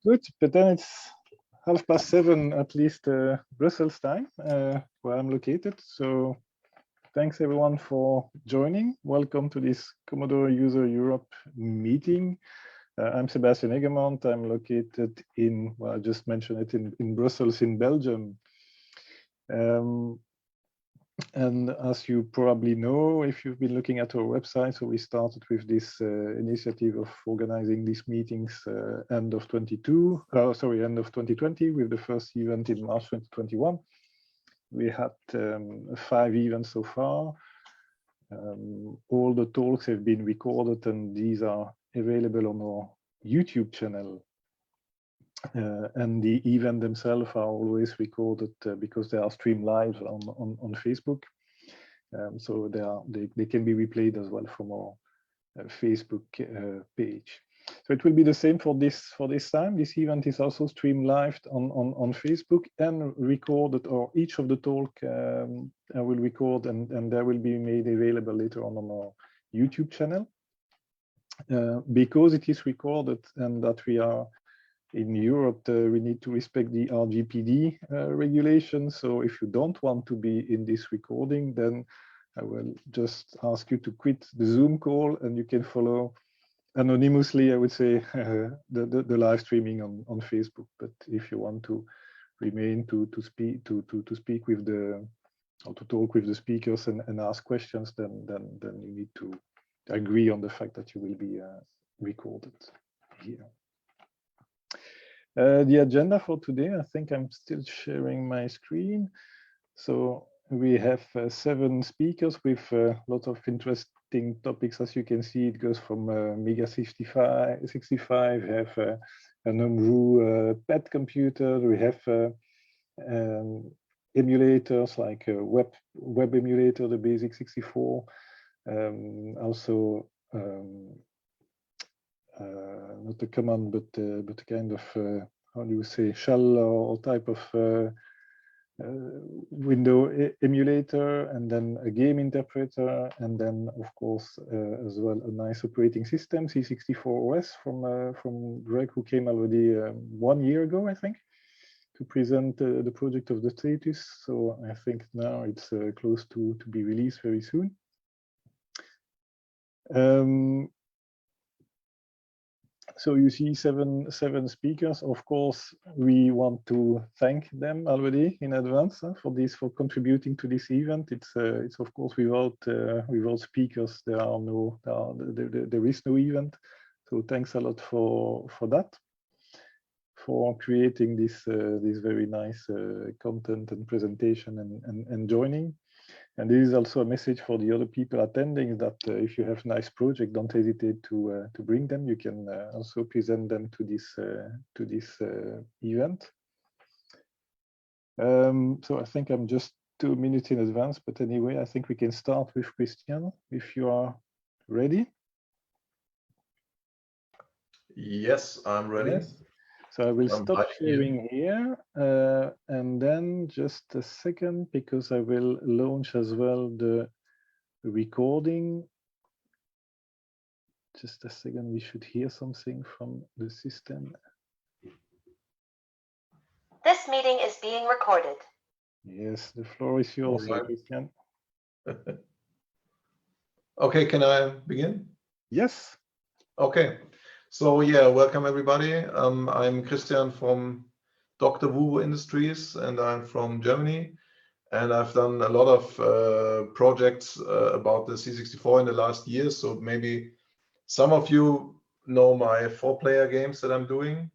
Good, but then it's 7:30 at least Brussels time, where I'm located. So thanks everyone for joining. Welcome to this Commodore User Europe meeting. I'm Sebastian Eggermont. I'm located in, well, I just mentioned it, in Brussels, in Belgium. And as you probably know, if you've been looking at our website, so we started with this initiative of organizing these meetings end of 2020, with the first event in March 2021. We had 5 events so far. All the talks have been recorded, and these are available on our YouTube channel. And the event themselves are always recorded because they are streamed live on Facebook. So they can be replayed as well from our Facebook page. So it will be the same for this time. This event is also streamed live on Facebook and recorded, or each of the talk I will record, and that will be made available later on our YouTube channel. Because it is recorded and that we are in Europe, we need to respect the RGPD regulations. So if you don't want to be in this recording, then I will just ask you to quit the Zoom call, and you can follow anonymously, I would say, the live streaming on Facebook. But if you want to remain to speak with the, or to talk with the speakers and ask questions, then you need to agree on the fact that you will be recorded here. The agenda for today, I think I'm still sharing my screen. So we have 7 speakers with lots of interesting topics. As you can see, it goes from Mega 65, we have an homebrew pet computer, we have emulators like a web emulator, the basic 64, also not the command, but a kind of how do you say, shell or type of window emulator, and then a game interpreter, and then of course as well a nice operating system, C64 OS from Greg, who came already 1 year ago, I think, to present the project of the status. So I think now it's close to be released very soon. So you see seven speakers. Of course, we want to thank them already in advance for contributing to this event. It's of course without speakers there is no event. So thanks a lot for that, for creating this very nice content and presentation and joining. And this is also a message for the other people attending, that if you have nice project, don't hesitate to bring them. You can also present them to this event. So I think I'm just 2 minutes in advance, but anyway, I think we can start with Christian, if you are ready. Yes, I'm ready. Yes. So I will stop sharing here, and then just a second, because I will launch as well the recording. Just a second, we should hear something from the system. This meeting is being recorded. Yes, the floor is yours, right, Christian. Okay, can I begin? Yes. Okay. So yeah, welcome everybody. I'm Christian from Dr. Wuvo Industries, and I'm from Germany. And I've done a lot of projects about the C64 in the last years. So maybe some of you know my 4-player games that I'm doing.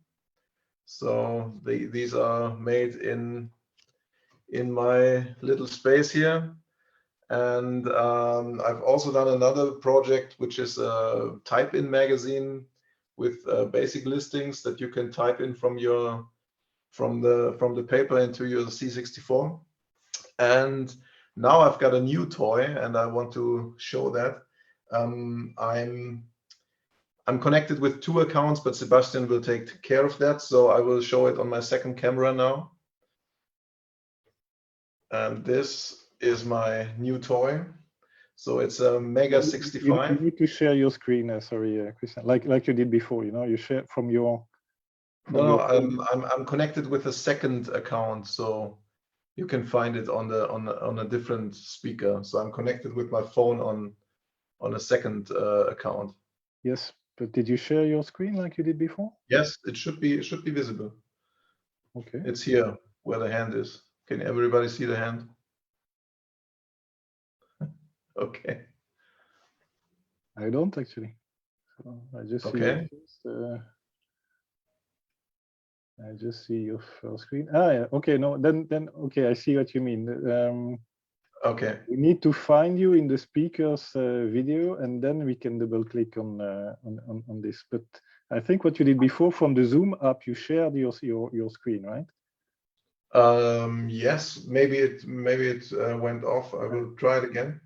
So these are made in my little space here. And I've also done another project, which is a type-in magazine with basic listings that you can type in from the paper into your C64. And now I've got a new toy, and I want to show that. I'm connected with 2 accounts, but Sebastian will take care of that. So I will show it on my second camera now. And this is my new toy. So it's a Mega 65. You need to share your screen, sorry, Christian, like you did before. You know, you share from your No, I'm connected with a second account, so you can find it on a different speaker. So I'm connected with my phone on a second account. Yes, but did you share your screen like you did before? Yes, it should be visible. Okay. It's here where the hand is. Can everybody see the hand? Okay. I don't actually. So I just see Okay. I just see your full screen. Ah, yeah. Okay. No, then okay. I see what you mean. Okay. We need to find you in the speakers video, and then we can double click on this. But I think what you did before from the Zoom app, you shared your screen, right? Yes. Maybe it went off. I will try it again.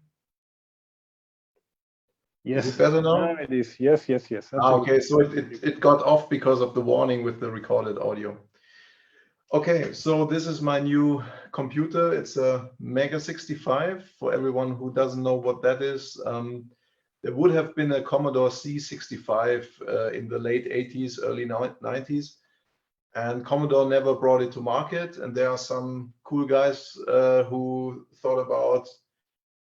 Yes. Is it better now? Now it is. Yes. Okay, so it got off because of the warning with the recorded audio. Okay, so this is my new computer. It's a Mega 65. For everyone who doesn't know what that is, there would have been a Commodore C65 in the late 80s, early 90s, and Commodore never brought it to market. And there are some cool guys who thought about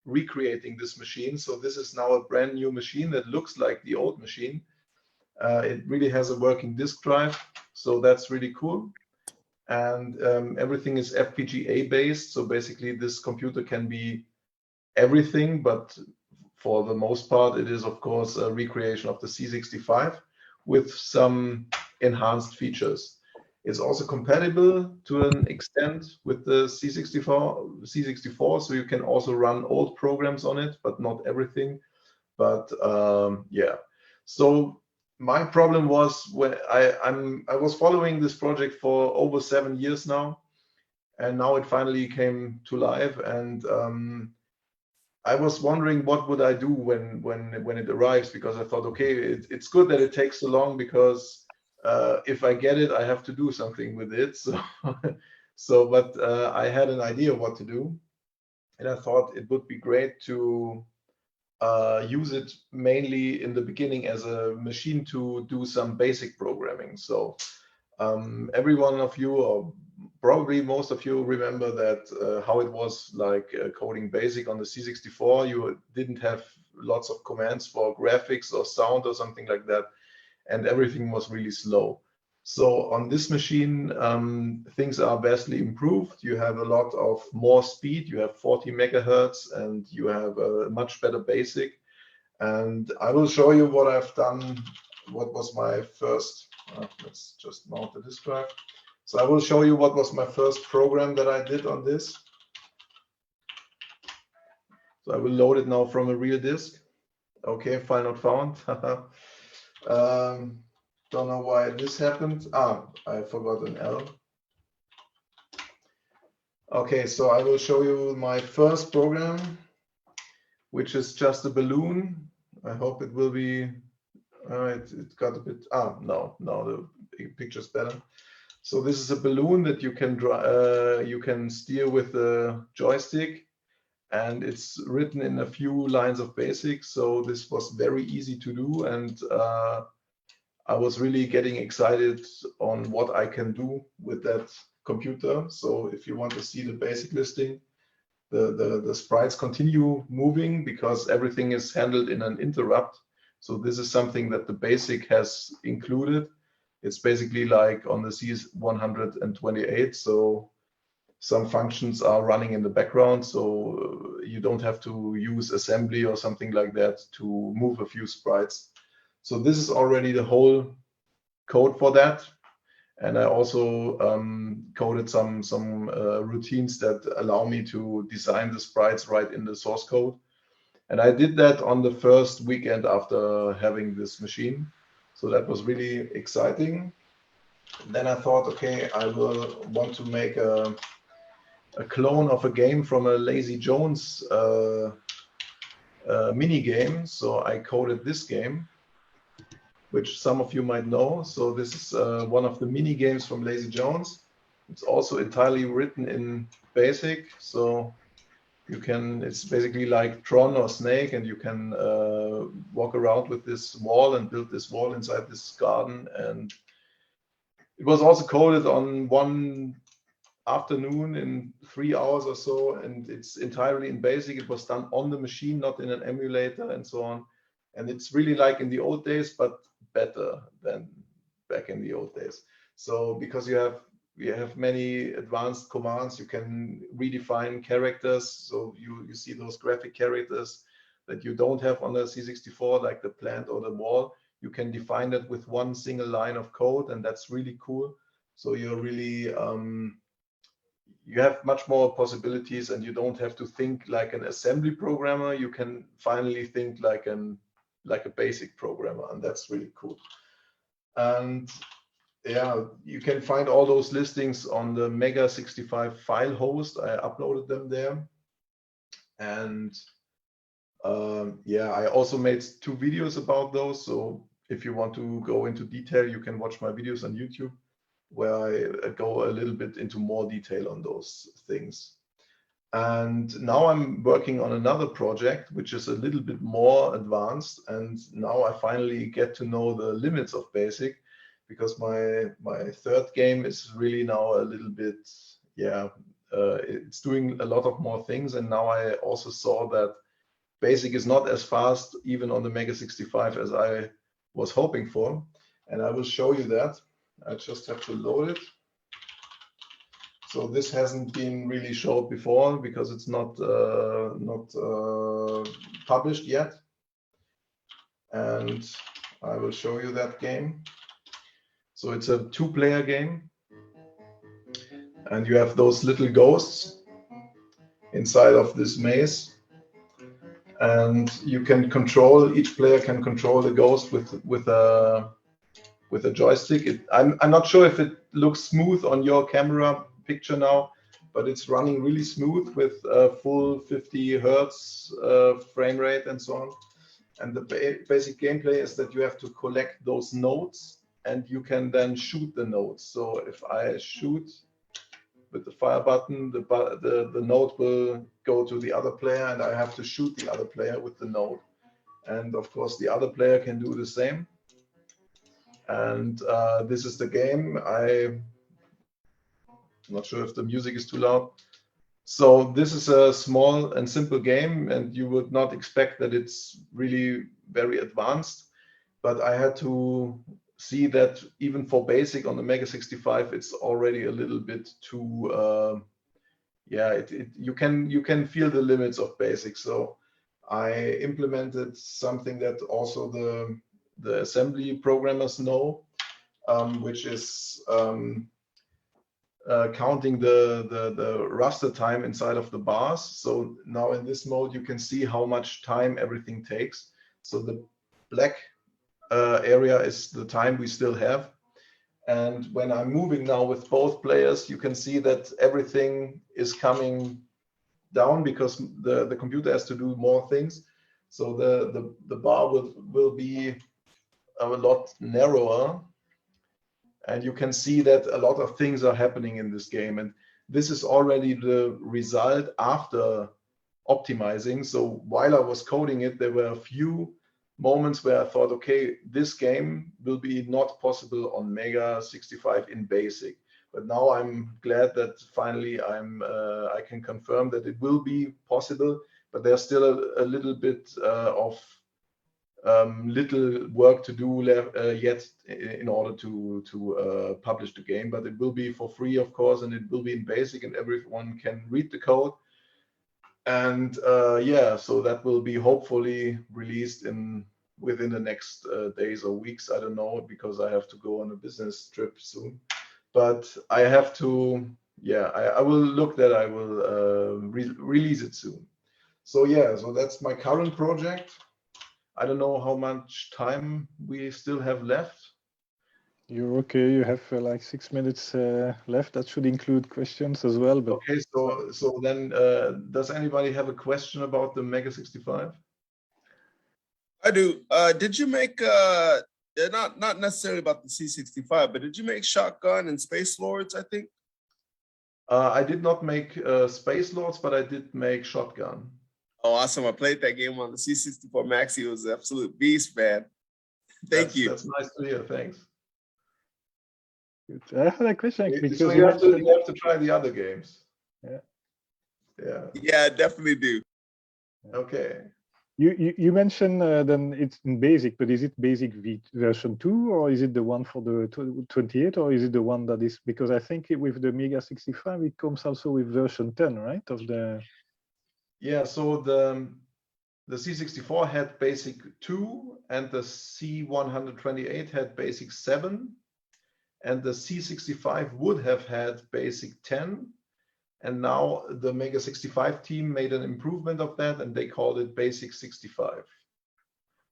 recreating this machine. So this is now a brand new machine that looks like the old machine. It really has a working disk drive, so that's really cool. And everything is FPGA based. So basically this computer can be everything, but for the most part, it is of course a recreation of the C65 with some enhanced features. It's also compatible to an extent with the C64, so you can also run old programs on it, but not everything. But yeah, so my problem was when I was following this project for over 7 years now, and now it finally came to life. And I was wondering what would I do when it arrives, because I thought, okay, it's good that it takes so long, because if I get it, I have to do something with it. So but I had an idea what to do, and I thought it would be great to use it mainly in the beginning as a machine to do some basic programming. So every one of you, or probably most of you, remember that how it was like coding BASIC on the C64. You didn't have lots of commands for graphics or sound or something like that, and everything was really slow. So on this machine, things are vastly improved. You have a lot of more speed. You have 40 megahertz, and you have a much better BASIC. And I will show you what I've done. What was my first? Let's just mount the disk drive. So I will show you what was my first program that I did on this. So I will load it now from a real disk. Okay, file not found. Don't know why this happened. I forgot an L. Okay, so I will show you my first program, which is just a balloon. I hope it will be. It got a bit. No, the picture's better. So this is a balloon that you can steer with the joystick, and it's written in a few lines of BASIC. So this was very easy to do, and I was really getting excited on what I can do with that computer. So if you want to see the BASIC listing, the sprites continue moving because everything is handled in an interrupt. So this is something that the BASIC has included. It's basically like on the C128. So some functions are running in the background, so you don't have to use assembly or something like that to move a few sprites. So this is already the whole code for that. And I also coded some routines that allow me to design the sprites right in the source code. And I did that on the first weekend after having this machine. So that was really exciting. And then I thought, okay, I will want to make a clone of a game from a Lazy Jones mini game. So I coded this game, which some of you might know. So this is one of the mini games from Lazy Jones. It's also entirely written in BASIC. So you can, it's basically like Tron or Snake, and you can walk around with this wall and build this wall inside this garden. And it was also coded on one afternoon in 3 hours or so, and it's entirely in BASIC. It was done on the machine, not in an emulator and so on. And it's really like in the old days, but better than back in the old days. So because you have many advanced commands, you can redefine characters. So you see those graphic characters that you don't have on the C64, like the plant or the wall. You can define that with one single line of code, and that's really cool. So you're really you have much more possibilities, and you don't have to think like an assembly programmer. You can finally think like a basic programmer, and that's really cool. And yeah, you can find all those listings on the Mega65 file host. I uploaded them there. And yeah, I also made 2 videos about those. So if you want to go into detail, you can watch my videos on YouTube, where I go a little bit into more detail on those things. And now I'm working on another project, which is a little bit more advanced. And now I finally get to know the limits of BASIC, because my third game is really now a little bit, yeah, it's doing a lot of more things. And now I also saw that BASIC is not as fast, even on the Mega65, as I was hoping for. And I will show you that. I just have to load it. So this hasn't been really showed before because it's not published yet. And I will show you that game. So it's a 2-player game. And you have those little ghosts inside of this maze. And you can control, each player can control the ghost with a joystick. I'm not sure if it looks smooth on your camera picture now, but it's running really smooth with full 50 Hertz frame rate and so on. And the basic gameplay is that you have to collect those nodes, and you can then shoot the nodes. So if I shoot with the fire button, the node will go to the other player, and I have to shoot the other player with the node. And of course, the other player can do the same. And this is the game. I'm not sure if the music is too loud. So this is a small and simple game, and you would not expect that it's really very advanced. But I had to see that even for BASIC on the Mega65, it's already a little bit too, yeah, you can feel the limits of BASIC. So I implemented something that also the assembly programmers know, which is counting the raster time inside of the bars. So now in this mode, you can see how much time everything takes. So the black area is the time we still have. And when I'm moving now with both players, you can see that everything is coming down because the computer has to do more things. So the bar will be a lot narrower. And you can see that a lot of things are happening in this game. And this is already the result after optimizing. So while I was coding it, there were a few moments where I thought, okay, this game will be not possible on Mega65 in BASIC. But now I'm glad that finally I can confirm that it will be possible. But there's still a little bit of little work to do yet in order to publish the game. But it will be for free, of course, and it will be in BASIC, and everyone can read the code. And yeah, so that will be hopefully released within the next days or weeks. I don't know, because I have to go on a business trip soon. But I have to, yeah, I will look that I will release it soon. So yeah, so that's my current project. I don't know how much time we still have left. You're okay. You have like 6 minutes left. That should include questions as well. But okay, so then, does anybody have a question about the Mega65? I do. Did you make not necessarily about the C65, but did you make Shotgun and Space Lords? I think. I did not make Space Lords, but I did make Shotgun. Oh, awesome! I played that game on the C64 Maxi. It was an absolute beast, man. Thank you. That's nice to hear. Thanks. Good. I had a question because So you have to try the other games. Yeah. Yeah. Yeah, definitely do. Okay. You mentioned then it's in basic, but is it basic version 2 or is it the one for the 28 or is it the one that is, because I think with the Mega 65 it comes also with version 10, right? Of the Yeah, so the C64 had basic 2 and the C128 had basic 7 and the C65 would have had basic 10. And now the Mega 65 team made an improvement of that and they called it basic 65.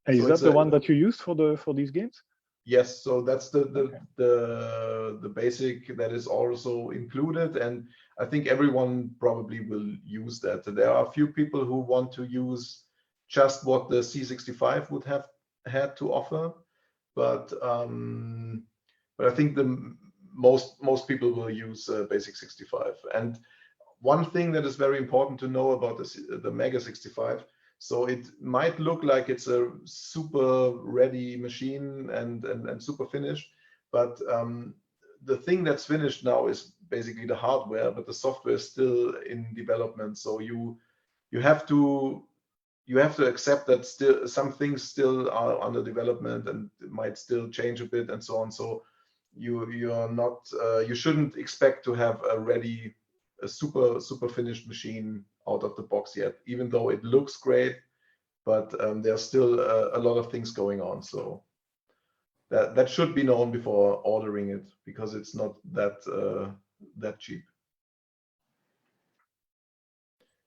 And So is that the one that you used for these games? Yes, so that's Okay. the basic that is also included, and I think everyone probably will use that. There are a few people who want to use just what the C65 would have had to offer, but I think the most people will use basic 65. And one thing that is very important to know about the Mega 65. So it might look like it's a super ready machine and super finished, but the thing that's finished now is basically the hardware, but the software is still in development. So you have to accept that still some things still are under development and it might still change a bit and so on. So you shouldn't expect to have a super finished machine out of the box yet, even though it looks great, but there's still a lot of things going on. So that should be known before ordering it, because it's not that cheap.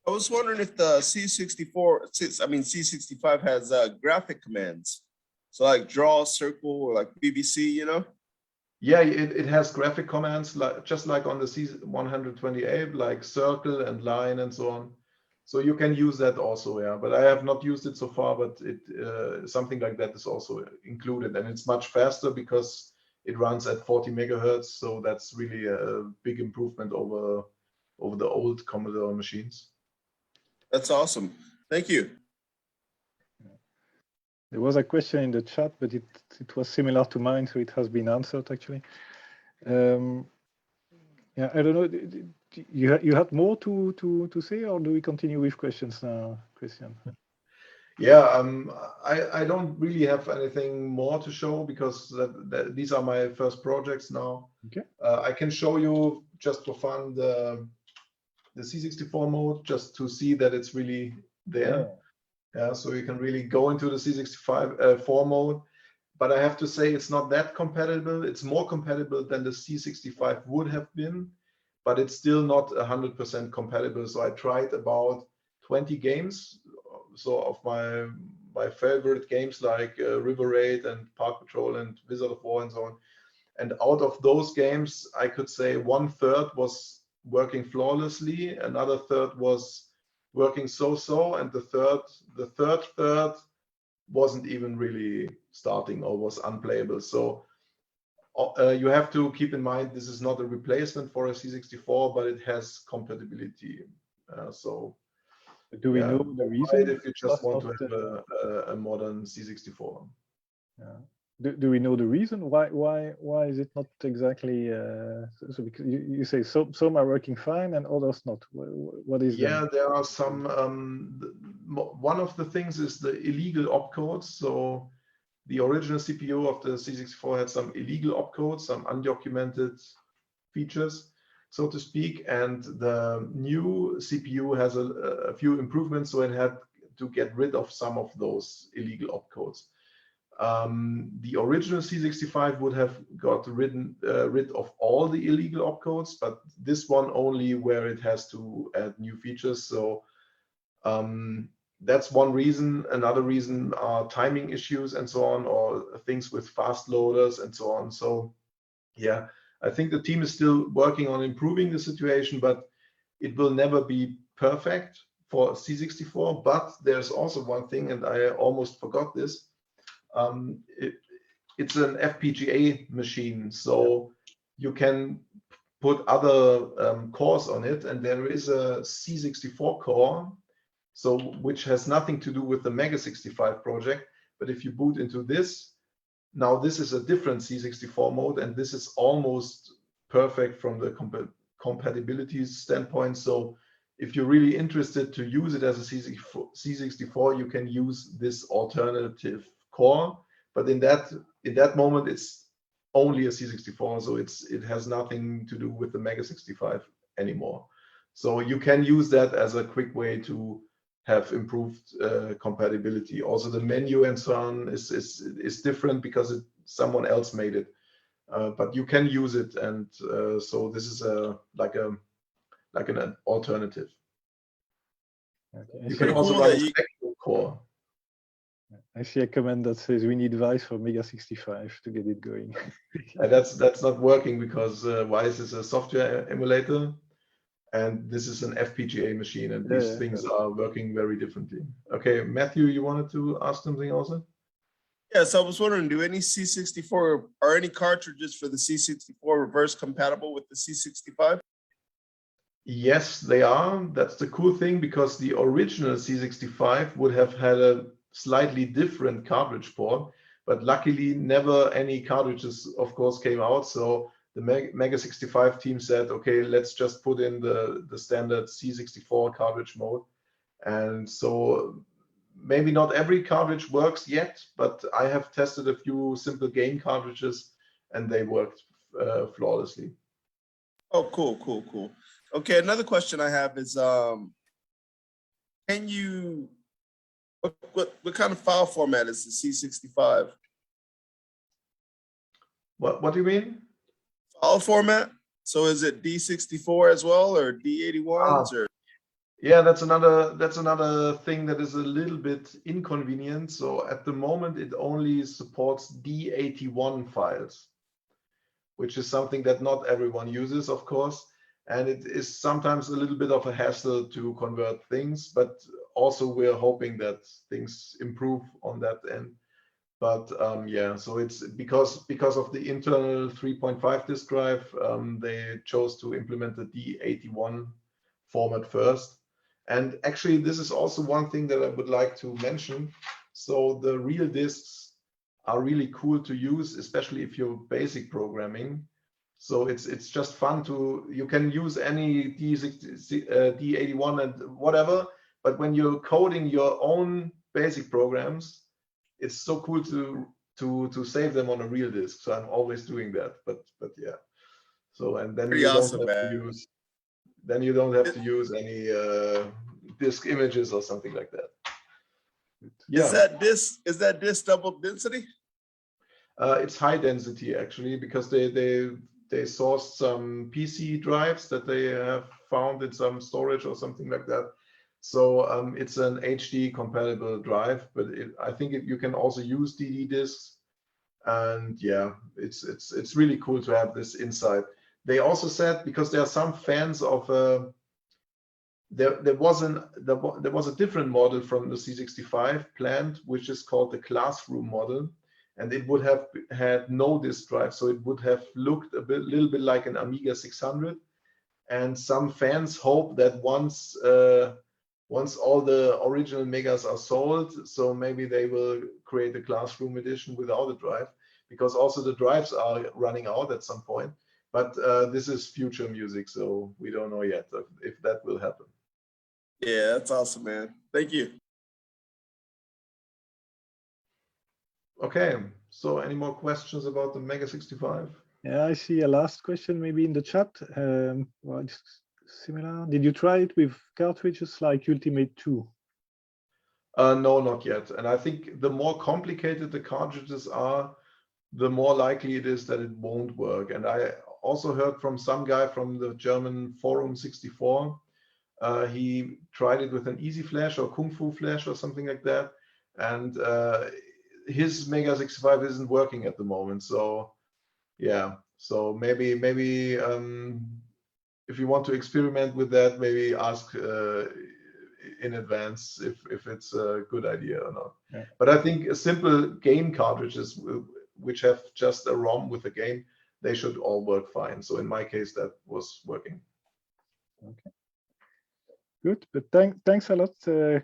I was wondering if the C65 has graphic commands. So like draw, circle, or like BBC, you know? Yeah, it has graphic commands, just like on the C128, like circle and line and so on. So you can use that also, yeah. But I have not used it so far, but something like that is also included. And it's much faster because it runs at 40 megahertz. So that's really a big improvement over the old Commodore machines. That's awesome. Thank you. There was a question in the chat, but it was similar to mine, so it has been answered actually. Yeah, I don't know. You had more to say, or do we continue with questions now, Christian? Yeah, I don't really have anything more to show because these are my first projects now. Okay. I can show you just for fun the C64 mode, just to see that it's really there. Yeah, so you can really go into the C65 4 mode. But I have to say it's not that compatible. It's more compatible than the C65 would have been, but it's still not 100% compatible. So I tried about 20 games. So of my favorite games like River Raid and Park Patrol and Wizard of War and so on. And out of those games, I could say 1/3 was working flawlessly, another third was working so-so, and the third third wasn't even really starting or was unplayable. So you have to keep in mind this is not a replacement for a C64, but it has compatibility. So do we know the reason? If you just want to have a modern C64. Yeah. Do we know the reason why is it not exactly so because you say some are working fine and others not? What is Yeah, there are some one of the things is the illegal opcodes. So the original CPU of the C64 had some illegal opcodes, some undocumented features, so to speak, and the new CPU has a few improvements, so it had to get rid of some of those illegal opcodes. The original C65 would have got rid of all the illegal opcodes, but this one only where it has to add new features. So that's one reason. Another reason are timing issues and so on, or things with fast loaders and so on. So yeah, I think the team is still working on improving the situation, but it will never be perfect for C64. But there's also one thing, and I almost forgot this. It's an FPGA machine, so you can put other cores on it, and there is a C64 core, so which has nothing to do with the Mega 65 project. But if you boot into this, Now this is a different C64 mode, and this is almost perfect from the compatibility standpoint. So if you're really interested to use it as a C64, you can use this alternative core. But in that moment, it's only a C64, so it has nothing to do with the Mega 65 anymore. So you can use that as a quick way to have improved compatibility. Also, the menu and so on is different because someone else made it, but you can use it, and so this is like an alternative. Okay. You can also run a Spectrum core. I see a comment that says we need Vice for Mega 65 to get it going. That's not working because Vice is a software emulator, and this is an FPGA machine, and these things are working very differently. Okay, Matthew, you wanted to ask something also? Yes, I was wondering, do any C64 or any cartridges for the C64 reverse compatible with the C65? Yes, they are. That's the cool thing, because the original C65 would have had a slightly different cartridge port, but luckily never any cartridges, of course, came out. So the Mega 65 team said, okay, let's just put in the standard C64 cartridge mode. And so maybe not every cartridge works yet, but I have tested a few simple game cartridges and they worked flawlessly. Oh, cool. Okay, another question I have is, can you, what kind of file format is the C65? What do you mean? File format? So is it D64 as well, or D81s, or? Yeah, that's another thing that is a little bit inconvenient. So at the moment, it only supports D81 files, which is something that not everyone uses, of course. And it is sometimes a little bit of a hassle to convert things, but also we're hoping that things improve on that end. But yeah, so it's because of the internal 3.5 disk drive, they chose to implement the D81 format first. And actually, this is also one thing that I would like to mention. So the real disks are really cool to use, especially if you're basic programming. So it's just fun you can use any D81 and whatever, but when you're coding your own basic programs, it's so cool to save them on a real disk. So I'm always doing that. But yeah. So and then Pretty you awesome, don't have to use any disk images or something like that. Yeah. Is that disk double density? It's high density actually, because they sourced some PC drives that they have found in some storage or something like that. So it's an HD compatible drive, but I think you can also use DD disks. And yeah, it's really cool to have this inside. They also said, because there are some fans of there was a different model from the C65 planned, which is called the classroom model, and it would have had no disk drive, so it would have looked little bit like an Amiga 600. And some fans hope that once all the original Megas are sold, so maybe they will create a classroom edition without a drive, because also the drives are running out at some point. But this is future music, so we don't know yet if that will happen. Yeah, that's awesome, man. Thank you. Okay, so any more questions about the Mega 65? Yeah, I see a last question maybe in the chat. Well, it's similar. Did you try it with cartridges like Ultimate 2? No, not yet. And I think the more complicated the cartridges are, the more likely it is that it won't work. And I also heard from some guy from the German Forum 64. He tried it with an Easy Flash or Kung Fu Flash or something like that. And his Mega 65 isn't working at the moment. So yeah, so maybe if you want to experiment with that, maybe ask in advance if it's a good idea or not. Yeah. But I think a simple game cartridges which have just a ROM with a game, they should all work fine. So in my case, that was working. Okay. Good, but thanks a lot,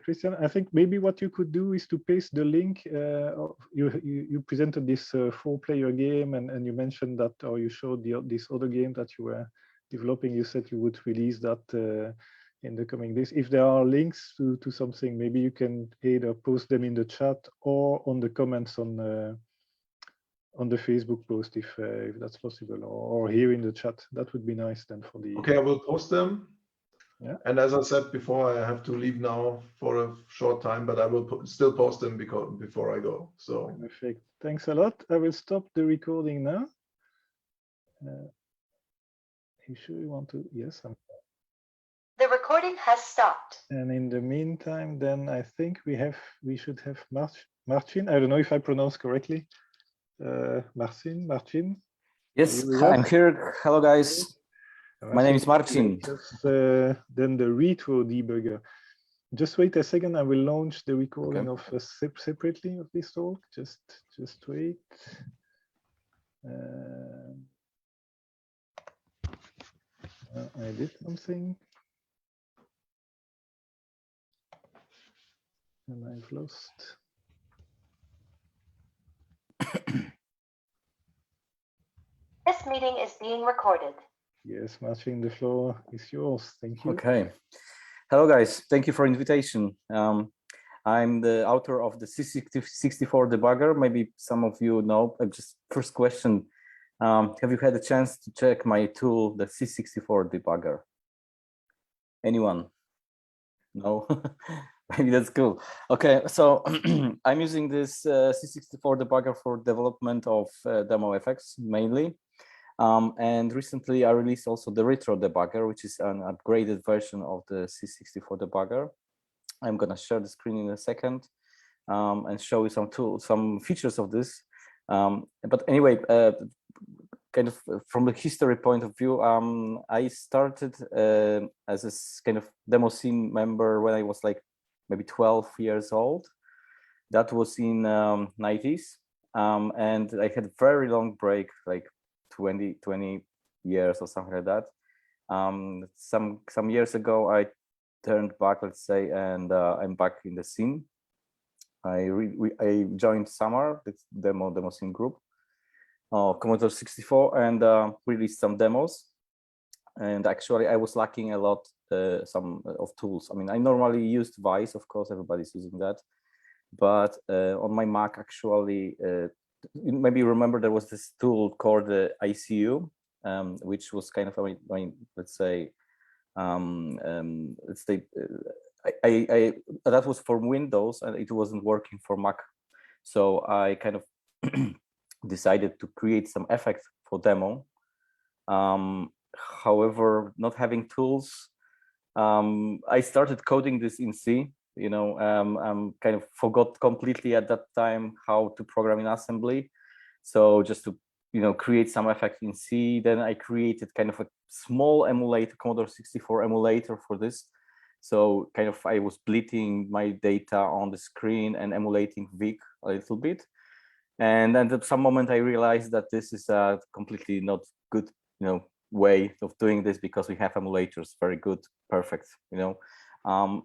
Christian. I think maybe what you could do is to paste the link. You presented this 4-player game, and you mentioned that, or you showed this other game that you were developing. You said you would release that in the coming days. If there are links to something, maybe you can either post them in the chat or on the comments on the Facebook post, if that's possible, or here in the chat. That would be nice then for the. Okay, I will post them. Yeah. And as I said before, I have to leave now for a short time, but I will still post them before I go. So Perfect. Thanks a lot. I will stop the recording now. You sure you want to? Yes. The recording has stopped. And in the meantime, then I think we should have Marcin. I don't know if I pronounce correctly. Marcin. Yes, I'm here. Hello, guys. My name is Marcin. Then the retro debugger. Just wait a second. I will launch the recording of separately of this talk. Just wait. I did something, and I've lost. This meeting is being recorded. Yes, Marcin, the floor is yours. Thank you. Okay. Hello, guys. Thank you for invitation. I'm the author of the C64 Debugger. Maybe some of you know. Just first question: have you had a chance to check my tool, the C64 Debugger? Anyone? No. Maybe that's cool. Okay, so I'm using this C64 Debugger for development of demo effects mainly. And recently I released also the Retro Debugger, which is an upgraded version of the C64 Debugger. I'm gonna share the screen in a second and show you some features of this. But anyway, kind of from the history point of view, I started as a kind of demo scene member when I was like maybe 12 years old. That was in 90s, and I had a very long break, like 20 years or something like that. Some years ago, I turned back, let's say, and I'm back in the scene. I joined Summer, the demo scene group, Commodore 64, and released some demos. And actually, I was lacking a lot some of tools. I mean, I normally used Vice, of course, everybody's using that, but on my Mac, actually. Maybe you remember there was this tool called the ICU, which was kind of, let's say, that was for Windows and it wasn't working for Mac. So I kind of decided to create some effects for demo. However, not having tools, I started coding this in C. You know, kind of forgot completely at that time how to program in assembly. So just to, create some effect in C, then I created kind of a small emulator, Commodore 64 emulator for this. So kind of I was splitting my data on the screen and emulating VIC a little bit. And then at some moment I realized that this is a completely not good, way of doing this, because we have emulators, very good, perfect,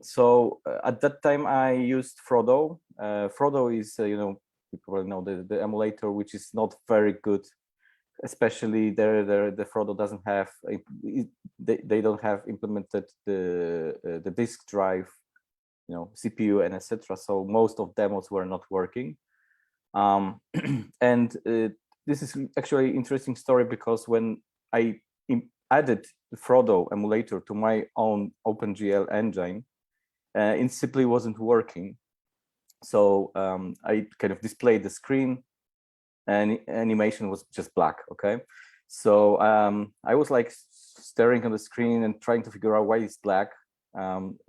So at that time I used Frodo. Frodo is, you probably know the emulator, which is not very good, especially the Frodo doesn't have, they don't have implemented the disk drive, CPU and etc. So most of demos were not working. And this is actually an interesting story, because when I added the Frodo emulator to my own OpenGL engine, it simply wasn't working. So I kind of displayed the screen and animation was just black. Okay, so I was like staring on the screen and trying to figure out why it's black.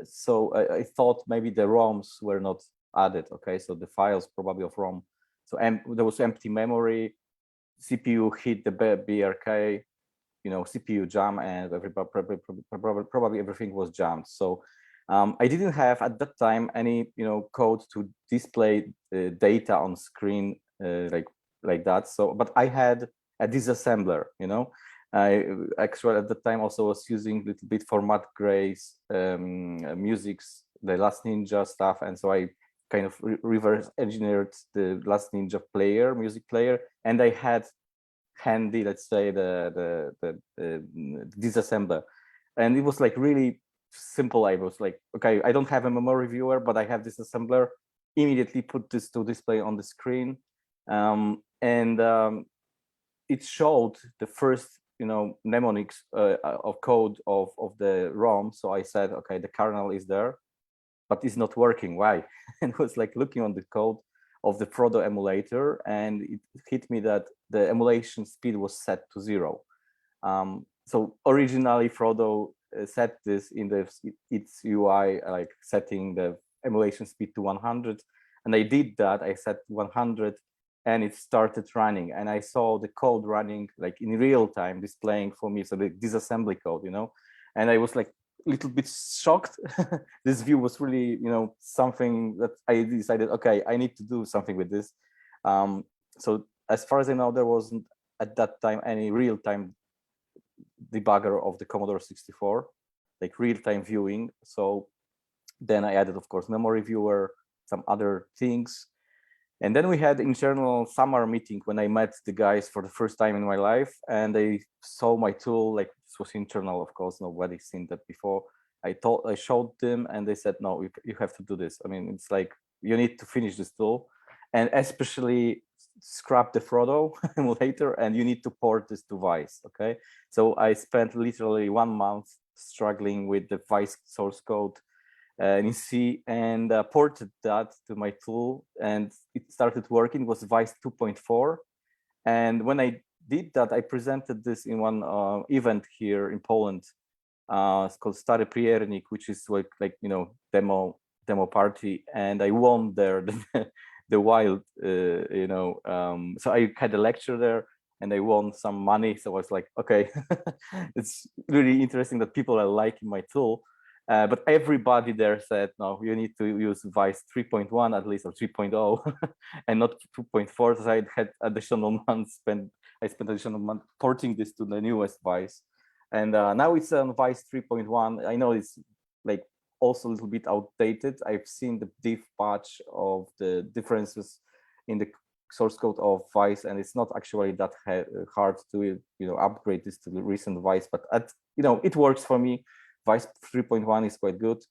So I thought maybe the ROMs were not added. Okay, so the files probably of ROM. So there was empty memory, CPU hit the BRK, CPU jam, and probably everything was jammed. So I didn't have at that time any code to display data on screen like that. So, but I had a disassembler, I actually at the time also was using a little bit for Matt Gray's musics, the Last Ninja stuff, and so I kind of reverse engineered the Last Ninja music player, and I had handy, let's say, the disassembler, and it was like really simple. I was like, okay, I don't have a memory viewer, but I have this assembler. Immediately put this to display on the screen, and it showed the first, mnemonics of code of the ROM. So I said, okay, the kernel is there, but it's not working. Why? And I was like looking on the code of the Frodo emulator, and it hit me that the emulation speed was set to 0. So originally Frodo set this in its UI, like setting the emulation speed to 100, and I did that. I set 100, and it started running, and I saw the code running like in real time, displaying for me, so the disassembly code, and I was like a little bit shocked. This view was really, something that I decided, okay, I need to do something with this. So as far as I know, there wasn't at that time any real-time debugger of the Commodore 64, like real-time viewing. So then I added, of course, memory viewer, some other things. And then we had internal summer meeting when I met the guys for the first time in my life, and they saw my tool. Like, this was internal, of course, nobody's seen that before. I showed them, and they said, no, you have to do this. I mean, it's like, you need to finish this tool, and especially scrap the Frodo emulator, and you need to port this to Vice, okay? So I spent literally 1 month struggling with the Vice source code in C, and ported that to my tool, and it started working. It was Vice 2.4, and when I did that, I presented this in one event here in Poland. It's called Stary Priernik, which is like demo party, and I won there the wild, so I had a lecture there, and I won some money. So I was like, okay, it's really interesting that people are liking my tool. But everybody there said, no, you need to use Vice 3.1 at least, or 3.0, and not 2.4. So I had additional months I spent additional month porting this to the newest Vice. And now it's on Vice 3.1. I know it's like also a little bit outdated. I've seen the diff patch of the differences in the source code of Vice, and it's not actually that hard to upgrade this to the recent Vice, but it works for me. Vice 3.1 is quite good.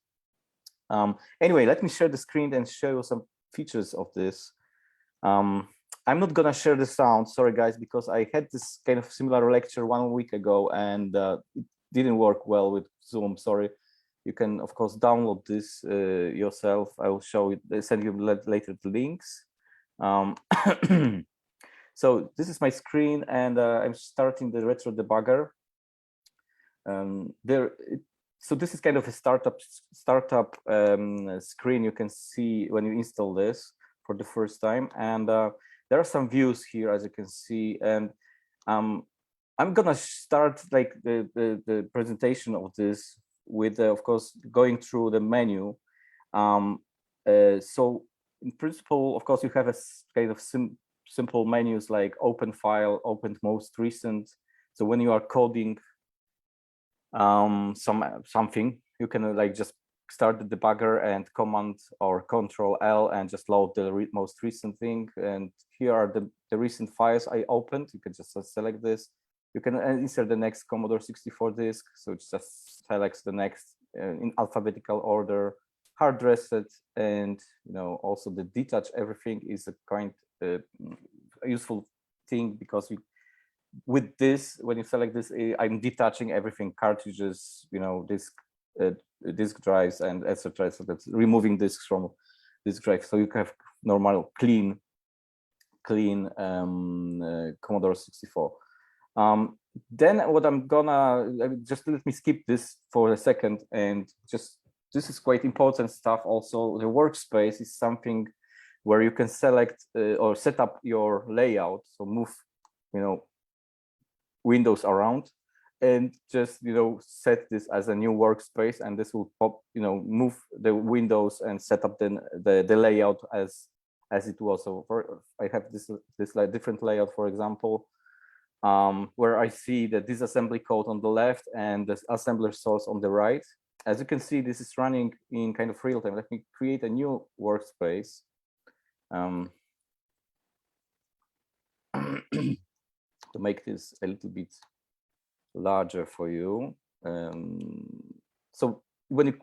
Anyway, let me share the screen and show you some features of this. I'm not gonna share the sound, sorry guys, because I had this kind of similar lecture 1 week ago, and it didn't work well with Zoom, sorry. You can, of course, download this yourself. I will show it, send you later the links. So this is my screen, and I'm starting the retro debugger. So this is kind of a startup screen you can see when you install this for the first time, and there are some views here, as you can see, and I'm gonna start like the presentation of this with, of course, going through the menu. So in principle, of course, you have a kind of simple menus like open file, open most recent. So when you are coding something, you can like just start the debugger and command or control L and just load the most recent thing. And here are the recent files I opened. You can just select this. You can insert the next Commodore 64 disk. So it just selects the next in alphabetical order, hard reset, and also the detach everything is a kind useful thing, because with this, when you select this, I'm detaching everything, cartridges, disk drives, and etc. So that's removing disks from disk drive. So you have normal, clean Commodore 64. Then what I'm gonna, just let me skip this for a second, and just, this is quite important stuff. Also, the workspace is something where you can select or set up your layout. So move, windows around, and just set this as a new workspace, and this will pop, move the windows and set up the layout as it was. So I have this like different layout, for example. where I see the disassembly code on the left and the assembler source on the right. As you can see, this is running in kind of real time. Let me create a new workspace. To make this a little bit larger for you. So when you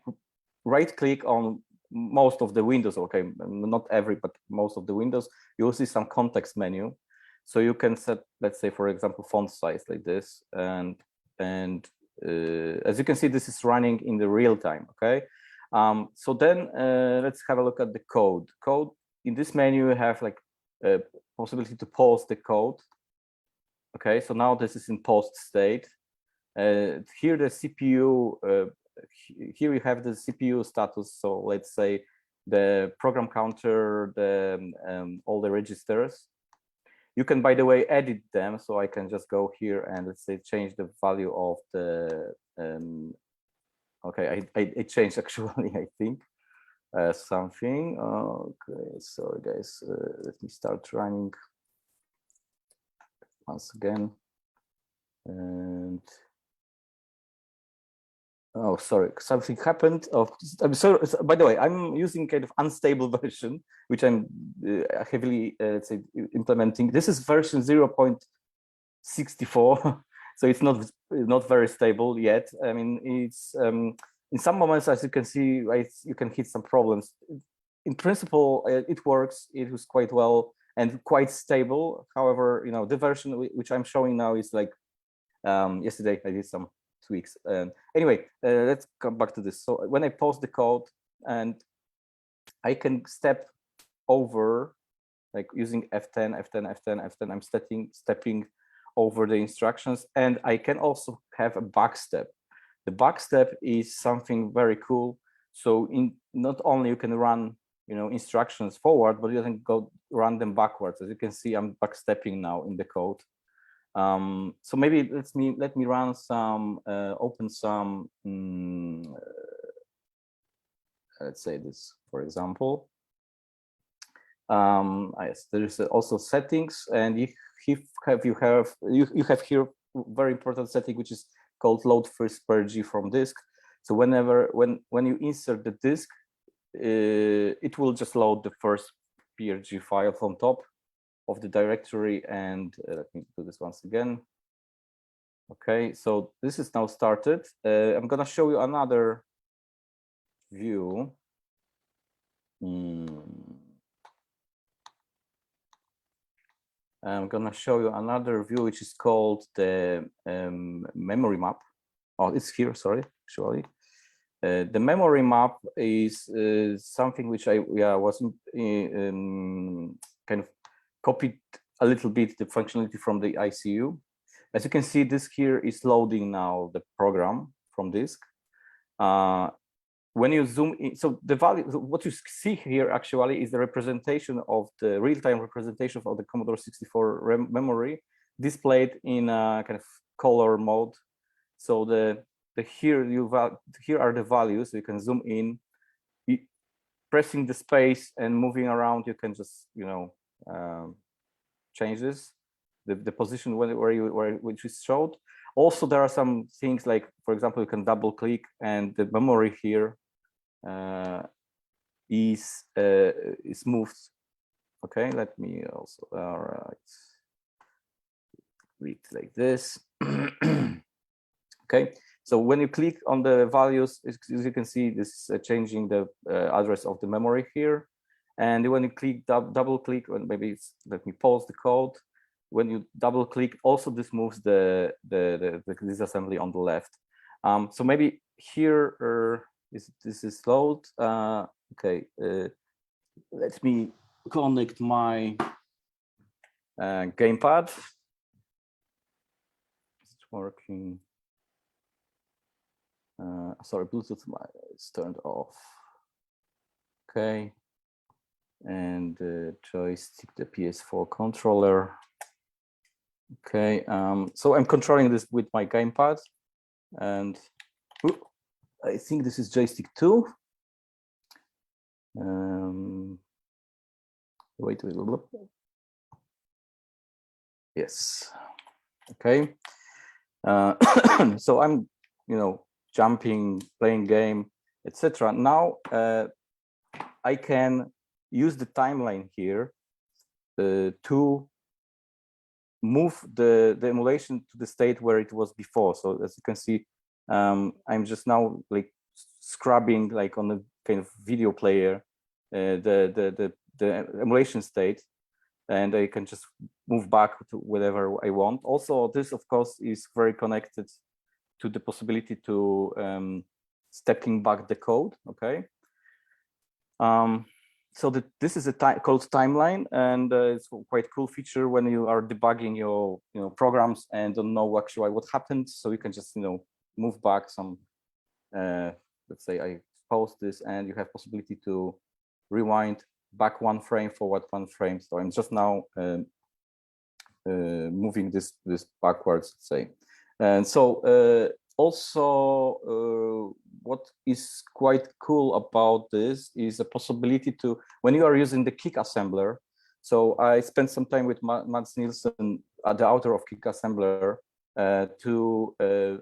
right click on most of the windows, okay, not every, but most of the windows, you'll see some context menu. So you can set, let's say, for example, font size like this. And as you can see, this is running in the real time, okay? So then let's have a look at the code. In this menu, you have like a possibility to pause the code. Okay, so now this is in post state. Here the CPU, here you have the CPU status. So let's say the program counter, all the registers. You can, by the way, edit them. So I can just go here and let's say change the value of the. Okay, I changed actually, I think, something. Okay, sorry guys. Let me start running once again. And oh, sorry, something happened. Oh, I'm sorry. By the way, I'm using kind of unstable version, which I'm heavily, let's say, implementing. This is version 0.64, so it's not very stable yet. I mean, it's in some moments, as you can see, you can hit some problems. In principle, it works. It was quite well and quite stable. However, you know, the version which I'm showing now is like yesterday I did some tweaks. Anyway, let's come back to this. So when I post the code and I can step over, like using F10, I'm stepping over the instructions, and I can also have a backstep. The backstep is something very cool. So not only you can run, you know, instructions forward, but you can go run them backwards. As you can see, I'm backstepping now in the code. So maybe let me run some, open some, let's say this, for example. Yes, there is also settings, and you have here very important setting, which is called load first per G from disk. So when you insert the disk, it will just load the first PRG file from top of the directory. And let me do this once again. Okay, so this is now started. I'm gonna show you another view. I'm gonna show you another view, which is called the memory map. Oh, it's here, sorry, actually. The memory map is something which I was kind of copied a little bit the functionality from the ICU. As you can see, disk here is loading now the program from disk. When you zoom in, so the value, what you see here actually is the representation of the real-time representation of the Commodore 64 memory displayed in a kind of color mode. So here are the values. You can zoom in, pressing the space and moving around. You can just, you know, change this, the position which is showed. Also, there are some things like, for example, you can double click and the memory here is moved. Okay, let me also, all right, read like this. Okay, so when you click on the values, as you can see, this is changing the address of the memory here. And when you click double click, and maybe let me pause the code. When you double click, also this moves the disassembly on the left. So maybe here this is load. Okay, let me connect my gamepad. It's working. Sorry, Bluetooth is turned off. Okay, and joystick, the PS4 controller. Okay, so I'm controlling this with my gamepad, and I think this is joystick 2. Wait. Yes. Okay, so I'm, jumping, playing game, etc. Now I can use the timeline here to move the emulation to the state where it was before. So as you can see, I'm just now like scrubbing like on a kind of video player the emulation state, and I can just move back to whatever I want. Also, this of course is very connected to the possibility to stepping back the code. Okay. So this is a code timeline, and it's a quite cool feature when you are debugging your programs and don't know actually what happened. So you can just move back some. Let's say I pause this, and you have possibility to rewind back one frame, forward one frame. So I'm just now moving this backwards, let's say. And so also what is quite cool about this is a possibility to, when you are using the Kick assembler. So I spent some time with Mats Nielsen, the author of Kick assembler, to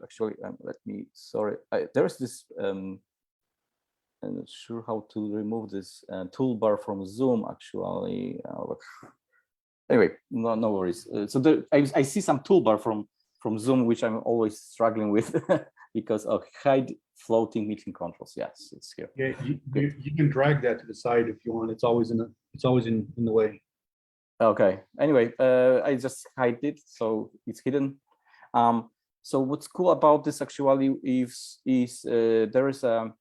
actually let me, sorry, there's this I'm not sure how to remove this toolbar from Zoom actually. Anyway, no worries. So I see some toolbar from Zoom, which I'm always struggling with because of hide floating meeting controls. Yes, it's here. Yeah, you can drag that to the side if you want. It's always in the way. Okay. Anyway, I just hide it, so it's hidden. So what's cool about this actually is there is a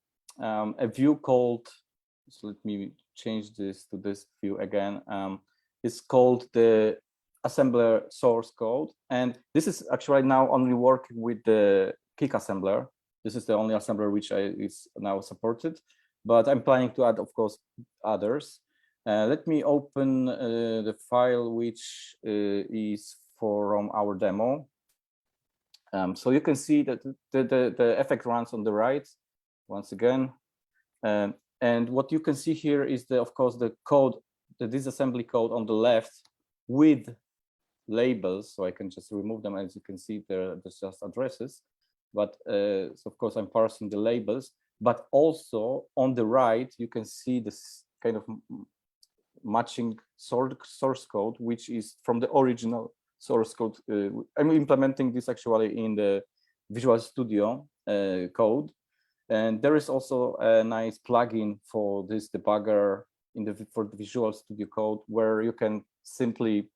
view called. So let me change this to this view again. It's called the assembler source code, and this is actually now only working with the Kick assembler. This is the only assembler which is now supported, but I'm planning to add, of course, others. Let me open the file which is from our demo. So you can see that the effect runs on the right once again, and what you can see here is of course the code, the disassembly code on the left with labels. So I can just remove them. As you can see, there's just addresses, but so of course I'm parsing the labels, but also on the right you can see this kind of matching source code, which is from the original source code. I'm implementing this actually in the Visual Studio code, and there is also a nice plugin for this debugger for the Visual Studio code, where you can simply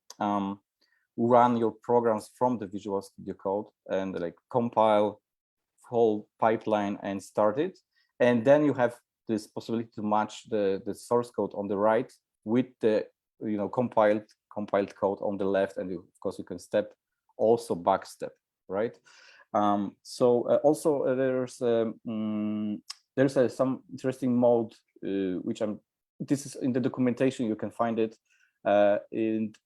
run your programs from the Visual Studio code and like compile whole pipeline and start it, and then you have this possibility to match the source code on the right with the compiled code on the left, and of course you can also back step, right? So also there's some interesting mode which this is in the documentation, you can find it, and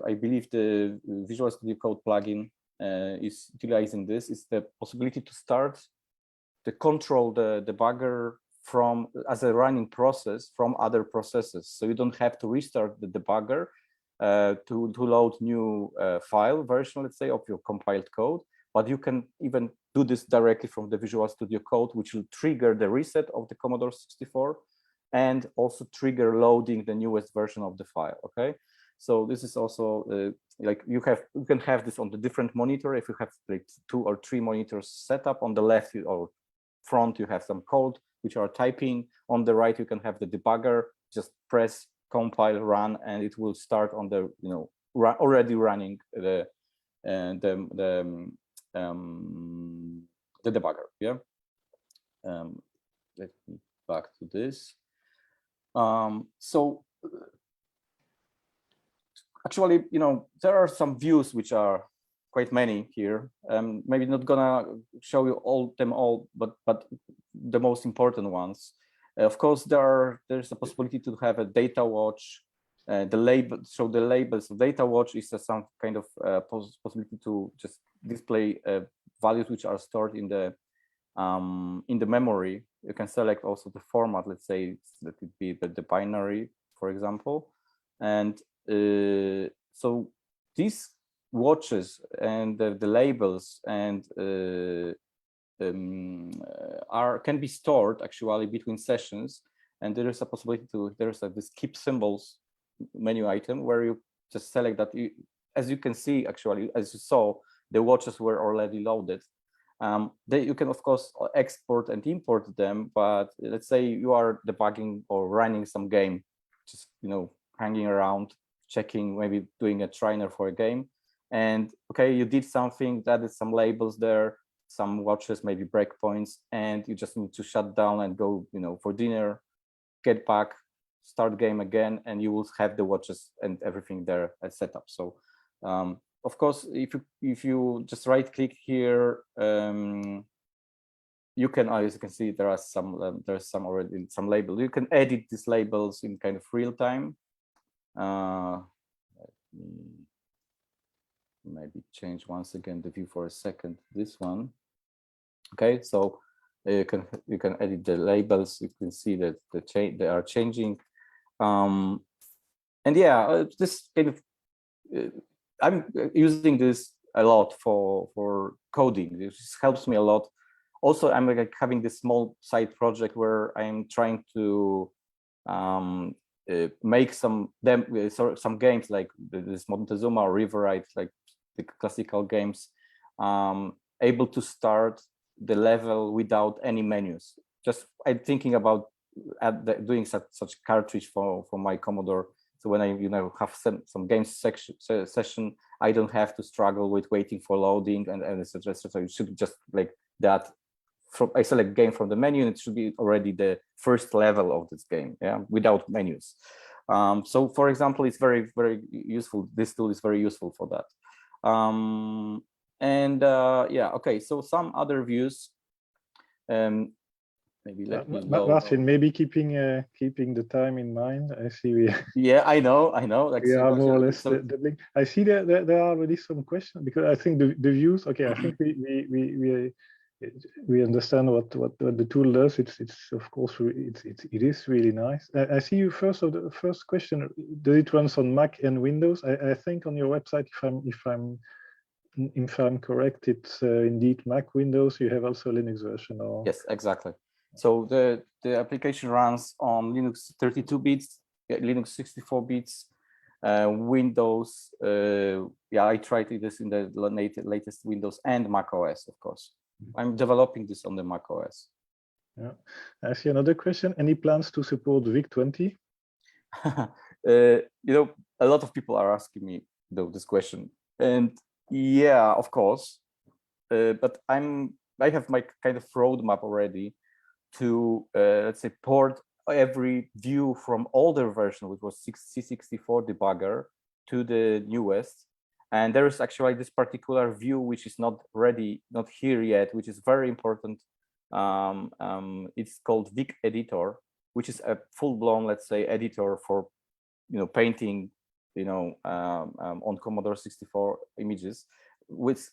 I believe the Visual Studio Code plugin is utilizing this. Is the possibility to start to control the debugger as a running process from other processes, so you don't have to restart the debugger to load new file version, let's say, of your compiled code, but you can even do this directly from the Visual Studio Code, which will trigger the reset of the Commodore 64 and also trigger loading the newest version of the file. Okay, so this is also like you can have this on the different monitor. If you have like 2 or 3 monitors set up, on the left or front you have some code which are typing, on the right you can have the debugger. Just press compile run and it will start on the already running the debugger. Yeah. Let me back to this. So actually, there are some views which are quite many here. Maybe not gonna show you them all, but the most important ones. Of course, there's a possibility to have a data watch. The label, so the labels of data watch is some kind of possibility to just display values which are stored in the memory. You can select also the format. Let's say that it be the binary, for example, and so this watches and the labels and can be stored actually between sessions, and there is a possibility to this keep symbols menu item where you just select that. As you can see, actually, as you saw, the watches were already loaded. You can of course export and import them, but let's say you are debugging or running some game, just hanging around, checking, maybe doing a trainer for a game, and okay, you did something, that is some labels there, some watches, maybe breakpoints, and you just need to shut down and go for dinner, get back, start game again, and you will have the watches and everything there as setup. So of course, if you just right click here, you can, as you can see, there's some already some labels. You can edit these labels in kind of real time. Let me maybe change once again the view for a second. This one, okay. So you can edit the labels. You can see that they are changing, and yeah, this kind of I'm using this a lot for coding. This helps me a lot. Also, I'm like having this small side project where I'm trying to make some games like this Montezuma or Riverite, like the classical games, able to start the level without any menus. Just I'm thinking about doing such cartridge for my Commodore. So when I have some games session, I don't have to struggle with waiting for loading and etc. So it should just like that. I select game from the menu, and it should be already the first level of this game, yeah, without menus. So for example, it's very, very useful. This tool is very useful for that. Yeah, okay. So some other views. Maybe let me load. Marcin, maybe keeping the time in mind. I see we. Yeah, I know. Like we are more or less the link. I see that there are already some questions, because I think the views. Okay, I think we understand what the tool does. It's of course it is really nice. I see you first of the first question. Does it runs on Mac and Windows? I think on your website, if I'm correct, it's indeed Mac, Windows. You have also a Linux version, or yes, exactly. So the application runs on Linux 32 bits, Linux 64 bits, Windows. Yeah, I tried this in the latest Windows and Mac OS, of course. I'm developing this on the Mac OS. Yeah, I see another question. Any plans to support VIC-20? A lot of people are asking me this question, and yeah, of course. But I have my kind of roadmap already to let's say port every view from older version, which was C64 Debugger, to the newest. And there is actually this particular view which is not ready, not here yet, which is very important. It's called Vic Editor, which is a full-blown, let's say, editor for painting, on Commodore 64 images. What's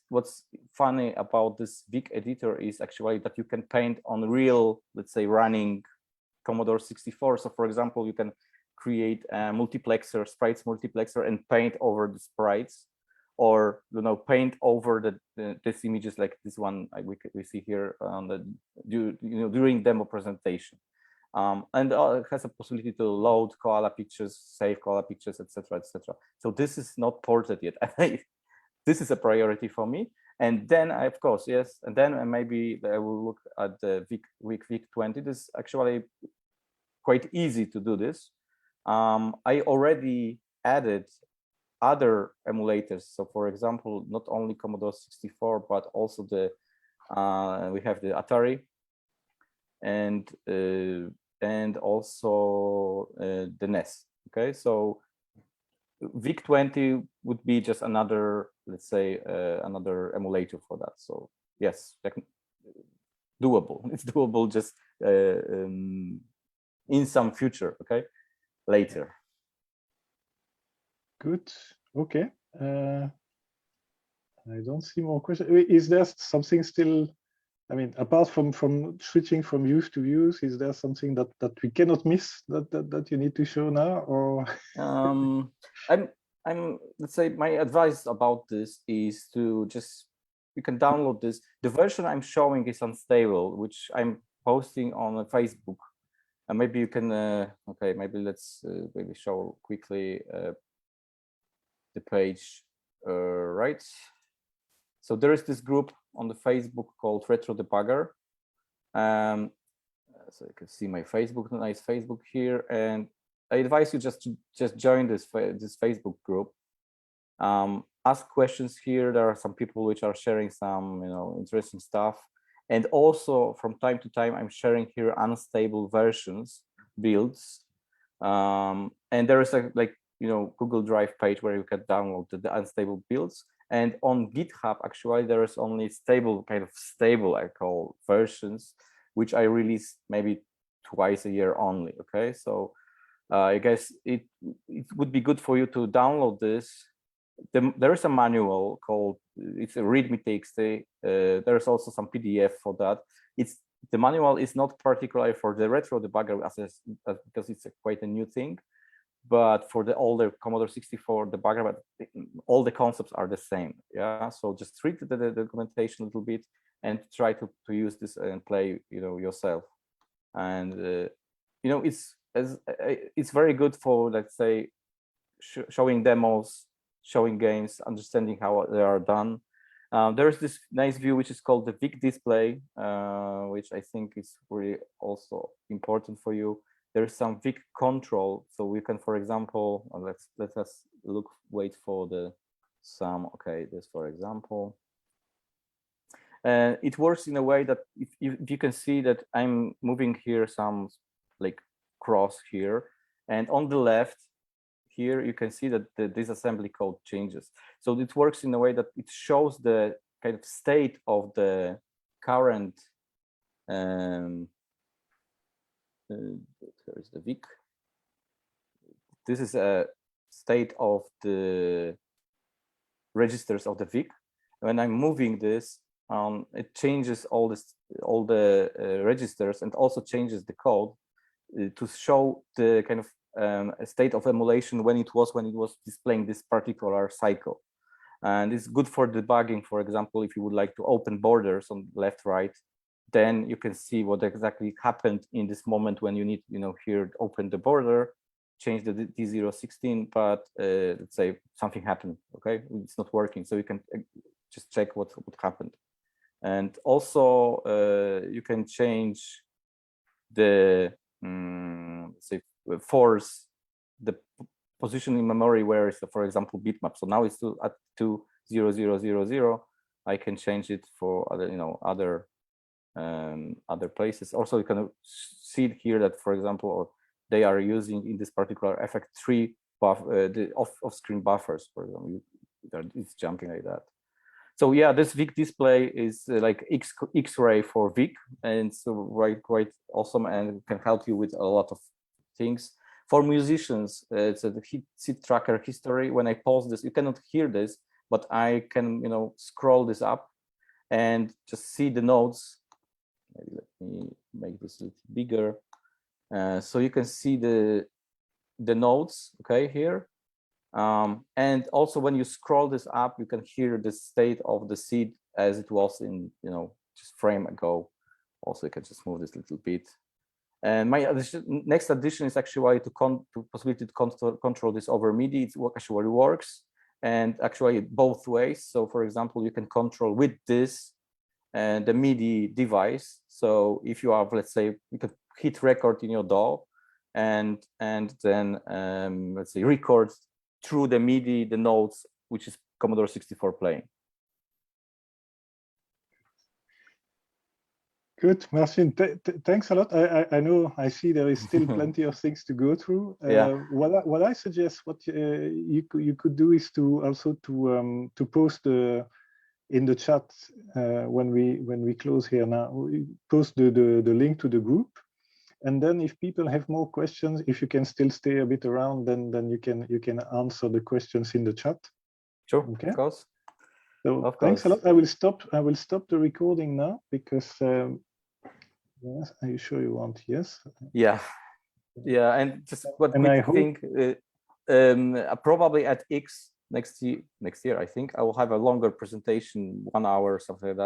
funny about this Vic Editor is actually that you can paint on real, let's say, running Commodore 64. So for example, you can create a sprites multiplexer and paint over the sprites, or paint over these images like this one we see here on during demo presentation, and it has a possibility to load koala pictures, save koala pictures, etc., etc. So this is not ported yet. This is a priority for me. And then of course, yes, and then maybe I will look at the VIC-20. This is actually quite easy to do this. I already added other emulators. So for example, not only Commodore 64, but also we have the Atari and also the NES. Okay, so VIC-20 would be just another, let's say, another emulator for that. So yes, doable. It's doable, just in some future. Okay, later. Good. Okay. I don't see more questions. Is there something still? I mean, apart from switching from views to views, is there something that we cannot miss that you need to show now? Or let's say my advice about this is to just, you can download this. The version I'm showing is unstable, which I'm posting on Facebook. And maybe you can, okay, maybe let's maybe show quickly the page, right? So there is this group on the Facebook called Retro Debugger. So you can see my Facebook, nice Facebook here, and I advise you just join this Facebook group. Ask questions here. There are some people which are sharing some interesting stuff, and also from time to time I'm sharing here unstable versions builds, and there is a Google Drive page where you can download the unstable builds. And on GitHub, actually, there is only stable I call versions, which I release maybe twice a year only. Okay, so I guess it would be good for you to download this. There is a manual called, it's a readme.txt. There is also some PDF for that. The manual is not particularly for the retro debugger because it's quite a new thing, but for the older Commodore 64 debugger, but all the concepts are the same. Yeah, so just read the documentation a little bit and try to use this and play yourself. And it's very good for, let's say, showing demos, showing games, understanding how they are done. There is this nice view which is called the VIC display, which I think is really also important for you. There is some VIC control, so we can, for example, let us wait for okay, this for example. It works in a way that if you can see that I'm moving here some cross here, and on the left here you can see that the disassembly code changes. So it works in a way that it shows the kind of state of the current there is the VIC. This is a state of the registers of the VIC. When I'm moving this, it changes all the registers and also changes the code to show the kind of state of emulation when it was displaying this particular cycle. And it's good for debugging. For example, if you would like to open borders on left, right, then you can see what exactly happened in this moment when you need, here open the border, change the D016, but let's say something happened. Okay, it's not working, so you can just check what happened. And also you can change the say force the position in memory where is, for example, bitmap. So now it's at 20000. I can change it for other other places. Also, you can see it here that, for example, they are using in this particular effect 3 the off-screen buffers. For example, it's jumping like that. So yeah, this VIC display is like X-ray for VIC, and so quite awesome and can help you with a lot of things. For musicians, it's a seed tracker history. When I pause this, you cannot hear this, but I can scroll this up and just see the notes. Maybe let me make this a little bigger, so you can see the notes. Okay, here. And also when you scroll this up, you can hear the state of the seed as it was in just frame ago. Also, you can just move this a little bit. And my next addition is actually to possibility to control this over MIDI. It actually works, and actually both ways. So for example, you can control with this and the MIDI device. So if you have, let's say, you can hit record in your DAW and then let's say record through the MIDI the notes which is Commodore 64 playing. Good, Marcin. Thanks a lot. I know, I see there is still plenty of things to go through. What I suggest, what you could do is to also to post in the chat when we close here now. Post the link to the group, and then if people have more questions, if you can still stay a bit around, then you can answer the questions in the chat. Sure. Okay. Of course. So thanks a lot. I will stop the recording now because. Yes, are you sure you want? Yes. Yeah, and just what and we I hope... think. probably at X next year, I think I will have a longer presentation, 1 hour, something like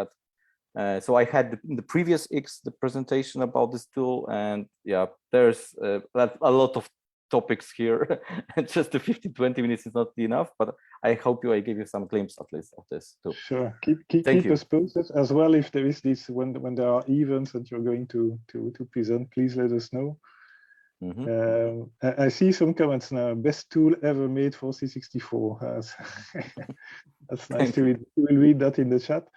that. So I had the previous X, the presentation about this tool, and yeah, there's a lot of topics here. Just the 15-20 minutes is not enough, but I hope I gave you some glimpse at least of this too. Sure, keep us posted as well. If there is this, when there are events that you're going to present, please let us know. I see some comments now. Best tool ever made for C64. That's nice to read. We will read that in the chat.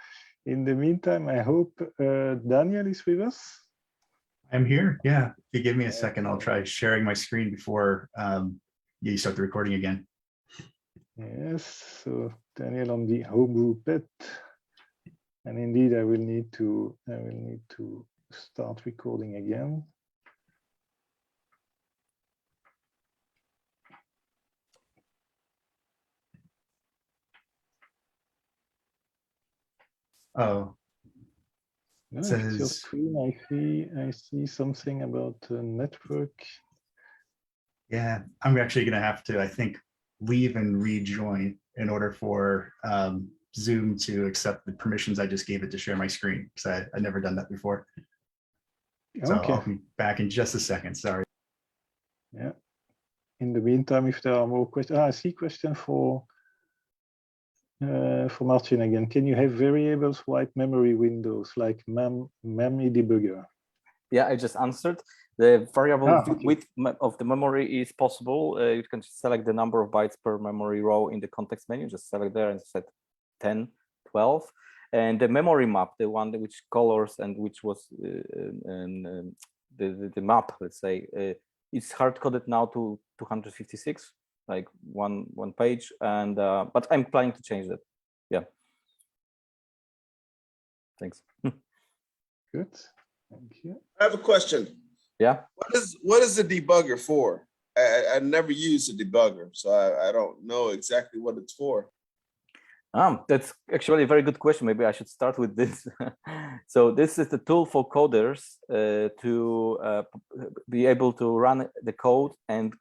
In the meantime, I hope Daniel is with us. I'm here. Yeah. If you give me a second, I'll try sharing my screen before you start the recording again. Yes. So Daniel on the homebrew pet, and indeed, I will need to start recording again. Oh, No, it if it's your says, screen, I see something about network. yeah, I'm actually going to have to, I think, leave and rejoin in order for Zoom to accept the permissions I just gave it to share my screen, because I've never done that before. So Okay. I'll be back in just a second. Sorry. Yeah. In the meantime, if there are more questions, I see question for Marcin again. Can you have variables wipe memory windows like memory debugger? Yeah, I just answered. The variable width of the memory is possible. You can select the number of bytes per memory row in the context menu. Just select there and set 10, 12. And the memory map, the one which colors and which was the map, let's say, it's hard coded now to 256, like one page. And but I'm planning to change that. Yeah. Thanks. Good. Thank you. I have a question. Yeah. What is the debugger for? I never used a debugger, so I don't know exactly what it's for. That's actually a very good question. Maybe I should start with this. So this is the tool for coders to be able to run the code and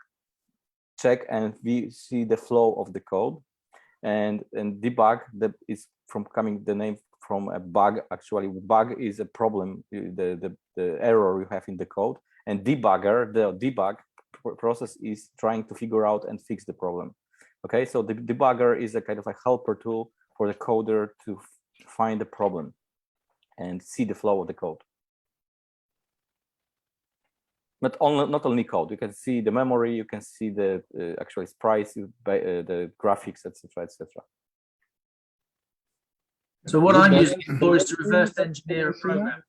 check and see the flow of the code, and debug. That is the name from a bug. Actually, bug is a problem, the error you have in the code, and debugger, the debug process is trying to figure out and fix the problem. Okay, so the debugger is a kind of a helper tool for the coder to find the problem and see the flow of the code. Not only code, you can see the memory, you can see the actual sprites, the graphics, etc., etc. So what I'm using it for is to reverse engineer a program.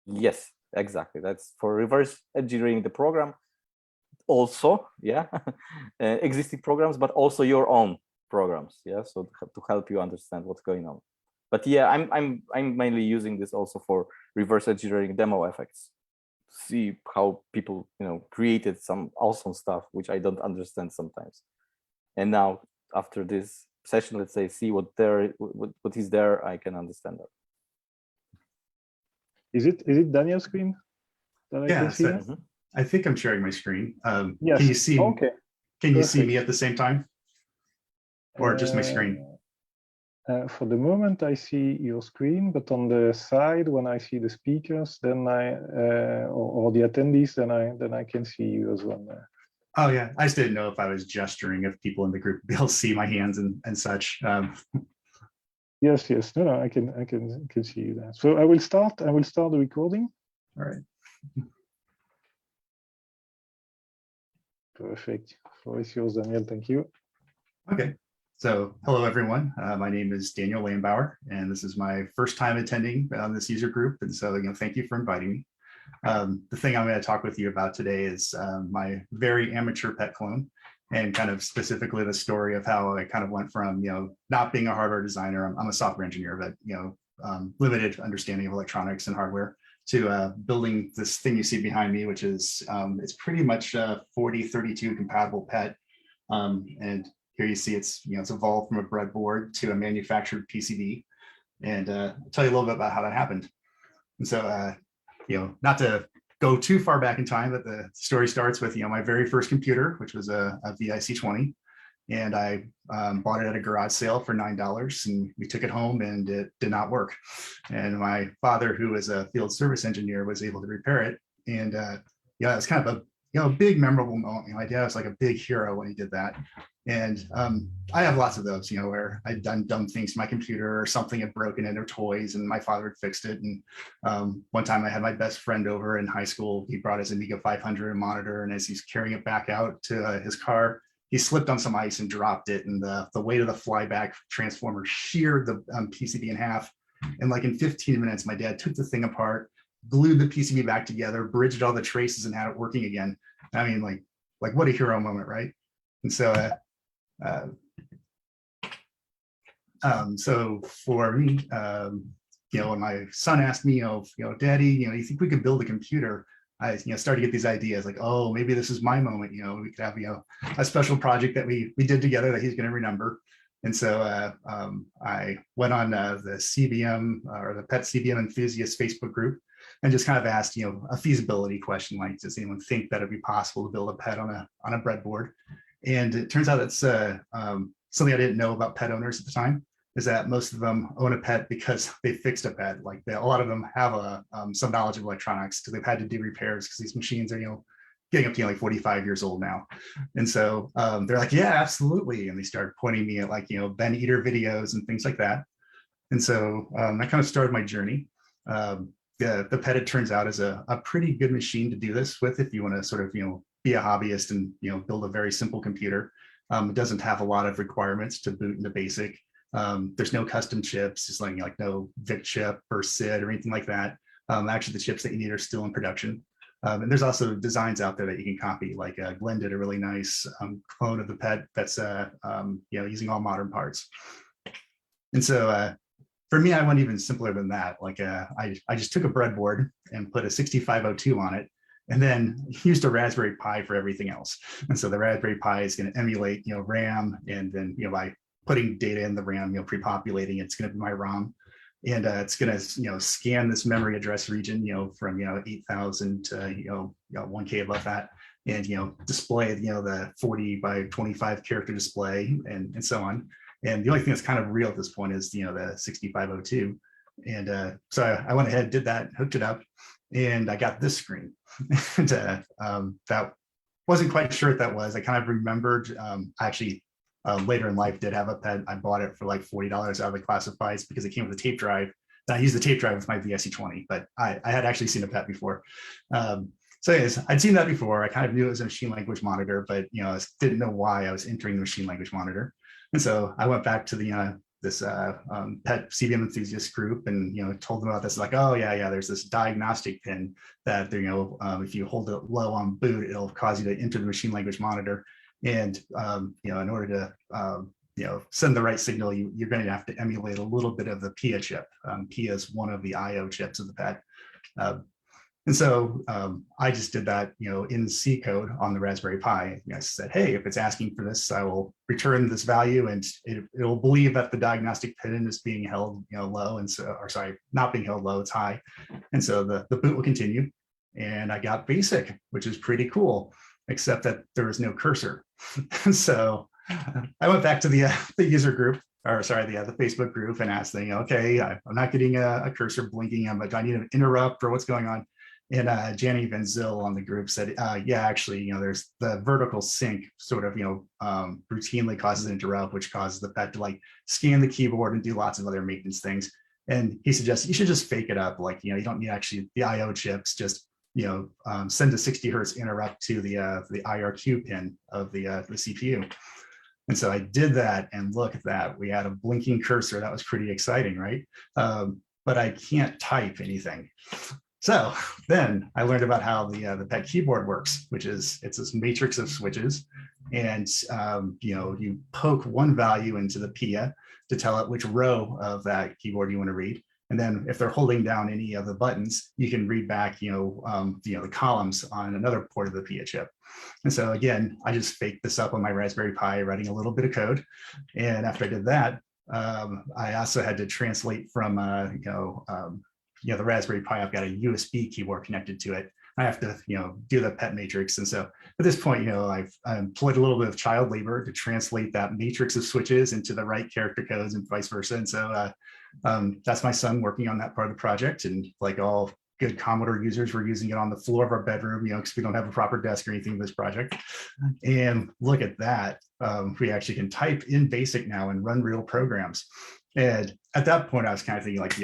Yes, exactly. That's for reverse engineering the program. Also, yeah, existing programs, but also your own programs. Yeah, so to help you understand what's going on. But yeah, I'm mainly using this also for reverse engineering demo effects. See how people created some awesome stuff which I don't understand sometimes. And now after this session, let's say, see what is there, I can understand that. Is it Daniel's screen that I can see? I think I'm sharing my screen. Yes. Can you see? Okay. Can you see me at the same time, or just my screen? For the moment, I see your screen, but on the side, when I see the speakers, then or the attendees, then I can see you as well. Oh yeah, I just didn't know if I was gesturing, if people in the group would be able to see my hands and such. Yes. No, I can see you there. So I will start the recording. All right. Perfect. Floor is yours, Daniel. Thank you. Okay. So hello, everyone. My name is Daniel Lehenbauer, and this is my first time attending this user group. And so, thank you for inviting me. The thing I'm going to talk with you about today is my very amateur pet clone, and kind of specifically the story of how I kind of went from, not being a hardware designer. I'm a software engineer, but, limited understanding of electronics and hardware, to building this thing you see behind me, which is, it's pretty much a 4032 compatible pet. And here you see it's evolved from a breadboard to a manufactured PCB. And I'll tell you a little bit about how that happened. And so, not to go too far back in time, but the story starts with, my very first computer, which was a VIC-20. And I bought it at a garage sale for $9, and we took it home, and it did not work. And my father, who was a field service engineer, was able to repair it. And yeah, it's kind of a big memorable moment. My dad was like a big hero when he did that. And I have lots of those, where I'd done dumb things to my computer, or something had broken in their toys, and my father had fixed it. And one time I had my best friend over in high school. He brought his Amiga 500 monitor, and as he's carrying it back out to his car, he slipped on some ice and dropped it, and the weight of the flyback transformer sheared the PCB in half. And like in 15 minutes, my dad took the thing apart, glued the PCB back together, bridged all the traces, and had it working again. I mean, like what a hero moment, right? And so, so for me, when my son asked me, Daddy, you think we could build a computer? I started to get these ideas like, oh, maybe this is my moment. We could have a special project that we did together that he's going to remember. And so I went on the CBM or the Pet CBM enthusiast Facebook group and just kind of asked, a feasibility question, like, does anyone think that it'd be possible to build a pet on a breadboard? And it turns out that's something I didn't know about pet owners at the time, is that most of them own a pet because they fixed a pet. Like a lot of them have some knowledge of electronics, because they've had to do repairs, because these machines are, getting up to like 45 years old now. And so they're like, yeah, absolutely. And they started pointing me at like, Ben Eater videos and things like that. And so that kind of started my journey. The pet, it turns out, is a pretty good machine to do this with if you want to sort of, be a hobbyist and, build a very simple computer. It doesn't have a lot of requirements to boot into BASIC. There's no custom chips, just like no VIC chip or SID or anything like that. Actually, the chips that you need are still in production. And there's also designs out there that you can copy. Like Glenn did a really nice clone of the pet that's using all modern parts. And so for me, I went even simpler than that. Like I just took a breadboard and put a 6502 on it, and then used a Raspberry Pi for everything else. And so the Raspberry Pi is going to emulate RAM, and then by putting data in the RAM, pre-populating, it's going to be my ROM. And it's going to, scan this memory address region, from, 8,000 to, 1K above that, and, display, the 40 by 25 character display, and so on. And the only thing that's kind of real at this point is, the 6502. And so I went ahead, did that, hooked it up, and I got this screen. And that wasn't quite sure what that was. I kind of remembered, actually, later in life did have a pet. I bought it for like $40 out of the classifieds because it came with a tape drive. And I used the tape drive with my VIC-20, but I had actually seen a pet before. So anyways, I'd seen that before. I kind of knew it was a machine language monitor, but I didn't know why I was entering the machine language monitor. And so I went back to the this pet CBM enthusiast group and told them about this. Like, oh yeah, there's this diagnostic pin that if you hold it low on boot, it'll cause you to enter the machine language monitor. And in order to send the right signal, you're going to have to emulate a little bit of the PIA chip. PIA is one of the I/O chips of the pet. And so I just did that, in C code on the Raspberry Pi. I said, hey, if it's asking for this, I will return this value, and it'll believe that the diagnostic pin is being held, low, and so, or sorry, not being held low, it's high. And so the boot will continue. And I got BASIC, which is pretty cool, except that there was no cursor. So I went back to the user group, or sorry, the Facebook group, and asked them, okay, I'm not getting a cursor blinking. Do I need an interrupt, or what's going on? And Janny Van Zyl on the group said, yeah, actually, there's the vertical sync sort of, routinely causes an interrupt, which causes the pet to like scan the keyboard and do lots of other maintenance things. And he suggests you should just fake it up. Like, you don't need actually the I/O chips, just, send a 60 hertz interrupt to the IRQ pin of the CPU. And so I did that, and look at that. We had a blinking cursor. That was pretty exciting, right? But I can't type anything. So then I learned about how the PET keyboard works, which is it's this matrix of switches, and you poke one value into the PIA to tell it which row of that keyboard you want to read, and then if they're holding down any of the buttons, you can read back the columns on another port of the PIA chip. And so again, I just faked this up on my Raspberry Pi, writing a little bit of code, and after I did that, I also had to translate from the Raspberry Pi. I've got a USB keyboard connected to it. I have to, do the pet matrix. And so at this point, I've employed a little bit of child labor to translate that matrix of switches into the right character codes and vice versa. And so that's my son working on that part of the project. And like all good Commodore users, we're using it on the floor of our bedroom, because we don't have a proper desk or anything for this project. And look at that. We actually can type in BASIC now and run real programs. And at that point, I was kind of thinking like,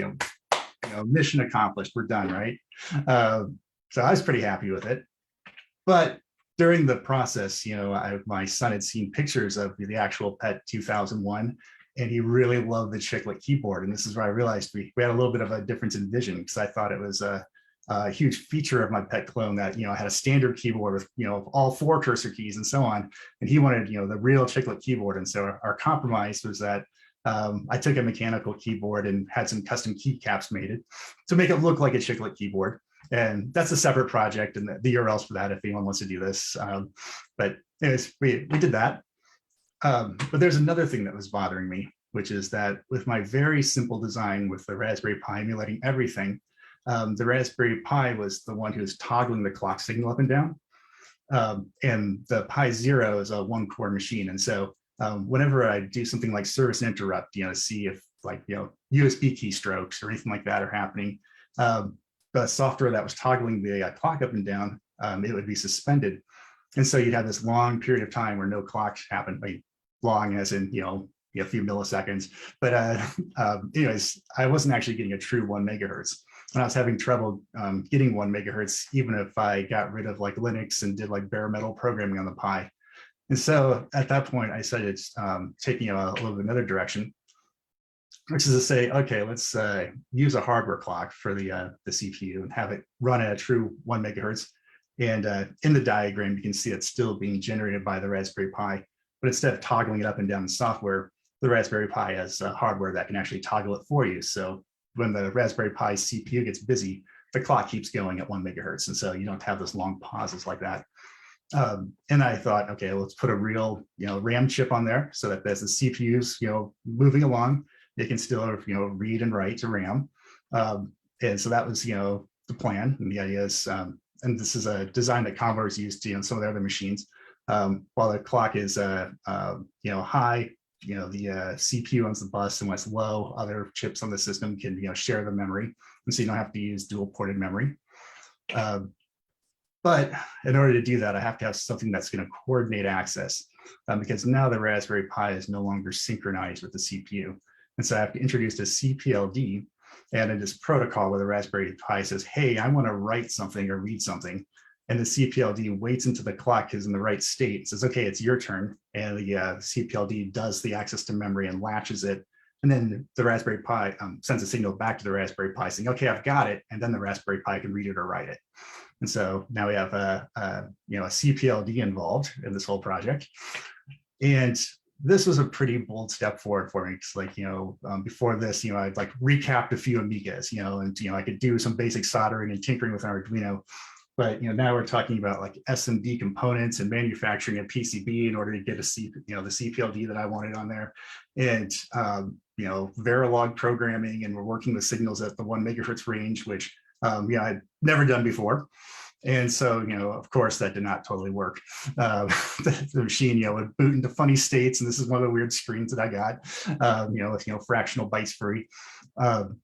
mission accomplished, we're done, right? So I was pretty happy with it. But during the process, my son had seen pictures of the actual PET 2001, and he really loved the chiclet keyboard. And this is where I realized we had a little bit of a difference in vision, because I thought it was a huge feature of my PET clone that, had a standard keyboard with, all 4 cursor keys and so on. And he wanted, the real chiclet keyboard. And so our compromise was that I took a mechanical keyboard and had some custom keycaps made to make it look like a chiclet keyboard. And that's a separate project, and the URLs for that if anyone wants to do this. But anyways, we did that. But there's another thing that was bothering me, which is that with my very simple design with the Raspberry Pi emulating everything, the Raspberry Pi was the one who was toggling the clock signal up and down. And the Pi Zero is a 1-core machine. And so whenever I do something like service interrupt, to see if like, USB keystrokes or anything like that are happening, the software that was toggling the clock up and down, it would be suspended. And so you'd have this long period of time where no clocks happened, like long as in, a few milliseconds. But anyways, I wasn't actually getting a true 1 megahertz. And I was having trouble getting 1 megahertz, even if I got rid of like Linux and did like bare metal programming on the Pi. And so at that point, I started taking a little bit another direction, which is to say, okay, let's use a hardware clock for the CPU and have it run at a true 1 megahertz. And in the diagram, you can see it's still being generated by the Raspberry Pi, but instead of toggling it up and down in software, the Raspberry Pi has hardware that can actually toggle it for you. So when the Raspberry Pi CPU gets busy, the clock keeps going at 1 megahertz. And so you don't have those long pauses like that. And I thought, okay, let's put a real, RAM chip on there so that as the CPU's, moving along, they can still, read and write to RAM. And so that was, the plan. And the idea is, and this is a design that Commodore's used to, some of their other machines. While the clock is, high, the CPU owns the bus, and when it's low, other chips on the system can, share the memory. And so you don't have to use dual ported memory. But in order to do that, I have to have something that's going to coordinate access, because now the Raspberry Pi is no longer synchronized with the CPU. And so I have to introduce a CPLD and in this protocol where the Raspberry Pi says, hey, I want to write something or read something. And the CPLD waits until the clock is in the right state, says, okay, it's your turn. And the CPLD does the access to memory and latches it. And then the Raspberry Pi sends a signal back to the Raspberry Pi saying, okay, I've got it. And then the Raspberry Pi can read it or write it. And so now we have a CPLD involved in this whole project. And this was a pretty bold step forward for me. It's like, before this, I'd like recapped a few Amigas, and, I could do some basic soldering and tinkering with an Arduino. But, now we're talking about like SMD components and manufacturing a PCB in order to get the CPLD that I wanted on there. And, Verilog programming, and we're working with signals at the 1 megahertz range, which, I'd never done before. And so, of course, that did not totally work. The machine, would boot into funny states. And this is one of the weird screens that I got, with, fractional bytes free. And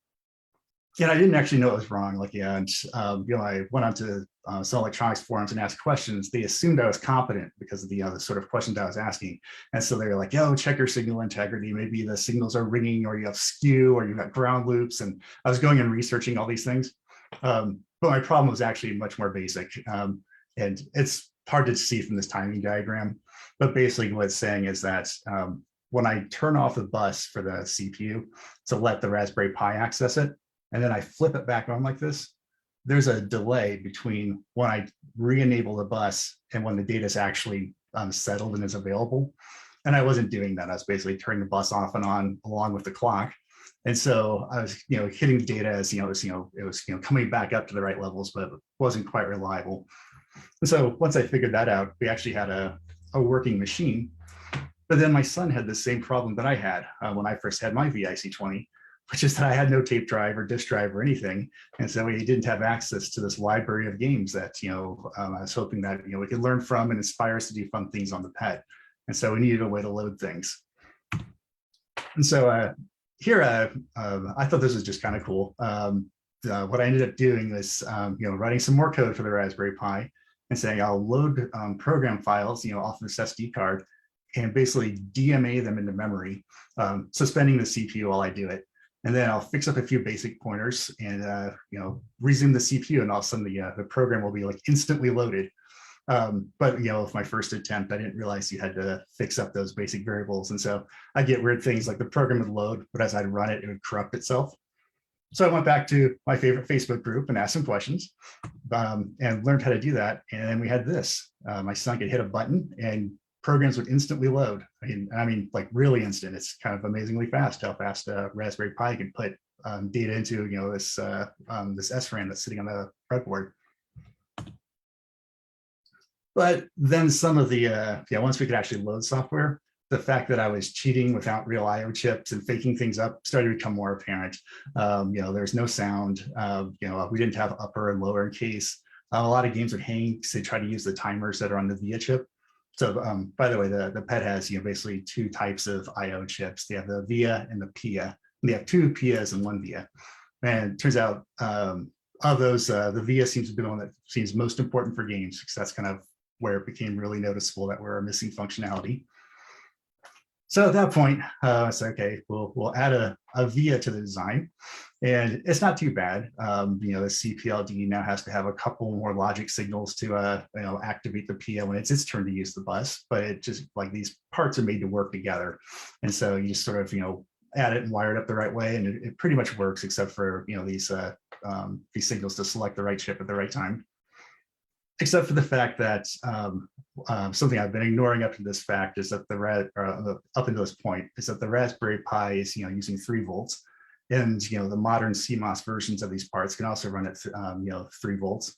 I didn't actually know it was wrong. I went on to some electronics forums and asked questions. They assumed I was competent because of the sort of questions I was asking. And so they were like, yo, check your signal integrity. Maybe the signals are ringing, or you have skew, or you've got ground loops. And I was going and researching all these things. But my problem was actually much more basic. And it's hard to see from this timing diagram. But basically what it's saying is that when I turn off the bus for the CPU to let the Raspberry Pi access it, and then I flip it back on like this, there's a delay between when I re-enable the bus and when the data is actually settled and is available. And I wasn't doing that. I was basically turning the bus off and on along with the clock. And so I was, hitting the data as, it was coming back up to the right levels, but it wasn't quite reliable. And so once I figured that out, we actually had a working machine. But then my son had the same problem that I had when I first had my VIC-20, which is that I had no tape drive or disk drive or anything. And so we didn't have access to this library of games that, I was hoping that, we could learn from and inspire us to do fun things on the pet. And so we needed a way to load things. And so here, I thought this was just kind of cool. What I ended up doing was, writing some more code for the Raspberry Pi and saying I'll load program files, off this SD card and basically DMA them into memory, suspending the CPU while I do it. And then I'll fix up a few basic pointers and, resume the CPU, and all of a sudden the program will be like instantly loaded. But with my first attempt, I didn't realize you had to fix up those basic variables. And so I get weird things like the program would load, but as I'd run it, it would corrupt itself. So I went back to my favorite Facebook group and asked some questions, and learned how to do that. And then we had this. My son could hit a button and programs would instantly load. I mean, like really instant. It's kind of amazingly fast how fast a Raspberry Pi can put data into, this SRAM that's sitting on the breadboard. But then some of the, once we could actually load software, the fact that I was cheating without real IO chips and faking things up started to become more apparent. There's no sound. We didn't have upper and lower case. A lot of games would hang because they try to use the timers that are on the VIA chip. So by the way, the PET has basically two types of IO chips. They have the VIA and the PIA. And they have two PIAs and one VIA. And it turns out of those, the VIA seems to be the one that seems most important for games, because that's kind of where it became really noticeable that we're missing functionality. So at that point, I said, okay, we'll add a VIA to the design, and it's not too bad. The CPLD now has to have a couple more logic signals to activate the PIA when it's its turn to use the bus, but it just like these parts are made to work together, and so you just sort of add it and wire it up the right way, and it pretty much works except for these signals to select the right chip at the right time. Except for the fact that something I've been ignoring up to this fact is that up until this point is that the Raspberry Pi is using 3 volts, and the modern CMOS versions of these parts can also run at 3 volts.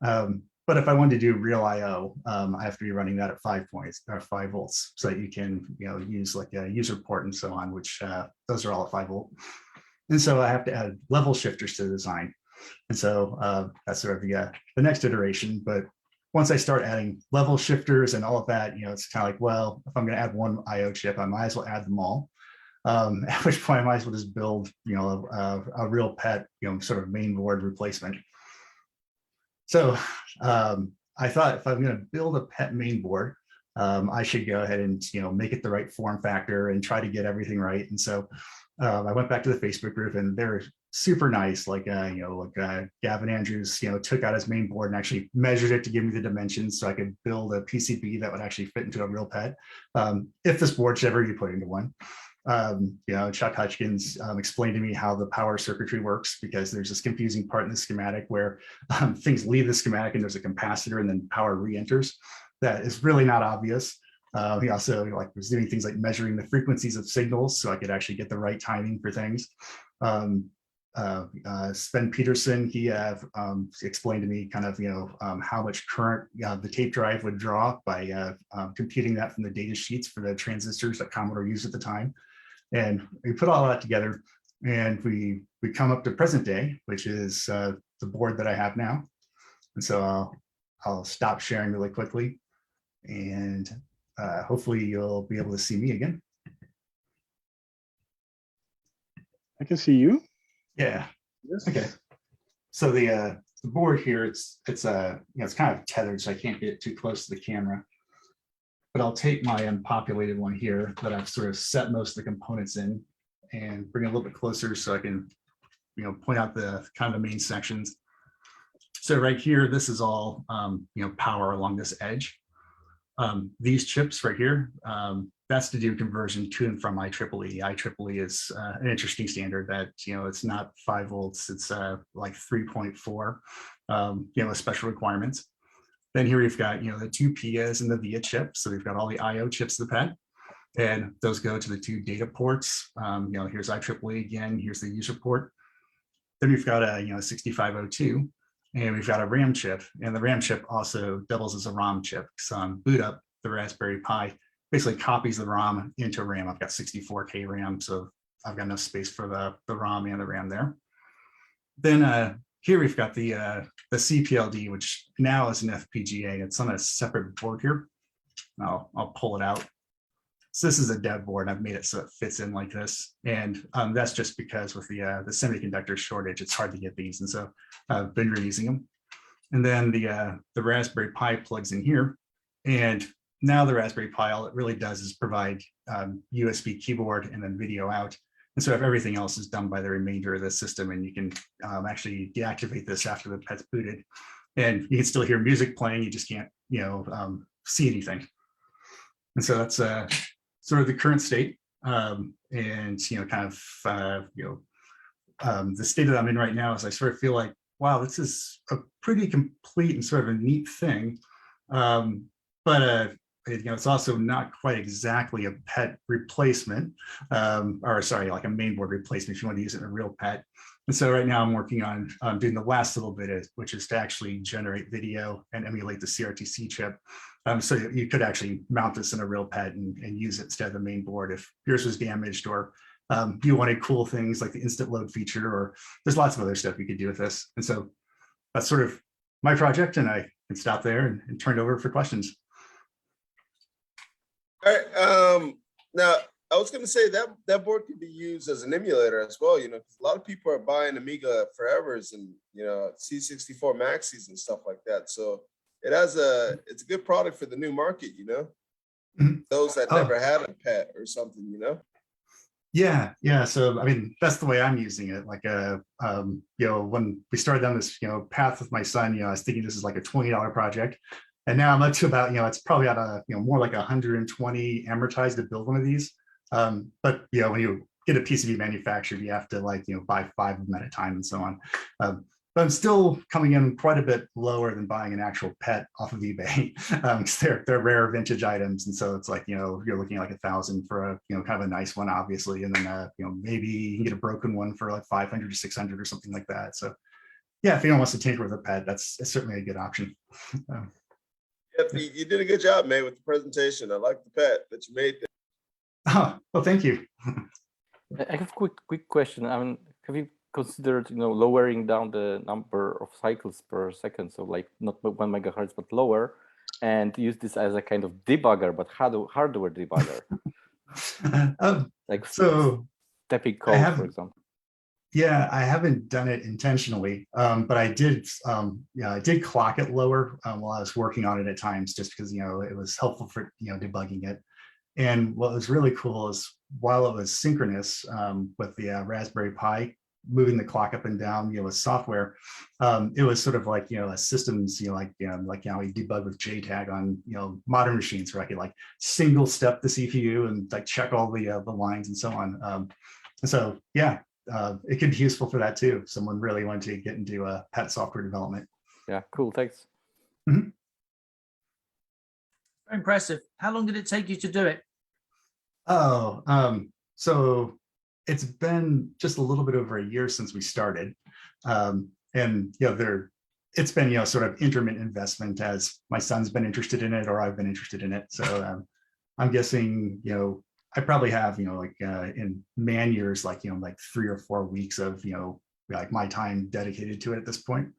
But if I wanted to do real I/O, I have to be running that at 5 volts, so that you can use like a user port and so on, which those are all at 5 volt. And so I have to add level shifters to the design. And so that's sort of the next iteration. But once I start adding level shifters and all of that, it's kind of like, well, if I'm going to add one IO chip, I might as well add them all. At which point I might as well just build, a real PET, sort of main board replacement. So I thought if I'm going to build a PET main board, I should go ahead and make it the right form factor and try to get everything right. And so I went back to the Facebook group, and they're super nice. Like Gavin Andrews, took out his main board and actually measured it to give me the dimensions so I could build a PCB that would actually fit into a real PET, if this board should ever be put into one. Chuck Hutchins explained to me how the power circuitry works, because there's this confusing part in the schematic where things leave the schematic and there's a capacitor and then power re-enters. That is really not obvious. He also was doing things like measuring the frequencies of signals so I could actually get the right timing for things. Sven Peterson, he explained to me kind of how much current the tape drive would draw by computing that from the data sheets for the transistors that Commodore used at the time. And we put all that together, and we come up to present day, which is the board that I have now. And so I'll stop sharing really quickly, and hopefully you'll be able to see me again. I can see you. Yeah. Yes. Okay. So the board here, it's kind of tethered, so I can't get too close to the camera. But I'll take my unpopulated one here that I've sort of set most of the components in, and bring it a little bit closer so I can, point out the kind of the main sections. So right here, this is all power along this edge. These chips right here, that's to do conversion to and from IEEE. IEEE is an interesting standard that, it's not 5 volts, it's like 3.4, with special requirements. Then here we've got, the 2 PIAs and the VIA chips. So we've got all the IO chips of the PET, and those go to the 2 data ports. Here's IEEE again, here's the user port. Then we've got a 6502. And we've got a RAM chip, and the RAM chip also doubles as a ROM chip. So on boot up, the Raspberry Pi basically copies the ROM into RAM. I've got 64K RAM, so I've got enough space for the ROM and the RAM there. Then here we've got the CPLD, which now is an FPGA. It's on a separate board here. I'll pull it out. So this is a dev board. I've made it so it fits in like this. And that's just because with the semiconductor shortage, it's hard to get these. And so I've been reusing them. And then the Raspberry Pi plugs in here. And now the Raspberry Pi, all it really does is provide USB keyboard and then video out. And so if everything else is done by the remainder of the system, and you can actually deactivate this after the pet's booted, and you can still hear music playing, you just can't, see anything. And so that's sort of the current state, and kind of the state that I'm in right now is I sort of feel like, wow, this is a pretty complete and sort of a neat thing, but it's also not quite exactly a pet replacement, or sorry, like a mainboard replacement if you want to use it in a real pet. And so right now I'm working on doing the last little bit, which is to actually generate video and emulate the CRTC chip. So you could actually mount this in a real pet and use it instead of the main board if yours was damaged, or you wanted cool things like the instant load feature, or there's lots of other stuff you could do with this. And so that's sort of my project, and I can stop there and turn it over for questions. All right. Now, I was going to say that board could be used as an emulator as well, because a lot of people are buying Amiga Forevers and, C64 Maxis and stuff like that. So it's a good product for the new market, Mm-hmm. those that never had a pet or something, Yeah. So, I mean, that's the way I'm using it. Like, when we started down this, path with my son, I was thinking this is like a $20 project. And now I'm up to about, it's probably at more like 120 amortized to build one of these. But, when you get a PCB manufactured, you have to buy 5 of them at a time and so on. But I'm still coming in quite a bit lower than buying an actual pet off of eBay, because they're rare vintage items. And so it's like, you're looking at like $1,000 for a, kind of a nice one, obviously. And then, maybe you can get a broken one for like 500 to 600 or something like that. So yeah, if anyone wants to tinker with a pet, that's certainly a good option. You did a good job, man, with the presentation. I like the pet that you made there. Oh, well, thank you. I have a quick question. I mean, have you considered, lowering down the number of cycles per second? So like not 1 megahertz, but lower, and use this as a kind of debugger, but hardware debugger. Like so stepping code, for example. Yeah, I haven't done it intentionally, but I did clock it lower while I was working on it at times, just because, it was helpful for, debugging it. And what was really cool is while it was synchronous with the Raspberry Pi, moving the clock up and down, with software, it was sort of like, a systems, like we debug with JTAG on, modern machines, where I could like single step the CPU and like check all the lines and so on. And so, yeah. It could be useful for that too. If someone really wanted to get into pet software development. Yeah, cool. Thanks. Mm-hmm. Very impressive. How long did it take you to do it? So it's been just a little bit over a year since we started, and it's been sort of intermittent investment as my son's been interested in it or I've been interested in it. So I'm guessing I probably have, in man years, like 3 or 4 weeks of, like my time dedicated to it at this point.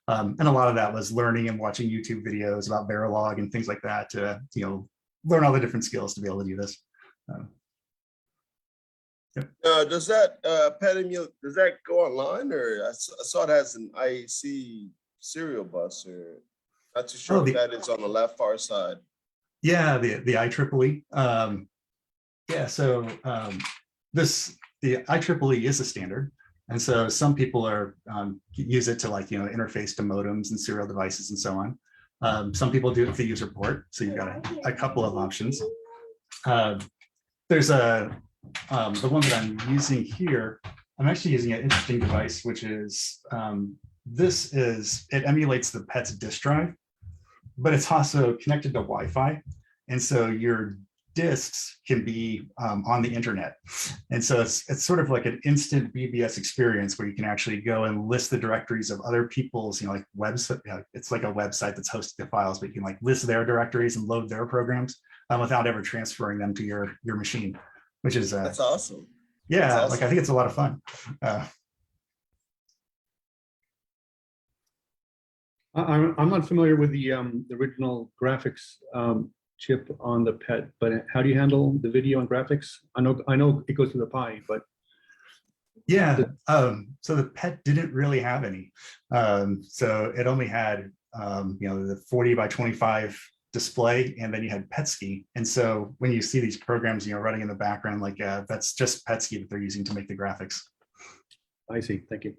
And a lot of that was learning and watching YouTube videos about Verilog and things like that to, learn all the different skills to be able to do this. Yep. Does that does that go online, or I saw it has an IEC serial bus, or not too sure if that is on the left far side. Yeah, the IEEE. Yeah, so the IEEE is a standard, and so some people use it to interface to modems and serial devices and so on. Some people do it with the user port, so you've got a couple of options. There's the one that I'm using here. I'm actually using an interesting device, which is it emulates the pet's disk drive, but it's also connected to Wi-Fi, and so your disks can be on the internet. And so it's sort of like an instant BBS experience where you can actually go and list the directories of other people's, like website. It's like a website that's hosting the files, but you can like list their directories and load their programs without ever transferring them to your machine, which is that's awesome. Yeah, awesome. like I think it's a lot of fun. I'm not familiar with the original graphics chip on the PET, but how do you handle the video and graphics? I know it goes to the Pi, but yeah. So the PET didn't really have any. So it only had the 40 by 25 display, and then you had PETSCI. And so when you see these programs running in the background, like that's just PETSCI that they're using to make the graphics. I see. Thank you.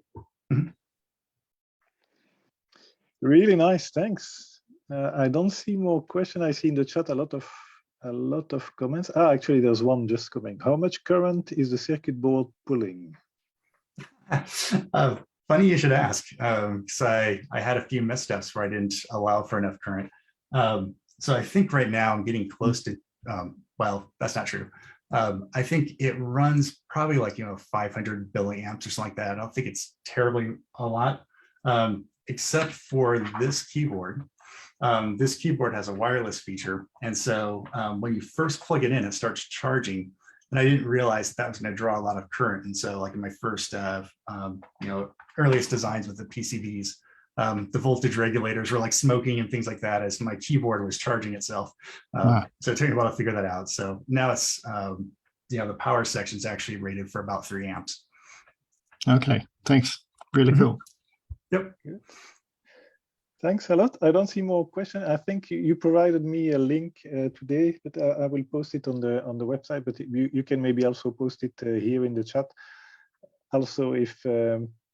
Really nice, thanks. I don't see more questions. I see in the chat a lot of comments. Actually, there's one just coming. How much current is the circuit board pulling? Funny you should ask, because I had a few missteps where I didn't allow for enough current. So I think right now I'm getting close to, well, that's not true. I think it runs probably like 500 milliamps or something like that. I don't think it's terribly a lot. Except for this keyboard. This keyboard has a wireless feature. And so when you first plug it in, it starts charging. And I didn't realize that was going to draw a lot of current. And so like in my first, earliest designs with the PCBs, the voltage regulators were like smoking and things like that as my keyboard was charging itself. So it took me a while to figure that out. So now it's, the power section is actually rated for about 3 amps. Okay, thanks. Really cool. Yep. Good. Thanks a lot. I don't see more questions. I think you provided me a link today, but I will post it on the website. But you can maybe also post it here in the chat. Also, if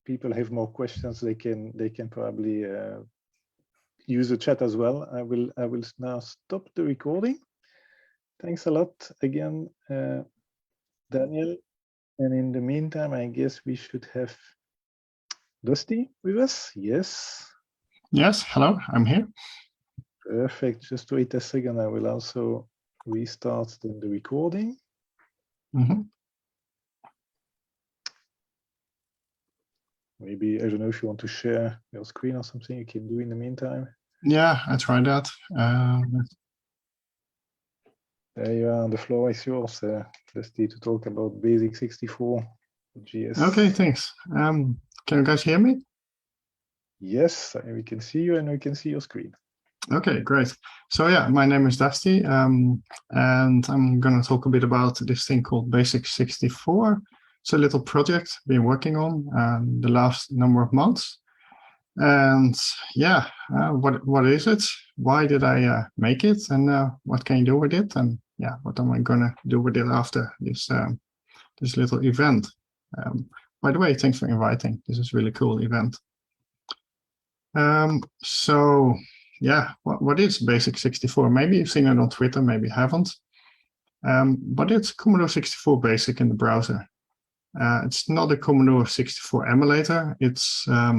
people have more questions, they can probably use the chat as well. I will now stop the recording. Thanks a lot again, Daniel. And in the meantime, I guess we should have Dusty with us? Yes. Yes, hello, I'm here. Perfect. Just wait a second. I will also restart the recording. Maybe, I don't know if you want to share your screen or something you can do in the meantime. Yeah, I tried that. There you are. The floor is yours, Dusty, to talk about Basic 64 GS. Okay, thanks. Can you guys hear me? Yes, we can see you and we can see your screen. Okay, great. So yeah, my name is Dusty, and I'm going to talk a bit about this thing called Basic 64. It's a little project I've been working on the last number of months. And yeah, what is it? Why did I make it? And what can you do with it? And yeah, what am I going to do with it after this this little event? By the way, thanks for inviting. This is a really cool event. So yeah, what is Basic 64? Maybe you've seen it on Twitter, maybe you haven't. But it's Commodore 64 Basic in the browser. It's not a Commodore 64 emulator. It's how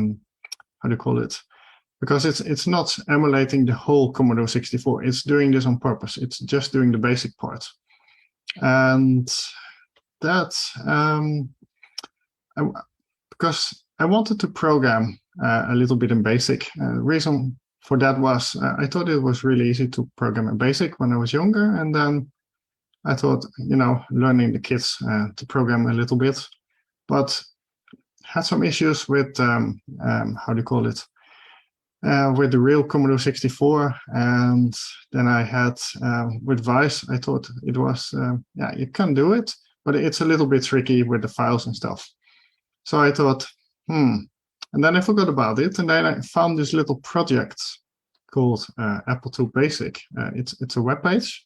do you call it? Because it's not emulating the whole Commodore 64. It's doing this on purpose. It's just doing the basic part. And that's because I wanted to program a little bit in BASIC. The reason for that was I thought it was really easy to program in BASIC when I was younger, and then I thought, learning the kids to program a little bit, but had some issues with how do you call it, with the real Commodore 64, and then I had with Vice. I thought it was you can do it, but it's a little bit tricky with the files and stuff. So I thought, and then I forgot about it, and then I found this little project called Apple II Basic. It's a web page.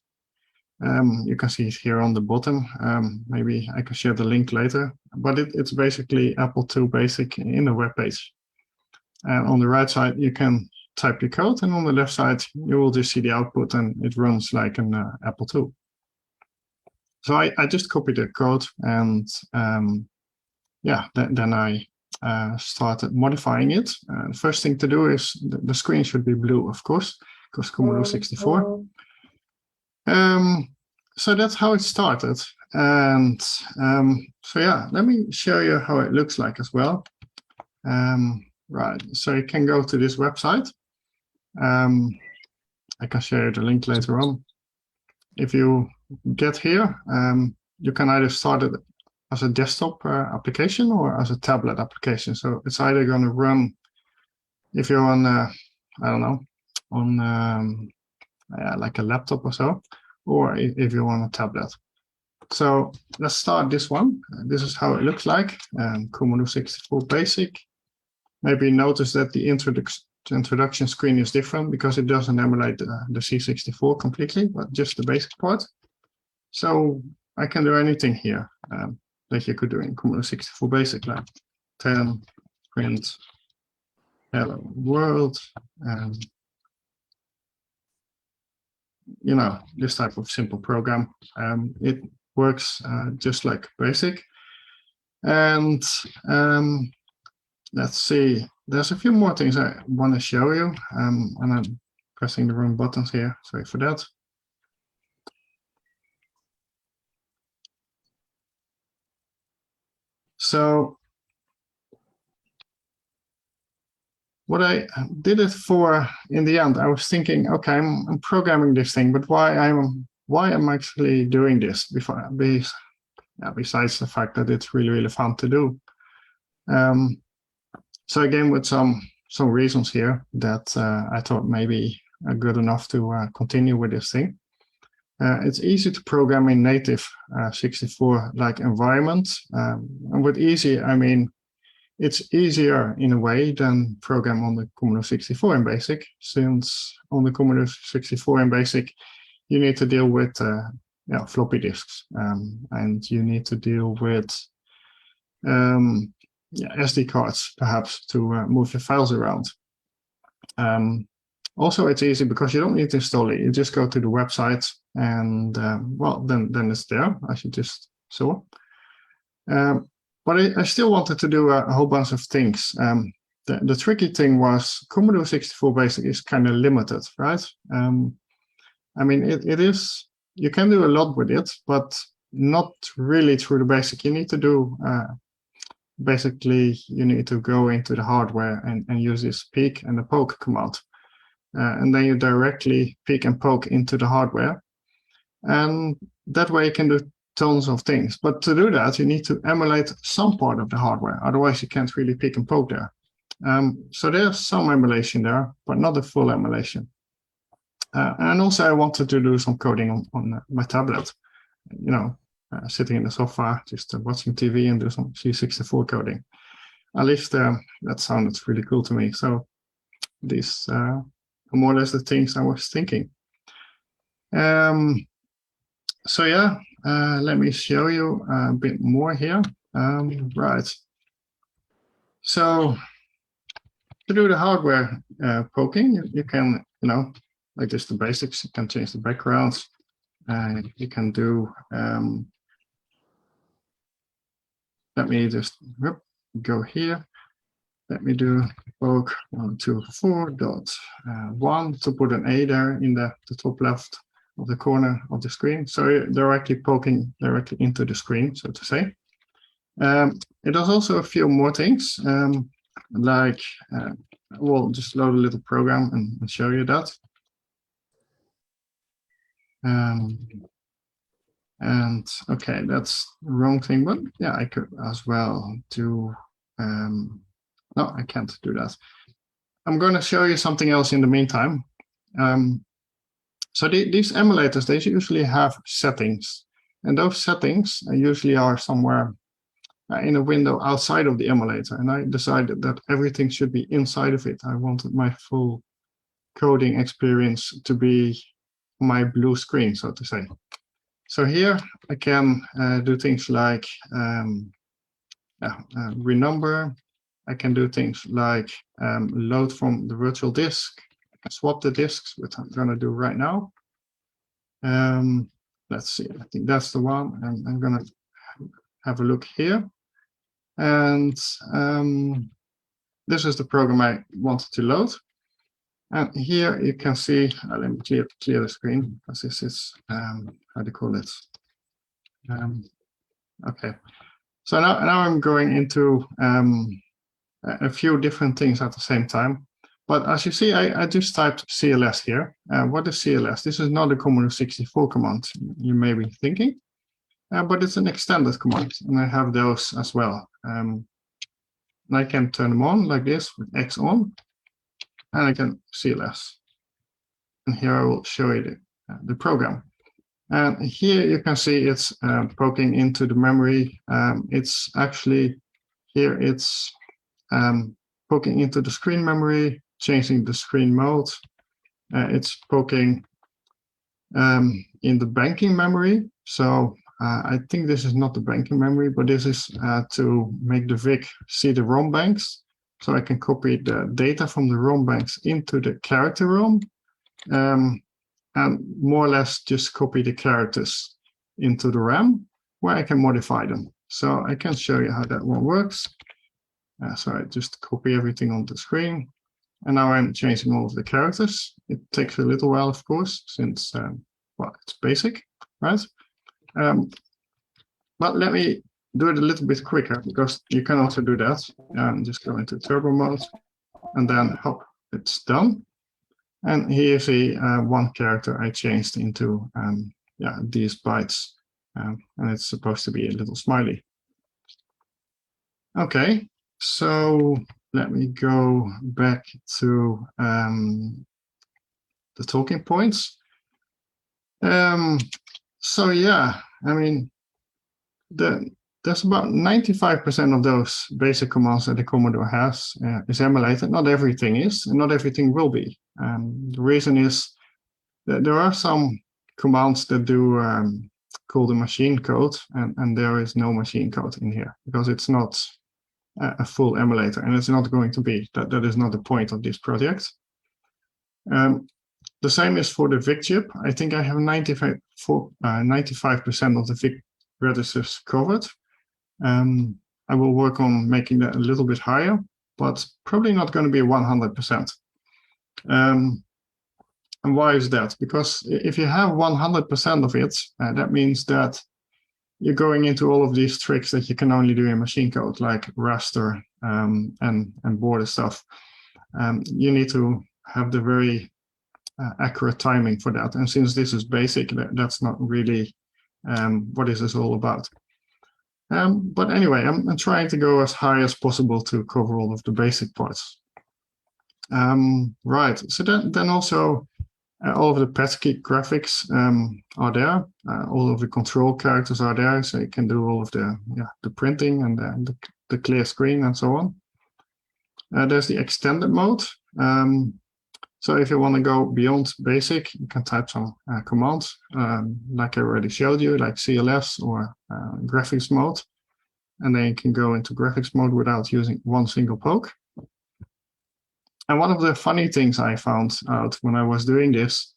You can see it here on the bottom. Maybe I can share the link later, but it's basically Apple II Basic in a web page. And on the right side, you can type your code, and on the left side, you will just see the output, and it runs like an Apple II. So I just copied the code, and then I started modifying it. The first thing to do is the screen should be blue, of course, because Commodore 64. So that's how it started. And so yeah, let me show you how it looks like as well. Right, so you can go to this website. I can share you the link later on. If you get here, you can either start it as a desktop application or as a tablet application. So it's either going to run if you're on, I don't know, on like a laptop or so, or if you're on a tablet. So let's start this one. This is how it looks like. Commodore 64 Basic. Maybe notice that the introduction screen is different because it doesn't emulate the C64 completely, but just the basic part. So I can do anything here that you could do in Commodore 64 Basic, like 10, print, hello world, and you know, this type of simple program. It works just like Basic. And let's see, there's a few more things I want to show you, and I'm pressing the wrong buttons here, sorry for that. So what I did it for in the end, I was thinking, okay, I'm programming this thing, but why am I actually doing this besides the fact that it's really, really fun to do. So again, with some reasons here that I thought maybe are good enough to continue with this thing. It's easy to program in native 64-like environments. And with easy, I mean, it's easier in a way than program on the Commodore 64 in BASIC, since on the Commodore 64 in BASIC, you need to deal with floppy disks, and you need to deal with SD cards, perhaps, to move your files around. Also, it's easy because you don't need to install it. You just go to the website, and well, then it's there, as you just saw. But I still wanted to do a whole bunch of things. The tricky thing was Commodore 64 Basic is kind of limited, right? I mean, it is, you can do a lot with it, but not really through the BASIC. You need to do, basically, you need to go into the hardware and use this peek and the poke command. And then you directly peek and poke into the hardware. And that way you can do tons of things. But to do that, you need to emulate some part of the hardware. Otherwise, you can't really peek and poke there. So there's some emulation there, but not a full emulation. And also, I wanted to do some coding on my tablet. You know, sitting in the sofa, just watching TV and do some C64 coding. At least that sounded really cool to me. So these are more or less the things I was thinking. So yeah, let me show you a bit more here. Right. So to do the hardware poking, you can, you know, like just the basics. You can change the backgrounds. You can do. Let me just go here. Let me do poke 124.1 to put an A there in the top left of the corner of the screen. So you're directly poking directly into the screen, so to say. It does also a few more things, like, we'll just load a little program and show you that. And okay, that's the wrong thing, but yeah, I could as well do, no, I can't do that. I'm going to show you something else in the meantime. So these emulators, they usually have settings, and those settings usually are somewhere in a window outside of the emulator. And I decided that everything should be inside of it. I wanted my full coding experience to be my blue screen, so to say. So here I can do things like renumber. I can do things like load from the virtual disk. I can swap the disks, which I'm going to do right now. Let's see, I think that's the one. And I'm going to have a look here. And this is the program I wanted to load. And here you can see, let me clear the screen, because this is, how do you call it? Okay, so now I'm going into a few different things at the same time. But as you see, I just typed CLS here. What is CLS? This is not a Commodore 64 command, you may be thinking. but it's an extended command, and I have those as well. And I can turn them on like this with X on, and I can see less. And here I will show you the program. And here you can see it's poking into the memory. It's actually here it's poking into the screen memory, changing the screen mode. It's poking in the banking memory. So I think this is not the banking memory, but this is to make the VIC see the ROM banks. So I can copy the data from the ROM banks into the character ROM. And more or less just copy the characters into the RAM where I can modify them. So I can show you how that one works. So I just copy everything on the screen. And now I'm changing all of the characters. It takes a little while, of course, since, well, it's basic, right? But let me do it a little bit quicker because you can also do that. Just go into turbo mode and then hop, it's done. And here you see one character I changed into these bytes, and it's supposed to be a little smiley. Okay, so let me go back to the talking points. So yeah, I mean, there's about 95% of those basic commands that the Commodore has is emulated. Not everything is, and not everything will be. The reason is that there are some commands that do call the machine code, and there is no machine code in here because it's not a full emulator, and it's not going to be. That is not the point of this project. The same is for the VIC chip. I think I have 95% of the VIC registers covered. I will work on making that a little bit higher, but probably not going to be 100%. And why is that? Because if you have 100% of it, that means that you're going into all of these tricks that you can only do in machine code, like raster and border stuff. You need to have the very accurate timing for that. And since this is basic, that's not really what this is all about. But anyway, I'm trying to go as high as possible to cover all of the basic parts. Right, so then also all of the pesky graphics are there. All of the control characters are there, so you can do all of the printing and the clear screen and so on. There's the extended mode. So if you want to go beyond basic, you can type some commands, like I already showed you, like CLS or graphics mode. And then you can go into graphics mode without using one single poke. And one of the funny things I found out when I was doing this,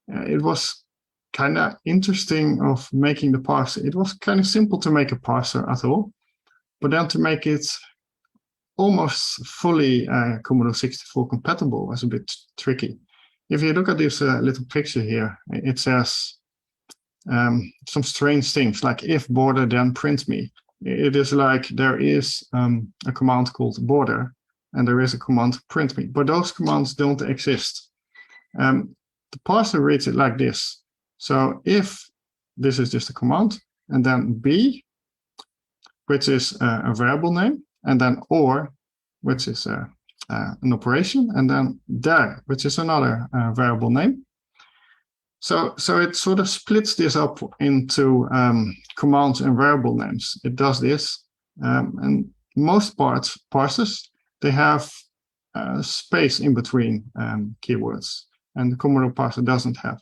it was kind of interesting of making the parser. It was kind of simple to make a parser at all, but then to make it almost fully Commodore 64 compatible was a bit tricky. If you look at this little picture here, it says some strange things like if border then print me. It is like there is a command called border and there is a command print me, but those commands don't exist. The parser reads it like this. So if this is just a command, and then B, which is a variable name, and then or, which is an operation, and then der, which is another variable name. So it sort of splits this up into commands and variable names. It does this, and most parsers, they have space in between keywords, and the Commodore parser doesn't have.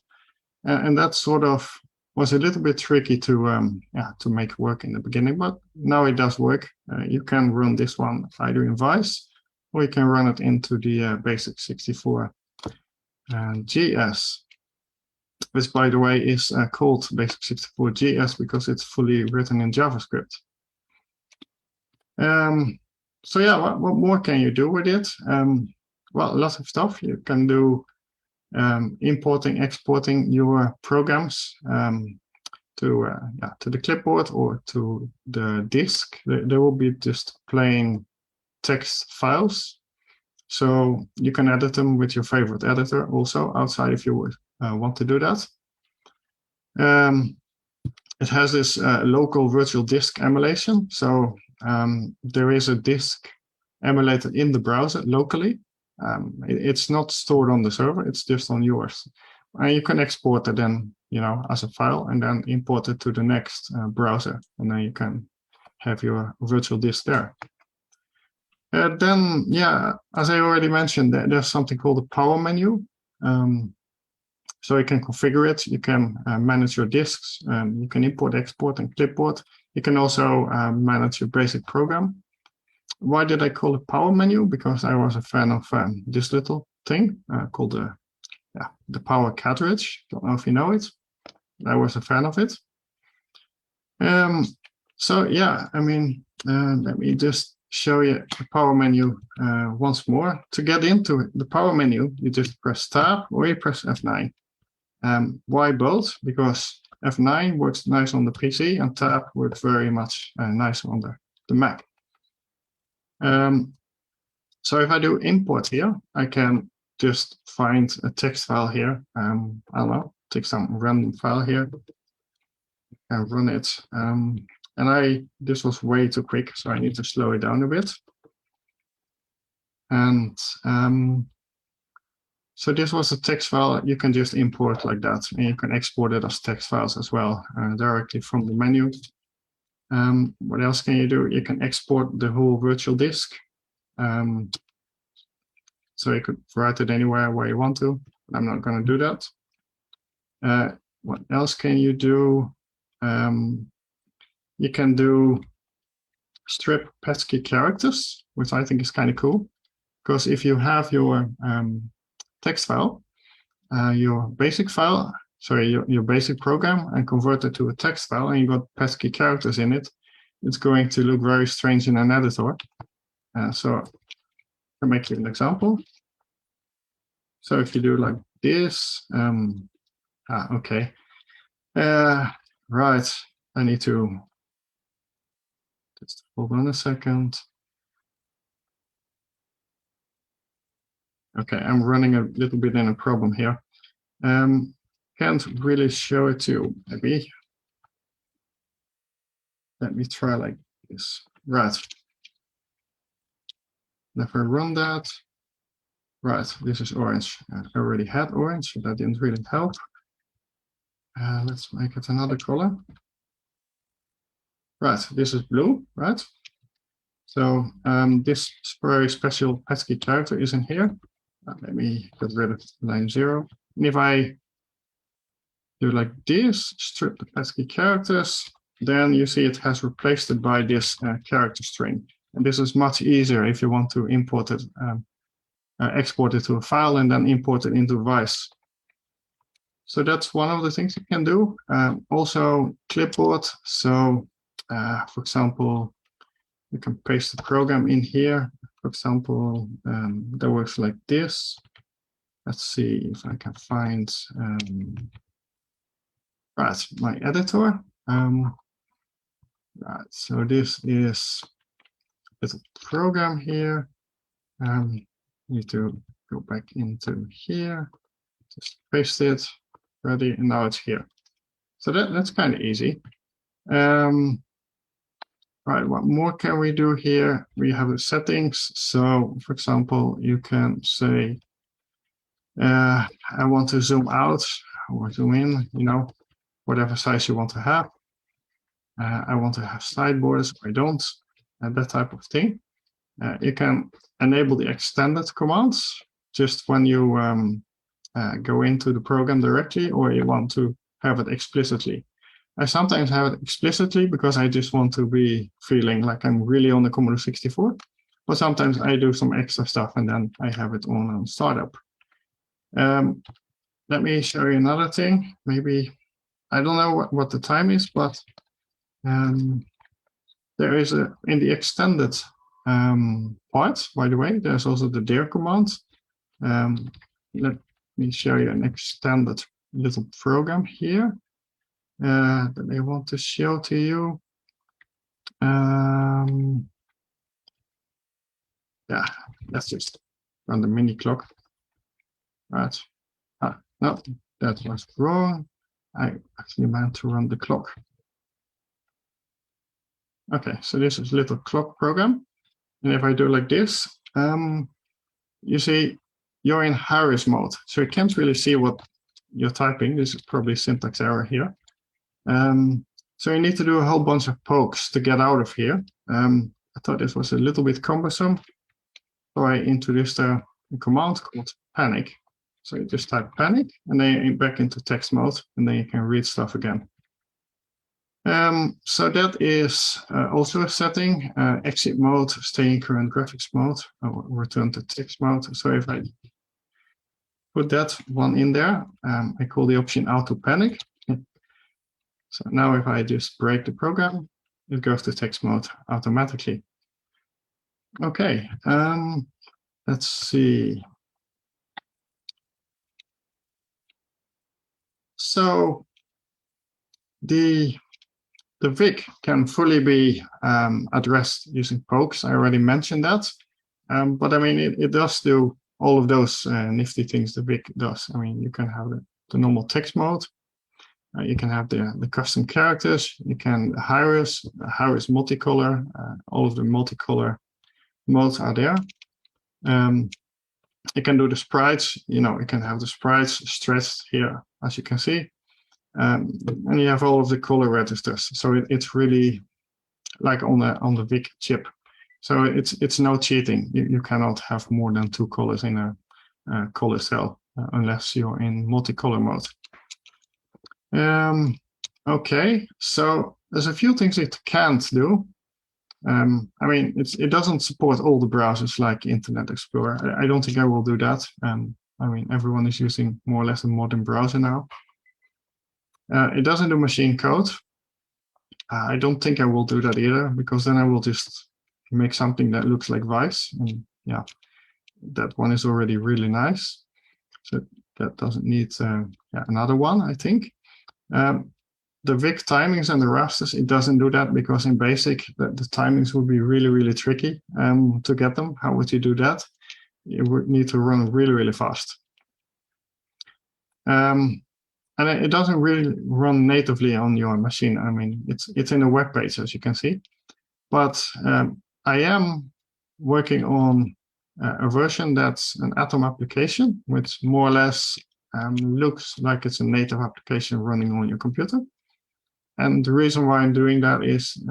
And that sort of was a little bit tricky to make work in the beginning, but now it does work. You can run this one either in Vice, or you can run it into the basic 64 GS, which, by the way, is called basic 64 GS because it's fully written in JavaScript. So yeah, what more can you do with it? Well, lots of stuff. You can do importing, exporting your programs to the clipboard or to the disk. There will be just plain text files, so you can edit them with your favorite editor also outside if you would want to do that. it has this local virtual disk emulation. So there is a disk emulated in the browser locally. It's not stored on the server, it's just on yours. And you can export it then, as a file and then import it to the next browser. And then you can have your virtual disk there. Then, as I already mentioned, there's something called the power menu. So you can configure it, you can manage your disks, you can import, export, and clipboard. You can also manage your basic program. Why did I call it power menu? Because I was a fan of this little thing called the power cartridge. Don't know if you know it. I was a fan of it. Let me just show you the power menu once more. To get into the power menu, you just press Tab or you press F9. Why both? Because F9 works nice on the PC and Tab works very much nice on the Mac. So if I do import here, I can just find a text file here. I don't know, take some random file here and run it. This was way too quick, so I need to slow it down a bit. And so this was a text file you can just import like that, and you can export it as text files as well directly from the menu. What else can you do? You can export the whole virtual disk. So you could write it anywhere where you want to. But I'm not going to do that. What else can you do? You can do strip pesky characters, which I think is kind of cool. Because if you have your text file, your basic file, your basic program, and convert it to a text file, and you got pesky characters in it, it's going to look very strange in an editor. So I'll make you an example. So if you do like this, okay. Right, I need to just hold on a second. Okay, I'm running a little bit in a problem here. Can't really show it to you, maybe. Let me try like this. Right. Never run that. Right, this is orange. I already had orange, so that didn't really help. Let's make it another color. Right, this is blue, right? So this very special pesky character is in here. Let me get rid of line 0. And if I do like this, strip the pesky characters, then you see it has replaced it by this character string. And this is much easier if you want to import it, export it to a file and then import it into Vice. So that's one of the things you can do. Also clipboard. So for example, you can paste the program in here. For example, that works like this. Let's see if I can find right, my editor. Right, so this is a program here. Need to go back into here, just paste it, ready, and now it's here. So that's kind of easy. Right, what more can we do here? We have the settings. So for example, you can say, I want to zoom out or zoom in, whatever size you want to have. I want to have side borders, I don't, that type of thing. You can enable the extended commands just when you go into the program directly, or you want to have it explicitly. I sometimes have it explicitly because I just want to be feeling like I'm really on the Commodore 64, but sometimes I do some extra stuff and then I have it on startup. Let me show you another thing. Maybe, I don't know what the time is, but there is in the extended part, by the way, there's also the dir command. Let me show you an extended little program here that I want to show to you. Yeah, let's just run the mini clock. Right. No, that was wrong. I actually meant to run the clock. Okay, so this is a little clock program. And if I do like this, you see you're in high-res mode. So you can't really see what you're typing. This is probably syntax error here. So you need to do a whole bunch of pokes to get out of here. I thought this was a little bit cumbersome. So I introduced a command called panic. So you just type panic and then you're back into text mode, and then you can read stuff again. So that is also a setting, exit mode, stay in current graphics mode, or return to text mode. So if I put that one in there, I call the option auto panic. So now if I just break the program, it goes to text mode automatically. Okay, let's see. So the VIC can fully be addressed using pokes. I already mentioned that, but I mean, it does do all of those nifty things the VIC does. I mean, you can have the normal text mode, you can have the custom characters, you can high-res multicolor, all of the multicolor modes are there. You can do the sprites, you can have the sprites stretched here, as you can see. And you have all of the color registers, so it's really like on the VIC chip. So it's no cheating. You cannot have more than 2 colors in a color cell unless you're in multicolor mode. Okay, so there's a few things it can't do. I mean, it doesn't support all the browsers like Internet Explorer. I don't think I will do that. I mean, everyone is using more or less a modern browser now. It doesn't do machine code. I don't think I will do that either, because then I will just make something that looks like Vice. And yeah, that one is already really nice. So that doesn't need another one, I think. The VIC timings and the rasters, it doesn't do that, because in BASIC, the timings would be really, really tricky to get them. How would you do that? You would need to run really, really fast. And it doesn't really run natively on your machine. I mean, it's in a web page, as you can see. But I am working on a version that's an Atom application, which more or less looks like it's a native application running on your computer. And the reason why I'm doing that is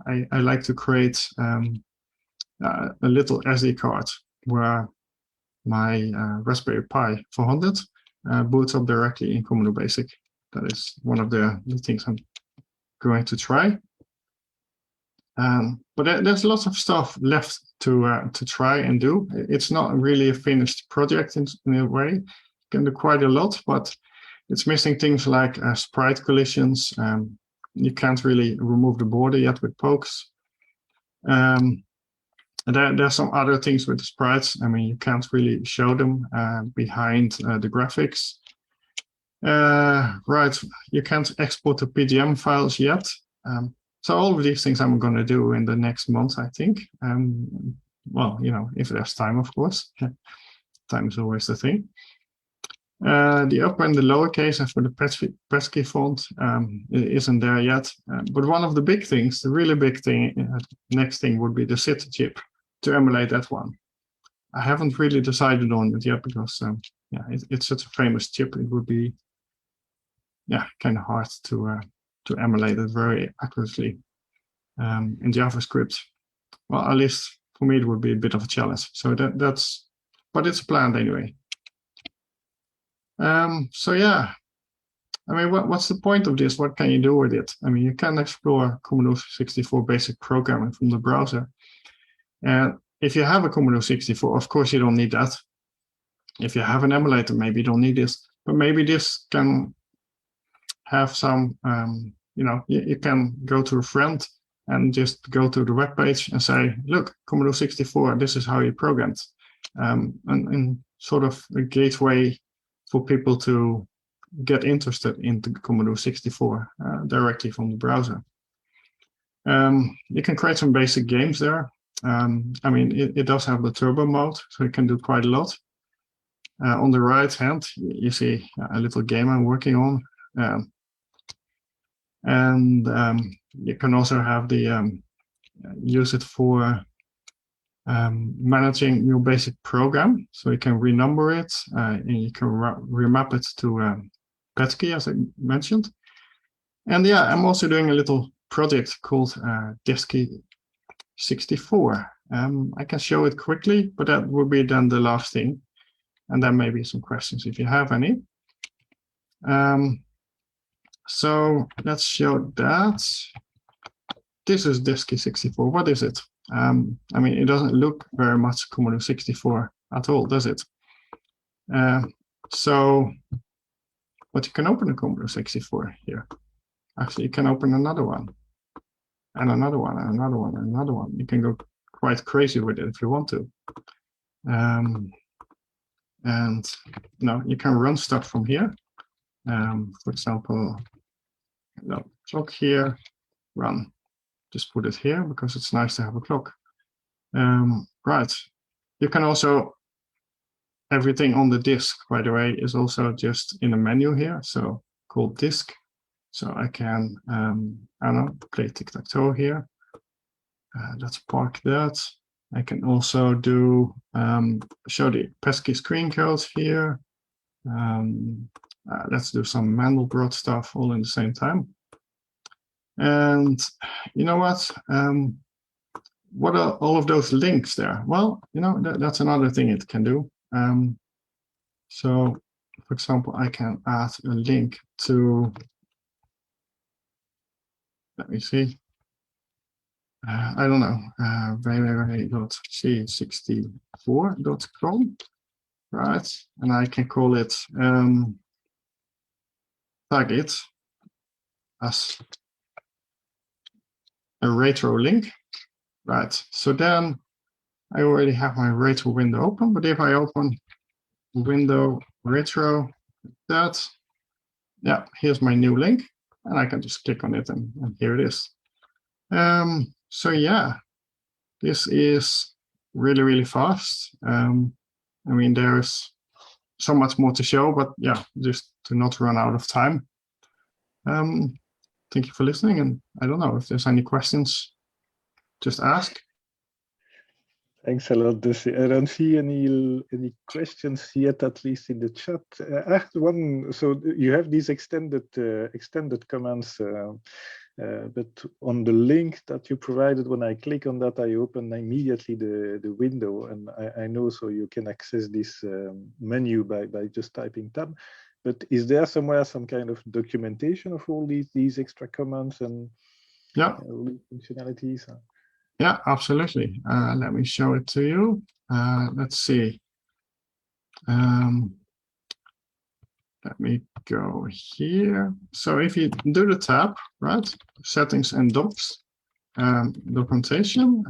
I like to create a little SD card where my Raspberry Pi 400 boots up directly in Commodore Basic. That is one of the things I'm going to try. But there's lots of stuff left to try and do. It's not really a finished project in a way. You can do quite a lot, but it's missing things like sprite collisions. You can't really remove the border yet with pokes. There's some other things with the sprites. I mean, you can't really show them behind the graphics. Right, you can't export the PGM files yet. So all of these things I'm going to do in the next month, I think. Well, if there's time, of course. Time is always the thing. The upper and the lowercase and for the pesky font it isn't there yet. But one of the big things, the really big thing, next thing would be the SID chip to emulate that one. I haven't really decided on it yet because it's such a famous chip. It would be kind of hard to emulate it very accurately in JavaScript. Well, at least for me, it would be a bit of a challenge. So but it's planned anyway. So yeah, I mean, what's the point of this? What can you do with it? I mean, you can explore Commodore 64 basic programming from the browser. And if you have a Commodore 64, of course, you don't need that. If you have an emulator, maybe you don't need this. But maybe this can have some, you can go to a friend and just go to the web page and say, look, Commodore 64, this is how you programmed. And sort of a gateway for people to get interested into Commodore 64 directly from the browser. You can create some basic games there. I mean, it does have the turbo mode, so it can do quite a lot. On the right hand, you see a little game I'm working on. And you can also have the use it for managing your basic program. So you can renumber it and you can remap it to Petsky, as I mentioned. And yeah, I'm also doing a little project called Disky64. I can show it quickly, but that will be then the last thing. And then maybe some questions if you have any. So let's show that. This is Disky64. What is it? I mean, it doesn't look very much Commodore 64 at all, does it? But you can open a Commodore 64 here. Actually, you can open another one, and another one, and another one, and another one. You can go quite crazy with it if you want to. And you can run stuff from here. For example, clock here, run. Just put it here because it's nice to have a clock. Right. You can also, everything on the disk, by the way, is also just in a menu here. So called disk. So I can, I don't know, play tic-tac-toe here. Let's park that. I can also do, show the pesky screen codes here. Let's do some Mandelbrot stuff all in the same time. And you know what? What are all of those links there? Well, that's another thing it can do. So, for example, I can add a link to, let me see. I don't know, www.c64.com, right? And I can call it, tag it as a retro link, right? So then I already have my retro window open, but if I open window retro, here's my new link, and I can just click on it, and here it is. So yeah, this is really, really fast. I mean, there's so much more to show, but yeah, just to not run out of time. Thank you for listening, and I don't know if there's any questions, just ask. Thanks a lot, Dusty. I don't see any questions yet, at least in the chat. I have one. So you have these extended commands, but on the link that you provided, when I click on that, I open immediately the window, and I know so you can access this menu by just typing tab. But is there somewhere some kind of documentation of all these extra commands and functionalities? Yeah, absolutely. Let me show it to you. Let's see. Let me go here. So if you do the tab, right, settings and docs, documentation,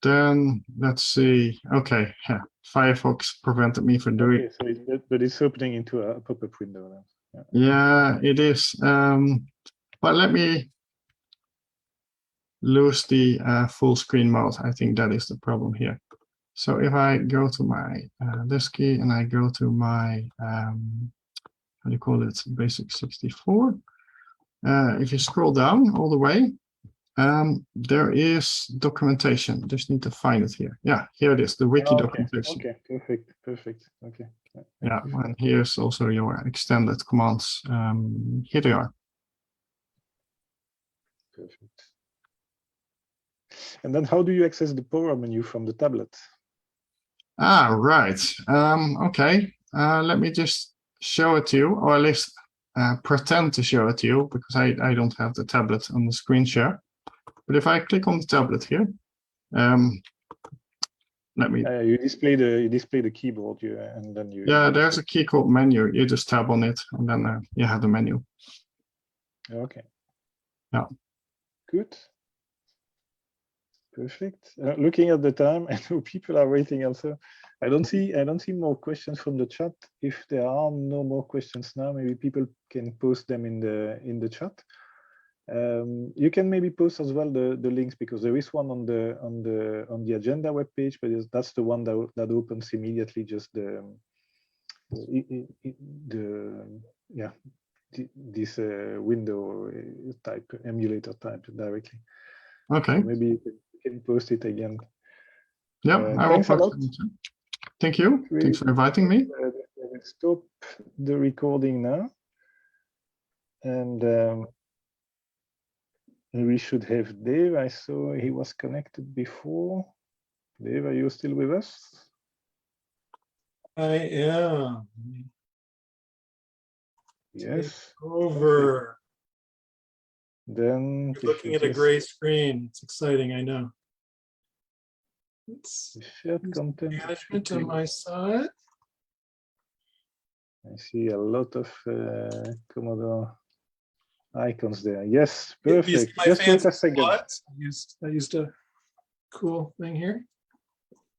then let's see. Okay, yeah, Firefox prevented me from doing. Okay, so but it's opening into a pop-up window now. Yeah, it is. But let me lose the full screen mode. I think that is the problem here. So if I go to my disk key and I go to my, how do you call it, basic 64, if you scroll down all the way, there is documentation. Just need to find it here. Yeah, here it is, the wiki documentation. Okay, perfect. Okay. Yeah, and here's also your extended commands. Here they are. Perfect. And then how do you access the power menu from the tablet? Ah, right. Okay. Let me just show it to you, or at least pretend to show it to you, because I don't have the tablet on the screen share. But if I click on the tablet here, let me. You display the keyboard, and then you. Yeah, there's a key called menu. You just tab on it, and then you have the menu. Okay. Yeah. Good. Perfect. Looking at the time, I know people are waiting also. I don't see more questions from the chat. If there are no more questions now, maybe people can post them in the chat. You can maybe post as well the links, because there is one on the agenda webpage, but that's the one that opens immediately, just this window type, emulator type directly. Okay. Maybe you can post it again. Yeah, I will Thanks a post lot. it. Thank you. Thanks for inviting me. I will stop the recording now. And we should have Dave. I saw he was connected before. Dave, are you still with us? I am. Yes. Over. Then You're looking at a gray screen. It's exciting, I know. It's shared content management on my side. I see a lot of Commodore icons there. Yes, perfect. Just wait a second. I used a cool thing here.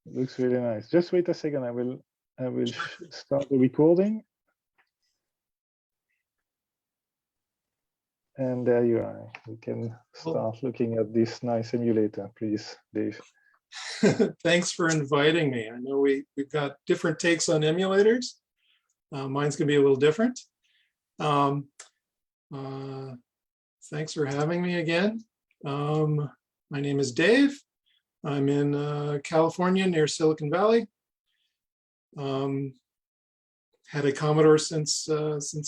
Looks really nice. Just wait a second. I will start the recording. And there you are. We can start looking at this nice emulator, please, Dave. Thanks for inviting me. I know we've got different takes on emulators. Mine's gonna be a little different. Thanks for having me again. My name is Dave. I'm in California near Silicon Valley. Had a Commodore since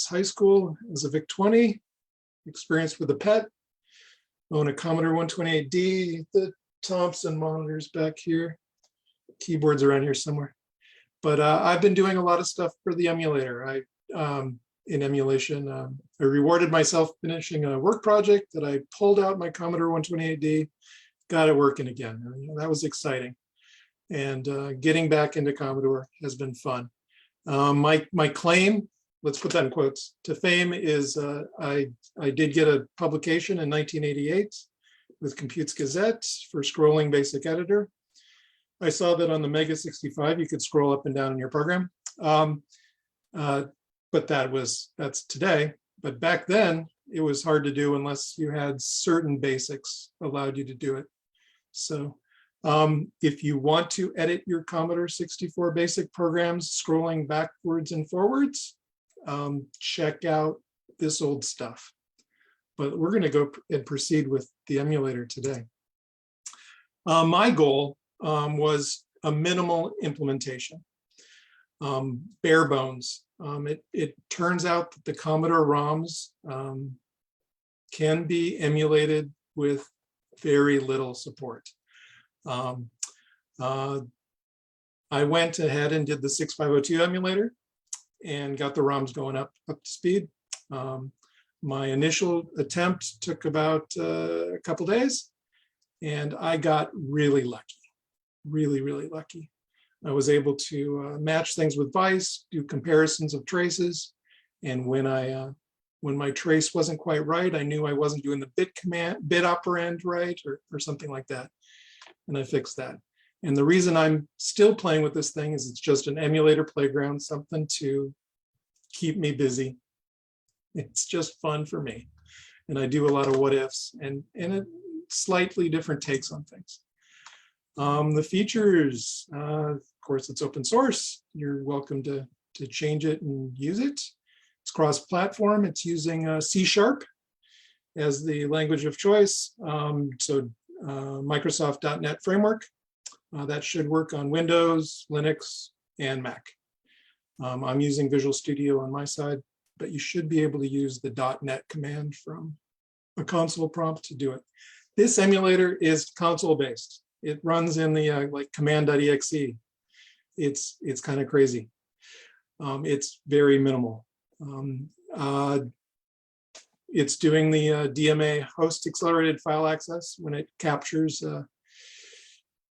high school as a VIC-20. Experience with the PET. Own a Commodore 128D. The Thompson monitors back here. Keyboards around here somewhere. But I've been doing a lot of stuff for the emulator. In emulation, I rewarded myself finishing a work project that I pulled out my Commodore 128D, got it working again. That was exciting. And getting back into Commodore has been fun. My claim, let's put that in quotes, to fame is I did get a publication in 1988 with Compute's Gazette for scrolling basic editor. I saw that on the Mega 65, you could scroll up and down in your program. But that's today. But back then, it was hard to do unless you had certain basics allowed you to do it. So if you want to edit your Commodore 64 basic programs, scrolling backwards and forwards, check out this old stuff. But we're going to go and proceed with the emulator today. My goal was a minimal implementation, bare bones. It turns out that the Commodore ROMs can be emulated with very little support. I went ahead and did the 6502 emulator and got the ROMs going up to speed. My initial attempt took about a couple days, and I got really lucky, really lucky. I was able to match things with Vice, do comparisons of traces, and when my trace wasn't quite right, I knew I wasn't doing the bit operand right or something like that, and I fixed that. And the reason I'm still playing with this thing is it's just an emulator playground, something to keep me busy. It's just fun for me, and I do a lot of what ifs and slightly different takes on things. The features, of course, it's open source. You're welcome to change it and use it. It's cross-platform. It's using C# as the language of choice. Microsoft .NET framework. That should work on Windows, Linux, and Mac. I'm using Visual Studio on my side, but you should be able to use the .NET command from a console prompt to do it. This emulator is console-based. It runs in the like command.exe. It's kind of crazy. It's very minimal. It's doing the DMA host accelerated file access when it captures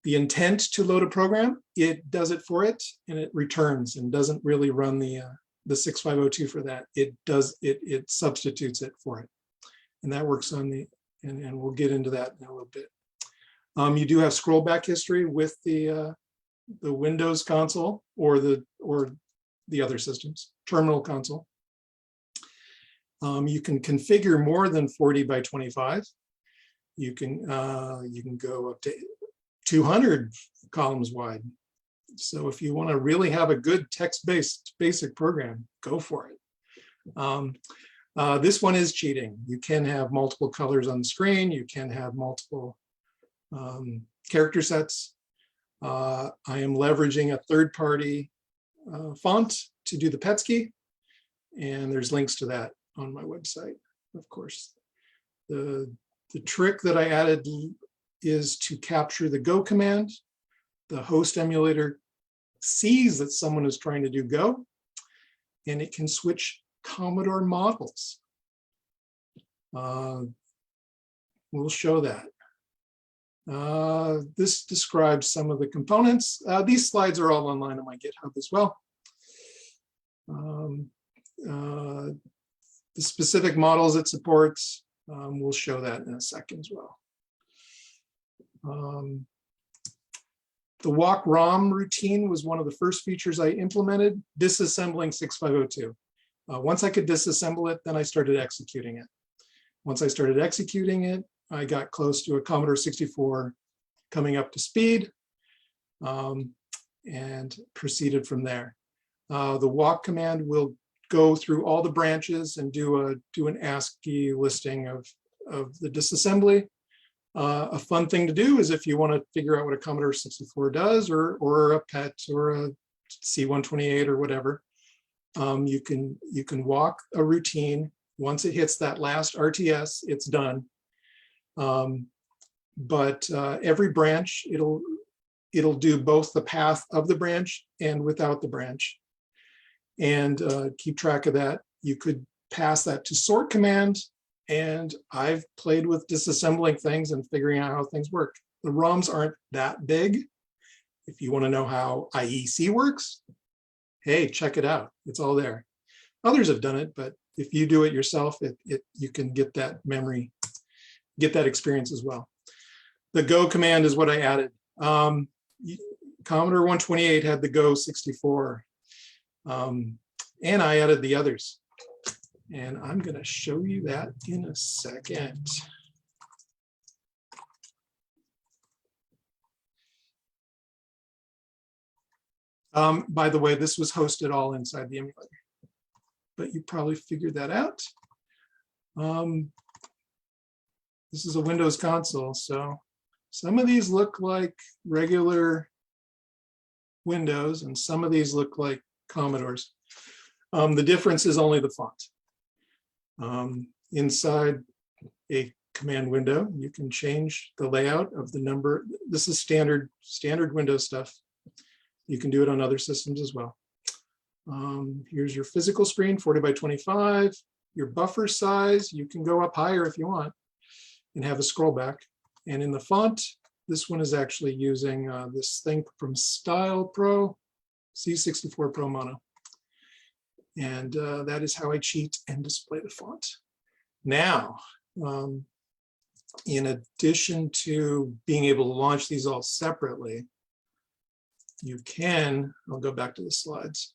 the intent to load a program. It does it for it, and it returns and doesn't really run the 6502 for that. It substitutes it for it, and that works on the and we'll get into that in a little bit. You do have scroll back history with the Windows console or the other systems, terminal console. You can configure more than 40 by 25. You can go up to 200 columns wide. So if you want to really have a good text-based basic program, go for it. This one is cheating. You can have multiple colors on the screen. You can have multiple character sets. I am leveraging a third-party font to do the Petsky, and there's links to that on my website, of course. The trick that I added is to capture the Go command. The host emulator sees that someone is trying to do Go, and it can switch Commodore models. We'll show that. This describes some of the components. These slides are all online on my GitHub as well. The specific models it supports, we'll show that in a second as well. The walk ROM routine was one of the first features I implemented, disassembling 6502. Once I could disassemble it, then I started executing it. Once I started executing it, I got close to a Commodore 64 coming up to speed, and proceeded from there. The walk command will go through all the branches and do an ASCII listing of the disassembly. A fun thing to do is if you want to figure out what a Commodore 64 does, or a PET or a C128 or whatever, you can walk a routine. Once it hits that last RTS, it's done. But every branch, it'll do both the path of the branch and without the branch, and keep track of that. You could pass that to sort command, and I've played with disassembling things and figuring out how things work. The ROMs aren't that big. If you want to know how IEC works, hey, check it out. It's all there. Others have done it, but if you do it yourself, you can get that memory, get that experience as well. The Go command is what I added. Commodore 128 had the Go 64, and I added the others. And I'm going to show you that in a second. By the way, this was hosted all inside the emulator, but you probably figured that out. This is a Windows console, so some of these look like regular Windows, and some of these look like Commodores. The difference is only the font. Inside a command window, you can change the layout of the number. This is standard Windows stuff. You can do it on other systems as well. Here's your physical screen, 40 by 25. Your buffer size, you can go up higher if you want and have a scroll back. And in the font, this one is actually using this thing from Style Pro, C64 Pro Mono. And that is how I cheat and display the font. Now, in addition to being able to launch these all separately, you can, I'll go back to the slides.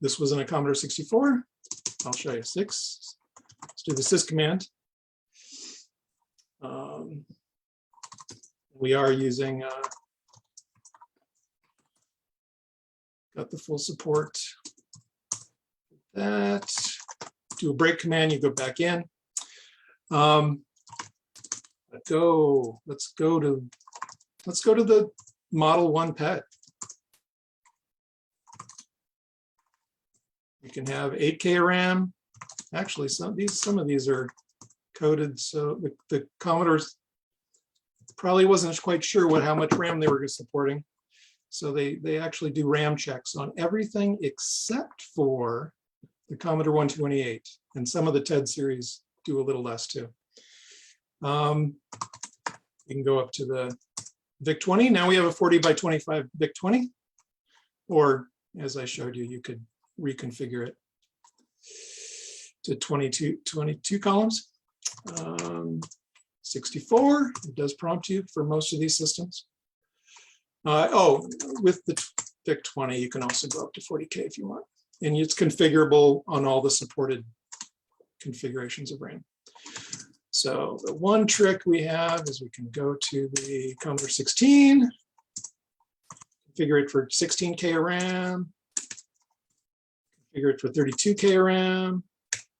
This was in a Commodore 64. I'll show you 6. Let's do the sys command. We are using, got the full support. That, do a break command, you go back in. Let's go to the Model 1 PET. You can have 8K RAM. Actually, some of these are coded, so the Commodores probably wasn't quite sure how much RAM they were supporting. So they actually do RAM checks on everything except for the Commodore 128, and some of the TED series do a little less too. You can go up to the VIC-20. Now we have a 40 by 25 VIC-20, or as I showed you, you could reconfigure it to 22 columns. 64, it does prompt you for most of these systems. With the VIC-20, you can also go up to 40K if you want. And it's configurable on all the supported configurations of RAM. So the one trick we have is we can go to the Commodore 16, configure it for 16K RAM, configure it for 32K RAM,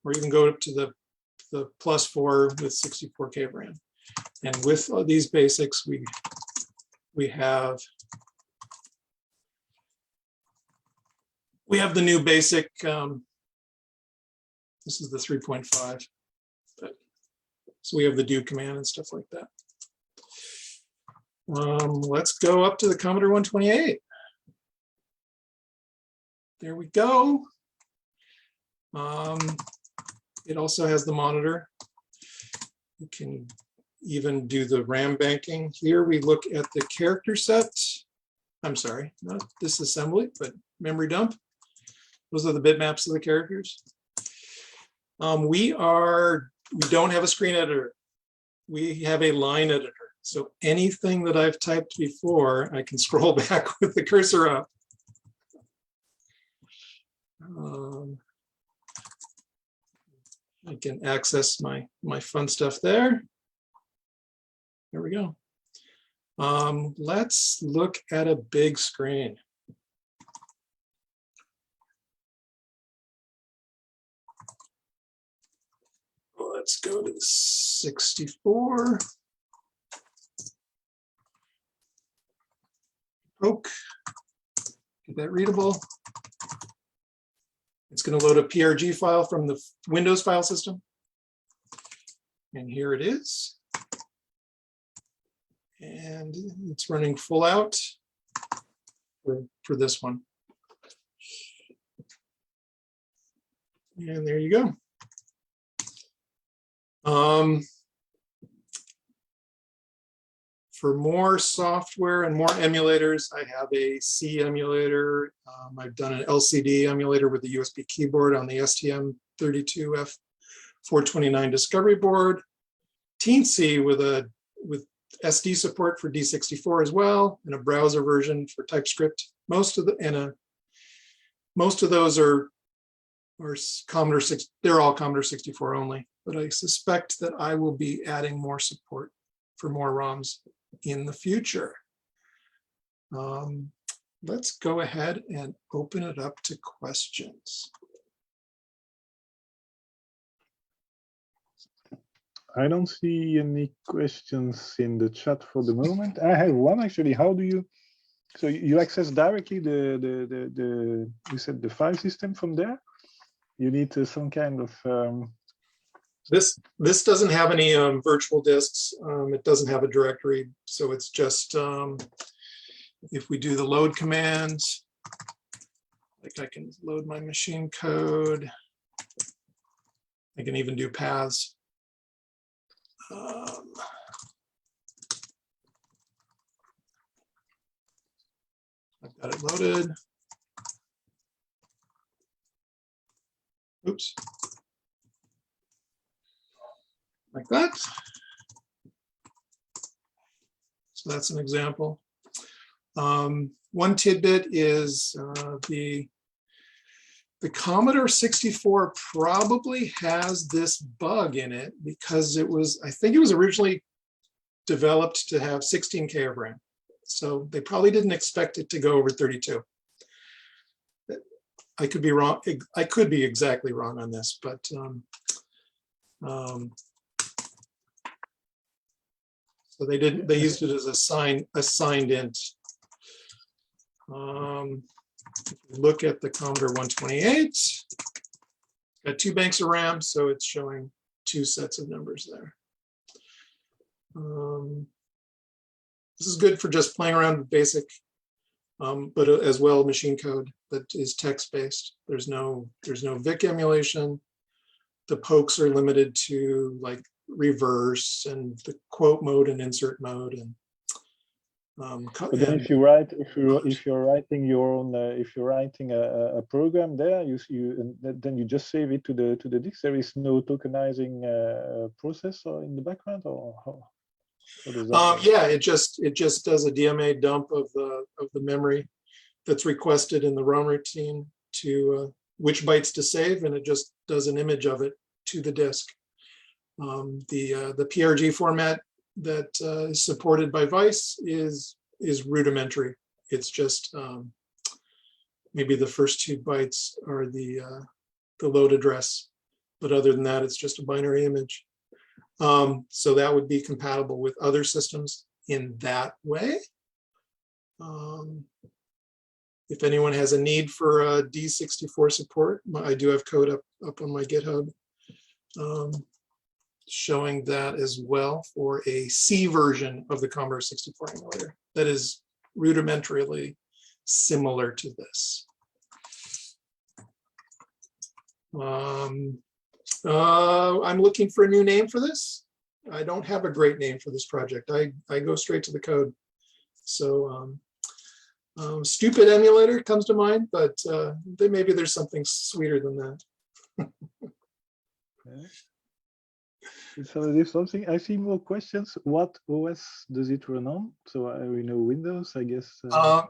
or even go up to the the +4 with 64K of RAM. And with these basics, we have the new basic. This is the 3.5. So we have the do command and stuff like that. Let's go up to the Commodore 128. There we go. It also has the monitor. You can even do the RAM banking. Here we look at the character set. I'm sorry, not disassembly, but memory dump. Those are the bitmaps of the characters. We don't have a screen editor. We have a line editor. So anything that I've typed before, I can scroll back with the cursor up. I can access my fun stuff there. There we go. Let's look at a big screen. Let's go to the 64. Poke. Get that readable. It's going to load a PRG file from the Windows file system. And here it is. And it's running full out for this one. And there you go. For more software and more emulators, I have a C emulator. I've done an LCD emulator with a USB keyboard on the STM32F429 Discovery board. Teensy with SD support for D64 as well, and a browser version for TypeScript. Most of those are Commodore 6. They're all Commodore 64 only. But I suspect that I will be adding more support for more ROMs in the future. Let's go ahead and open it up to questions. I don't see any questions in the chat for the moment. I have one actually. How do you? So you access directly you said the file system from there? You need some kind of. This doesn't have any virtual disks. It doesn't have a directory, so it's just if we do the load command, like I can load my machine code. I can even do paths. I've got it loaded. Oops. Like that. So that's an example. One tidbit is the Commodore 64 probably has this bug in it because I think it was originally developed to have 16K of RAM. So they probably didn't expect it to go over 32. I could be wrong. I could be exactly wrong on this, but so they didn't. They used it as a signed int. If you look at the Commodore 128, got 2 banks of RAM, so it's showing 2 sets of numbers there. This is good for just playing around with basic, but as well machine code that is text-based. There's no VIC emulation. The pokes are limited to like reverse and the quote mode and insert mode. And but then if you're writing your own, if you're writing a program there, then you just save it to the disk. There is no tokenizing process in the background, or how does that yeah, it just does a DMA dump of the memory that's requested in the ROM routine to which bytes to save, and it just does an image of it to the disk. The PRG format that is supported by Vice is rudimentary. It's just maybe the first 2 bytes are the load address, but other than that, it's just a binary image. So that would be compatible with other systems in that way. If anyone has a need for D64 support, I do have code up on my GitHub showing that as well for a C version of the Commodore 64 emulator that is rudimentarily similar to this. I'm looking for a new name for this. I don't have a great name for this project. I go straight to the code. So stupid emulator comes to mind, but maybe there's something sweeter than that. Okay. So there's something, I see more questions. What OS does it run on? So we know Windows, I guess.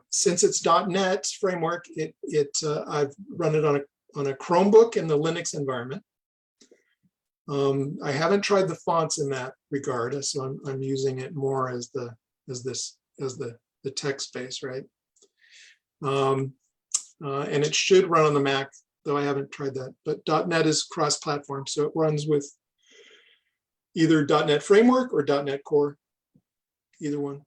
Since it's .NET framework, I've run it on a Chromebook in the Linux environment. I haven't tried the fonts in that regard, so I'm using it more as the text space, right? And it should run on the Mac, though I haven't tried that. But .NET is cross-platform, so it runs with either .NET Framework or .NET Core, either one.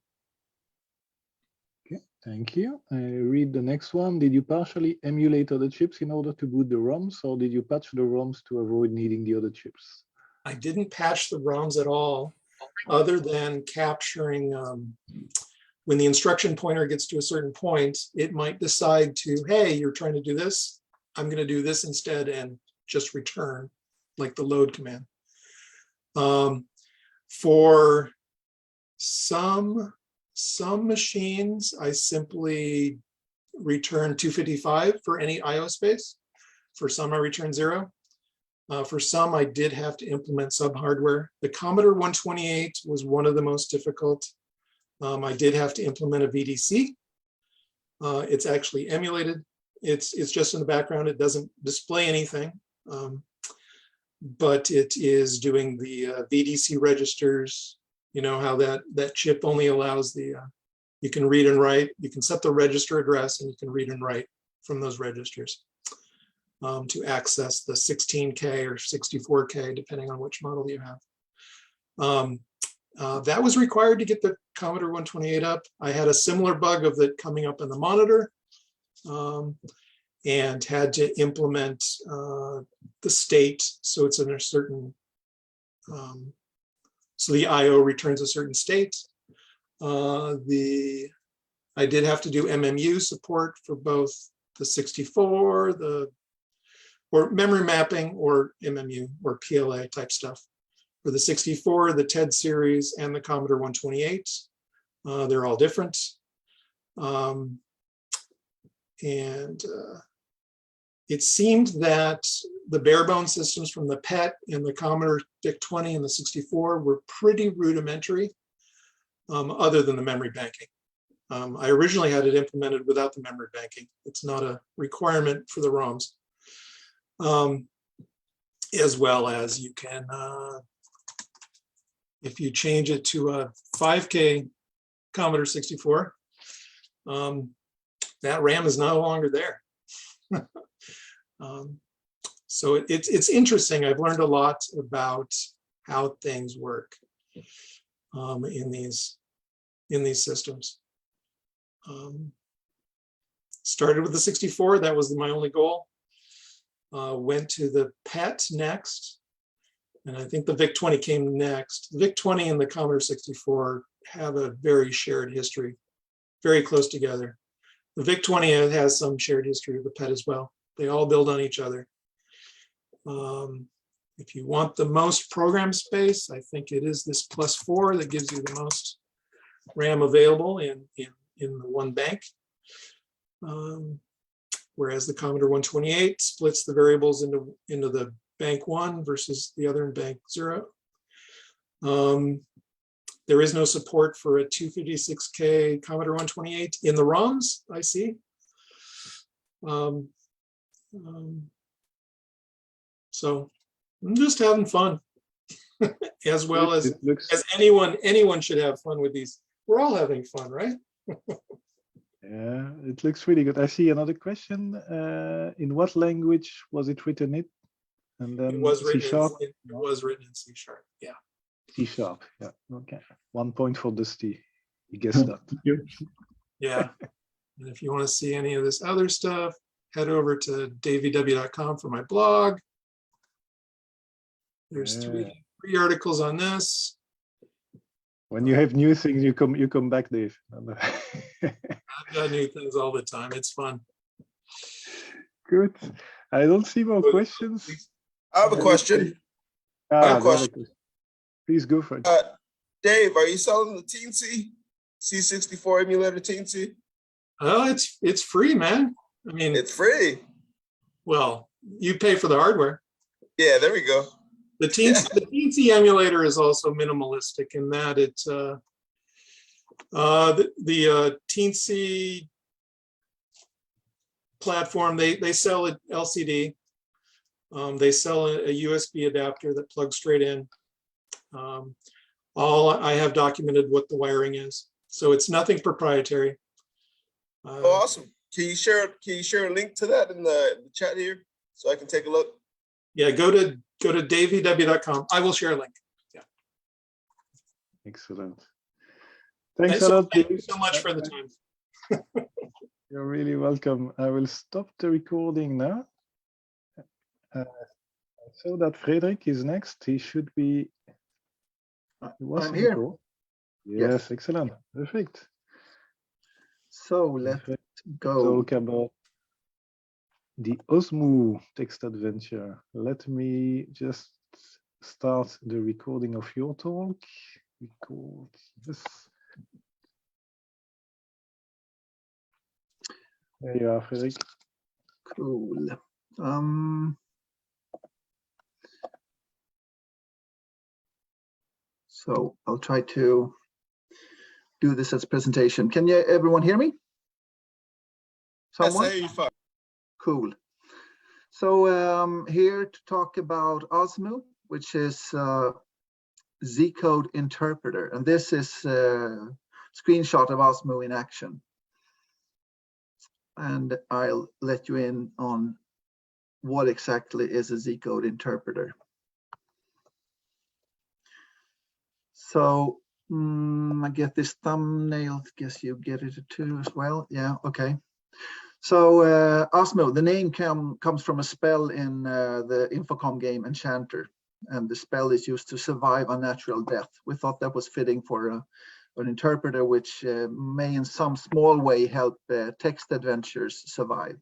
Okay, thank you. I read the next one. Did you partially emulate other chips in order to boot the ROMs, or did you patch the ROMs to avoid needing the other chips? I didn't patch the ROMs at all, other than capturing when the instruction pointer gets to a certain point, it might decide to, hey, you're trying to do this, I'm going to do this instead and just return, like the load command. For some machines, I simply return 255 for any IO space. For some, I return 0. For some, I did have to implement sub-hardware. The Commodore 128 was one of the most difficult. I did have to implement a VDC. It's actually emulated. It's just in the background. It doesn't display anything, but it is doing the VDC registers. You know how that chip only allows you can read and write. You can set the register address and you can read and write from those registers to access the 16K or 64K, depending on which model you have. That was required to get the Commodore 128 up. I had a similar bug of it coming up in the monitor and had to implement the state so it's in a certain, so the IO returns a certain state. I did have to do MMU support for both the 64, or memory mapping, or MMU or PLA type stuff. For the 64, the TED series, and the Commodore 128. They're all different. It seemed that the bare bone systems from the PET and the Commodore VIC-20 and the 64 were pretty rudimentary, other than the memory banking. I originally had it implemented without the memory banking. It's not a requirement for the ROMs. As well as you can, if you change it to a 5K Commodore 64, that RAM is no longer there. So it's interesting. I've learned a lot about how things work in these systems. Started with the 64. That was my only goal. Went to the PET next. And I think the VIC-20 came next. The VIC-20 and the Commodore 64 have a very shared history, very close together. The VIC-20 has some shared history with the PET as well. They all build on each other. If you want the most program space, I think it is this +4 that gives you the most RAM available in the one bank. Whereas the Commodore 128 splits the variables into the bank 1 versus the other in bank 0. There is no support for a 256K Commodore 128 in the ROMs, I see. So I'm just having fun, as well as anyone should have fun with these. We're all having fun, right? Yeah, it looks really good. I see another question. In what language was it written in? and then It was C written sharp. it was written in C#. Yeah. C sharp. Yeah. Okay. 1 point for Dusty. He guessed that. Yeah. And if you want to see any of this other stuff, head over to daveyw.com for my blog. There's three articles on this. When you have new things, you come back, Dave. I've got new things all the time. It's fun. Good. I don't see more questions. I have a question. I have a question. Please go for it. Dave, are you selling the Teensy C64 emulator Teensy? Oh, it's free, man. I mean, It's free. well, you pay for the hardware. Yeah, there we go. The Teensy emulator is also minimalistic in that it's the Teensy platform. They sell an LCD. They sell a USB adapter that plugs straight in. I have documented what the wiring is, so it's nothing proprietary. Oh, awesome. Can you share a link to that in the chat here so I can take a look? Yeah, go to daveyw.com. I will share a link. Yeah. Excellent. Thanks a lot. Thank you so much for the time. You're really welcome. I will stop the recording now. So that Fredrik is next. He should be. I'm here. Yes, excellent. Perfect. So let's go. Talk about the Ozmoo text adventure. Let me just start the recording of your talk. Record this. There you are, Fredrik. Cool. So I'll try to do this as a presentation. Can everyone hear me? Someone? Yes, I hear you fine. Cool. So here to talk about Ozmoo, which is Z-code interpreter, and this is a screenshot of Ozmoo in action. And I'll let you in on what exactly is a Z-code interpreter. So I get this thumbnail. Guess you get it too as well. Yeah. Okay. So Ozmoo, the name comes from a spell in the Infocom game Enchanter, and the spell is used to survive unnatural death. We thought that was fitting for an interpreter which may in some small way help text adventures survive.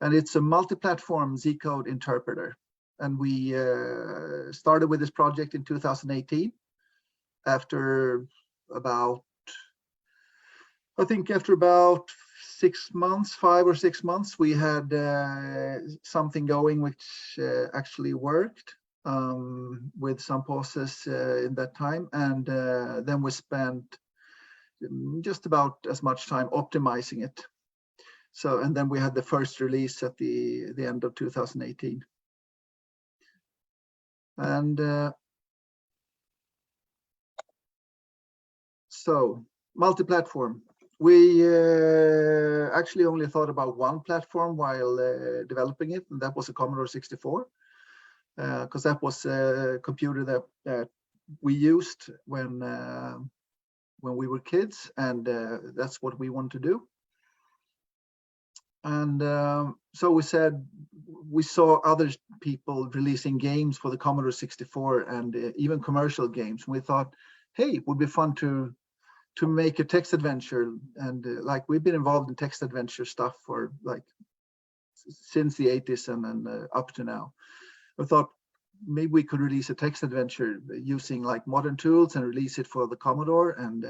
And it's a multi-platform Z-code interpreter. And we started with this project in 2018 after about 6 months, 5 or 6 months, we had something going which actually worked with some pauses in that time. And then we spent just about as much time optimizing it. So, and then we had the first release at the end of 2018. And so multi-platform. We actually only thought about one platform while developing it, and that was a Commodore 64, because that was a computer that we used when we were kids, and that's what we wanted to do. And so we said, we saw other people releasing games for the Commodore 64 and even commercial games. We thought, hey, it would be fun to make a text adventure. And like we've been involved in text adventure stuff for like since the 80s and up to now. I thought maybe we could release a text adventure using like modern tools and release it for the Commodore, and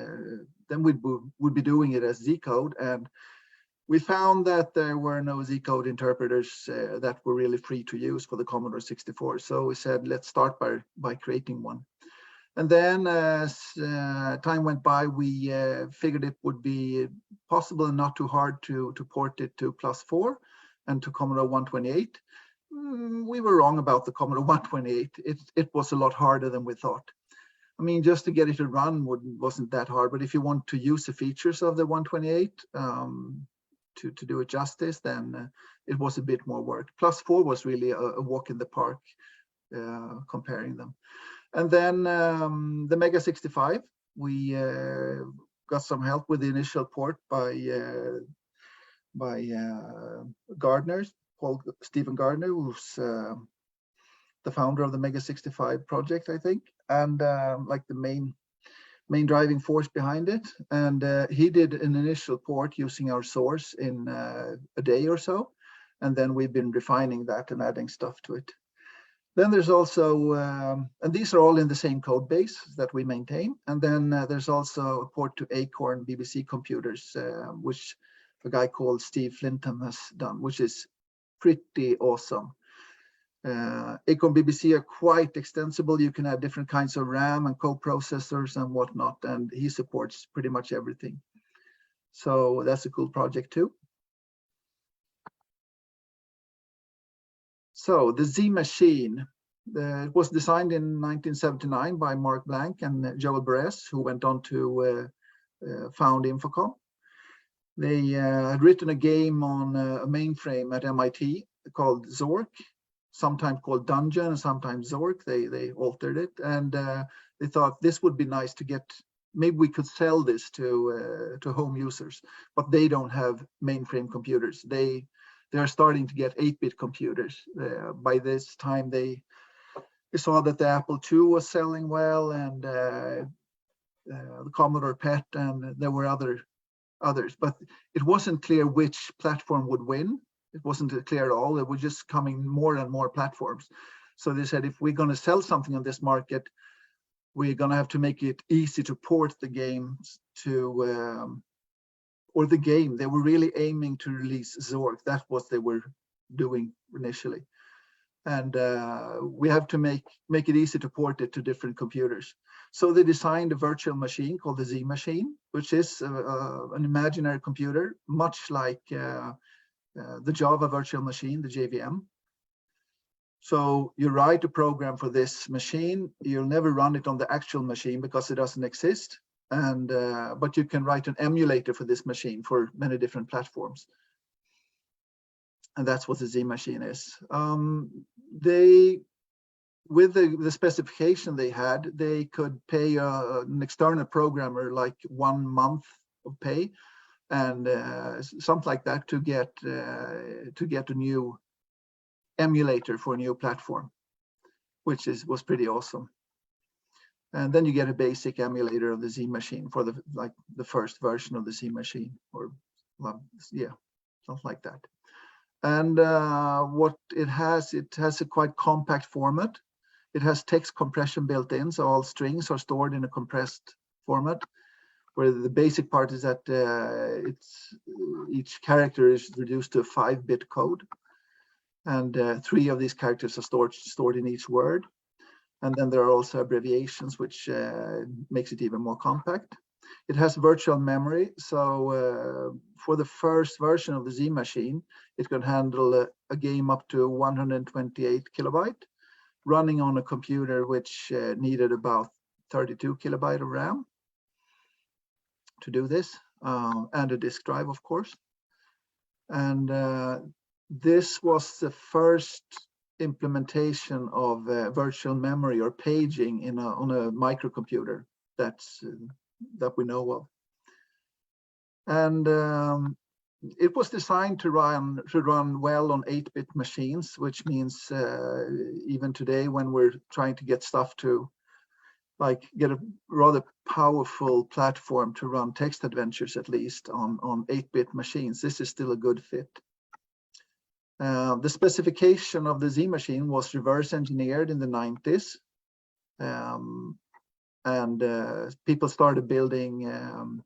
then we'd be doing it as Z-code. And we found that there were no Z-code interpreters that were really free to use for the Commodore 64. So we said, let's start by creating one. And then as time went by, we figured it would be possible and not too hard to port it to +4 and to Commodore 128. We were wrong about the Commodore 128. It was a lot harder than we thought. I mean, just to get it to run wasn't that hard, but if you want to use the features of the 128, to do it justice, then it was a bit more work. +4 was really a walk in the park comparing them. And then the Mega 65, we got some help with the initial port by Gardner, Stephen Gardner, who's the founder of the Mega 65 project, I think, and like the main driving force behind it. And he did an initial port using our source in a day or so, and then we've been refining that and adding stuff to it. Then there's also, and these are all in the same code base that we maintain. And then there's also a port to Acorn BBC computers, which a guy called Steve Flintham has done, which is pretty awesome. Acorn BBC are quite extensible. You can add different kinds of RAM and co-processors and whatnot, and he supports pretty much everything. So that's a cool project too. So the Z machine, it was designed in 1979 by Mark Blank and Joel Beres, who went on to found Infocom. They had written a game on a mainframe at MIT called Zork, sometimes called Dungeon and sometimes Zork. They altered it, and they thought this would be nice to get. Maybe we could sell this to home users, but they don't have mainframe computers. They are starting to get 8-bit computers. By this time, they saw that the Apple II was selling well, and the Commodore PET, and there were others. But it wasn't clear which platform would win. It wasn't clear at all. It was just coming more and more platforms. So they said, if we're going to sell something on this market, we're going to have to make it easy to port the games to, or the game. They were really aiming to release Zork. That's what they were doing initially. And we have to make it easy to port it to different computers. So they designed a virtual machine called the Z machine, which is an imaginary computer, much like the Java virtual machine, the JVM. So you write a program for this machine. You'll never run it on the actual machine because it doesn't exist. And but you can write an emulator for this machine for many different platforms. And that's what the Z machine is. With the specification they had, they could pay an external programmer like 1 month of pay, and something like that to get a new emulator for a new platform, which was pretty awesome. And then you get a basic emulator of the Z machine for the first version of the Z machine, or yeah, something like that. And what it has a quite compact format. It has text compression built in, so all strings are stored in a compressed format, where the basic part is that each character is reduced to a 5-bit code, and 3 of these characters are stored in each word. And then there are also abbreviations, which makes it even more compact. It has virtual memory, so for the first version of the Z machine, it can handle a game up to 128 kilobyte, running on a computer which needed about 32 kilobyte of RAM to do this, and a disk drive, of course. And this was the first implementation of virtual memory or paging on a microcomputer that we know of. And it was designed to run well on 8-bit machines, which means even today, when we're trying to get stuff to get a rather powerful platform to run text adventures, at least on 8-bit machines, this is still a good fit. The specification of the Z machine was reverse engineered in the 90s. And people started building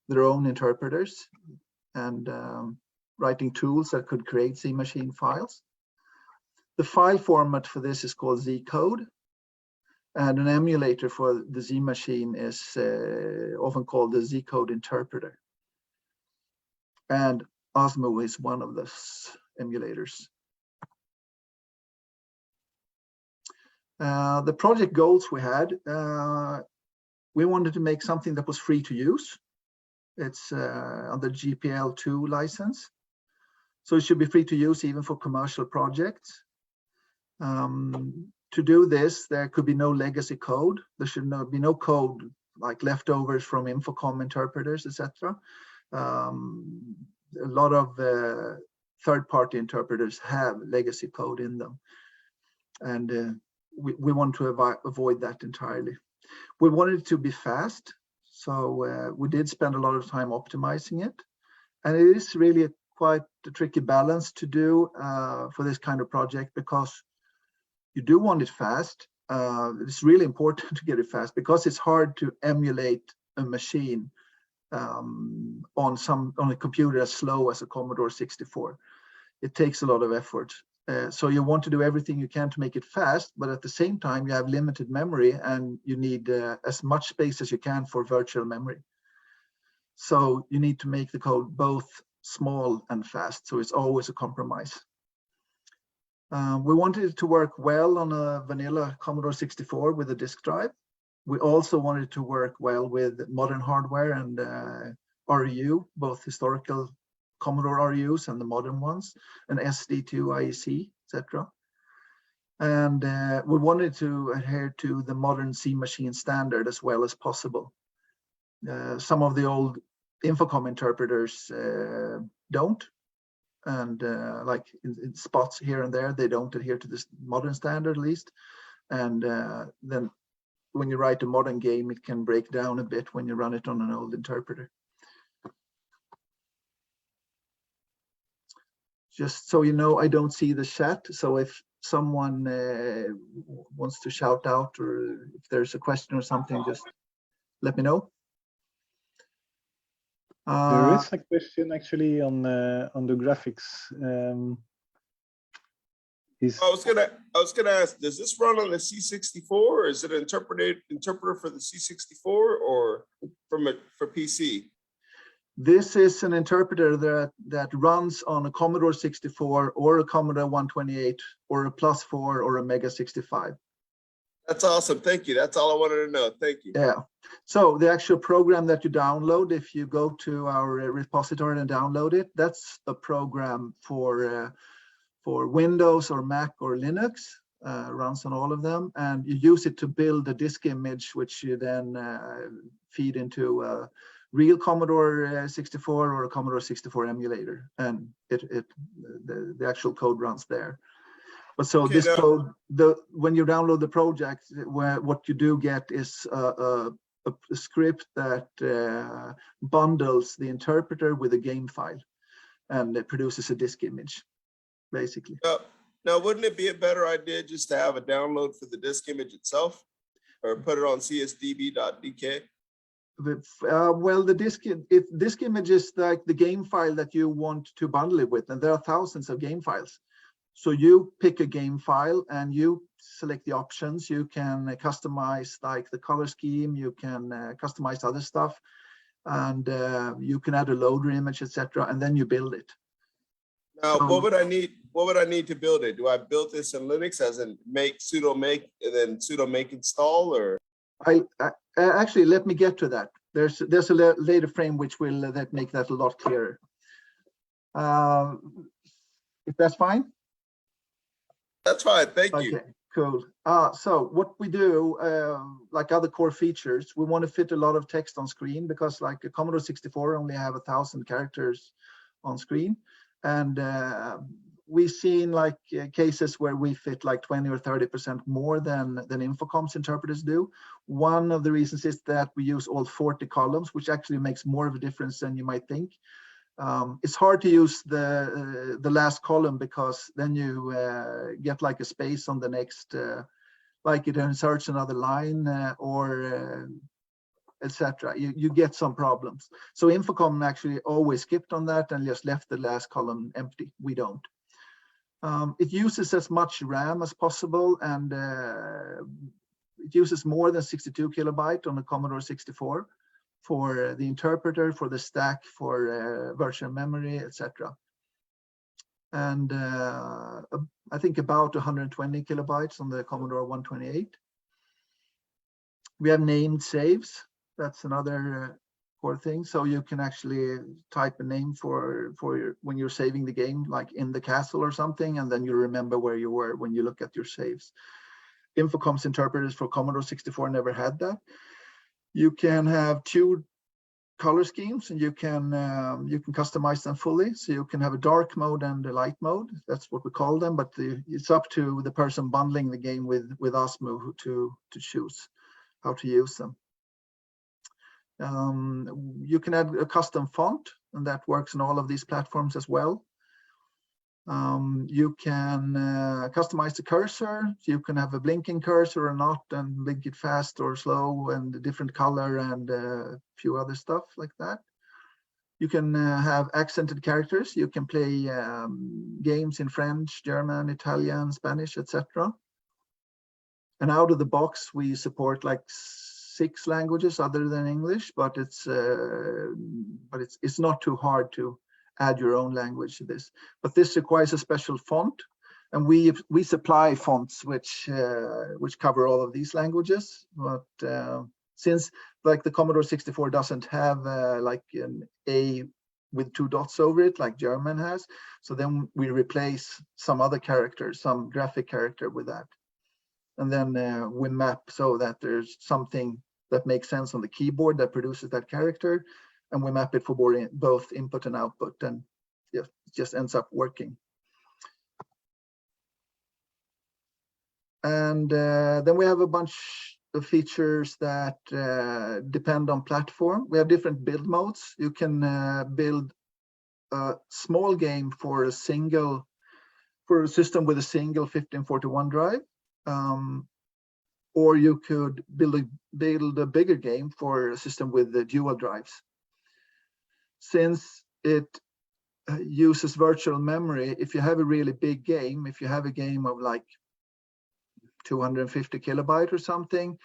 their own interpreters and writing tools that could create Z machine files. The file format for this is called Z code, and an emulator for the Z machine is often called the Z code interpreter. And Ozmoo is one of those emulators. The project goals we had, we wanted to make something that was free to use. It's under GPL2 license. So it should be free to use even for commercial projects. To do this, there could be no legacy code. There should be no code like leftovers from Infocom interpreters, etc. A lot of third-party interpreters have legacy code in them, and we want to avoid that entirely. We wanted it to be fast, so we did spend a lot of time optimizing it, and it is really quite a tricky balance to do for this kind of project, because you do want it fast. It's really important to get it fast because it's hard to emulate a machine on a computer as slow as a Commodore 64. It takes a lot of effort. So you want to do everything you can to make it fast, but at the same time you have limited memory and you need as much space as you can for virtual memory. So you need to make the code both small and fast. So it's always a compromise. We wanted it to work well on a vanilla Commodore 64 with a disk drive. We also wanted it to work well with modern hardware and RU, both historical Commodore RUs and the modern ones, and SD2 IEC, etc. And we wanted to adhere to the modern C machine standard as well as possible. Some of the old Infocom interpreters don't, and like in spots here and there, they don't adhere to this modern standard at least. And then when you write a modern game, it can break down a bit when you run it on an old interpreter. Just so you know, I don't see the chat. So if someone wants to shout out, or if there's a question or something, just let me know. There is a question actually on the graphics. I was gonna ask, does this run on the C64, or is it an interpreter for the C64 or for PC? This is an interpreter that runs on a Commodore 64 or a Commodore 128 or a Plus4 or a Mega 65. That's awesome. Thank you. That's all I wanted to know. Thank you. Yeah. So the actual program that you download, if you go to our repository and download it, that's a program for Windows or Mac or Linux. Runs on all of them, and you use it to build a disk image, which you then feed into a real Commodore 64 or a Commodore 64 emulator, and the actual code runs there. But so okay, this code, when you download the project, what you do get is a script that bundles the interpreter with a game file, and it produces a disk image, basically. Now, wouldn't it be a better idea just to have a download for the disk image itself, or put it on csdb.dk? Well, the disk image is like the game file that you want to bundle it with, and there are thousands of game files. So you pick a game file and you select the options. You can customize like the color scheme. You can customize other stuff, and you can add a loader image, etc. And then you build it. Now, what would I need? What would I need to build it? Do I build this in Linux, as in make sudo make and then sudo make install, or? I actually, let me get to that. There's a later frame which will make that a lot clearer. If that's fine. That's fine. Thank you. Okay, cool. So what we do, like other core features, we want to fit a lot of text on screen, because like a Commodore 64 only have 1,000 characters on screen. And we've seen like cases where we fit like 20 or 30% more than Infocom's interpreters do. One of the reasons is that we use all 40 columns, which actually makes more of a difference than you might think. It's hard to use the last column, because then you get like a space on the next, like it inserts another line or etc. You get some problems. So Infocom actually always skipped on that and just left the last column empty. We don't. It uses as much RAM as possible, and it uses more than 62 kilobyte on a Commodore 64 for the interpreter, for the stack, for virtual memory, etc. And I think about 120 kilobytes on the Commodore 128. We have named saves. That's another things. So you can actually type a name for when you're saving the game, like in the castle or something, and then you remember where you were when you look at your saves. Infocom's interpreters for Commodore 64 never had that. You can have 2 color schemes, and you can customize them fully. So you can have a dark mode and a light mode. That's what we call them, but it's up to the person bundling the game with Ozmoo to choose how to use them. You can add a custom font, and that works on all of these platforms as well. You can customize the cursor. So you can have a blinking cursor or not, and blink it fast or slow, and a different color, and a few other stuff like that. You can have accented characters. You can play games in French, German, Italian, Spanish, etc. And out of the box, we support like 6 languages other than English, but it's not too hard to add your own language to this. But this requires a special font, and we supply fonts which cover all of these languages. But since like the Commodore 64 doesn't have like an A with 2 dots over it like German has, so then we replace some other character, some graphic character with that, and then we map so that there's something that makes sense on the keyboard that produces that character, and we map it for both input and output, and it just ends up working. And then we have a bunch of features that depend on platform. We have different build modes. You can build a small game for a system with a single 1541 drive. Or you could build a bigger game for a system with the dual drives. Since it uses virtual memory, if you have a really big game, if you have a game of like 250 kilobyte or something,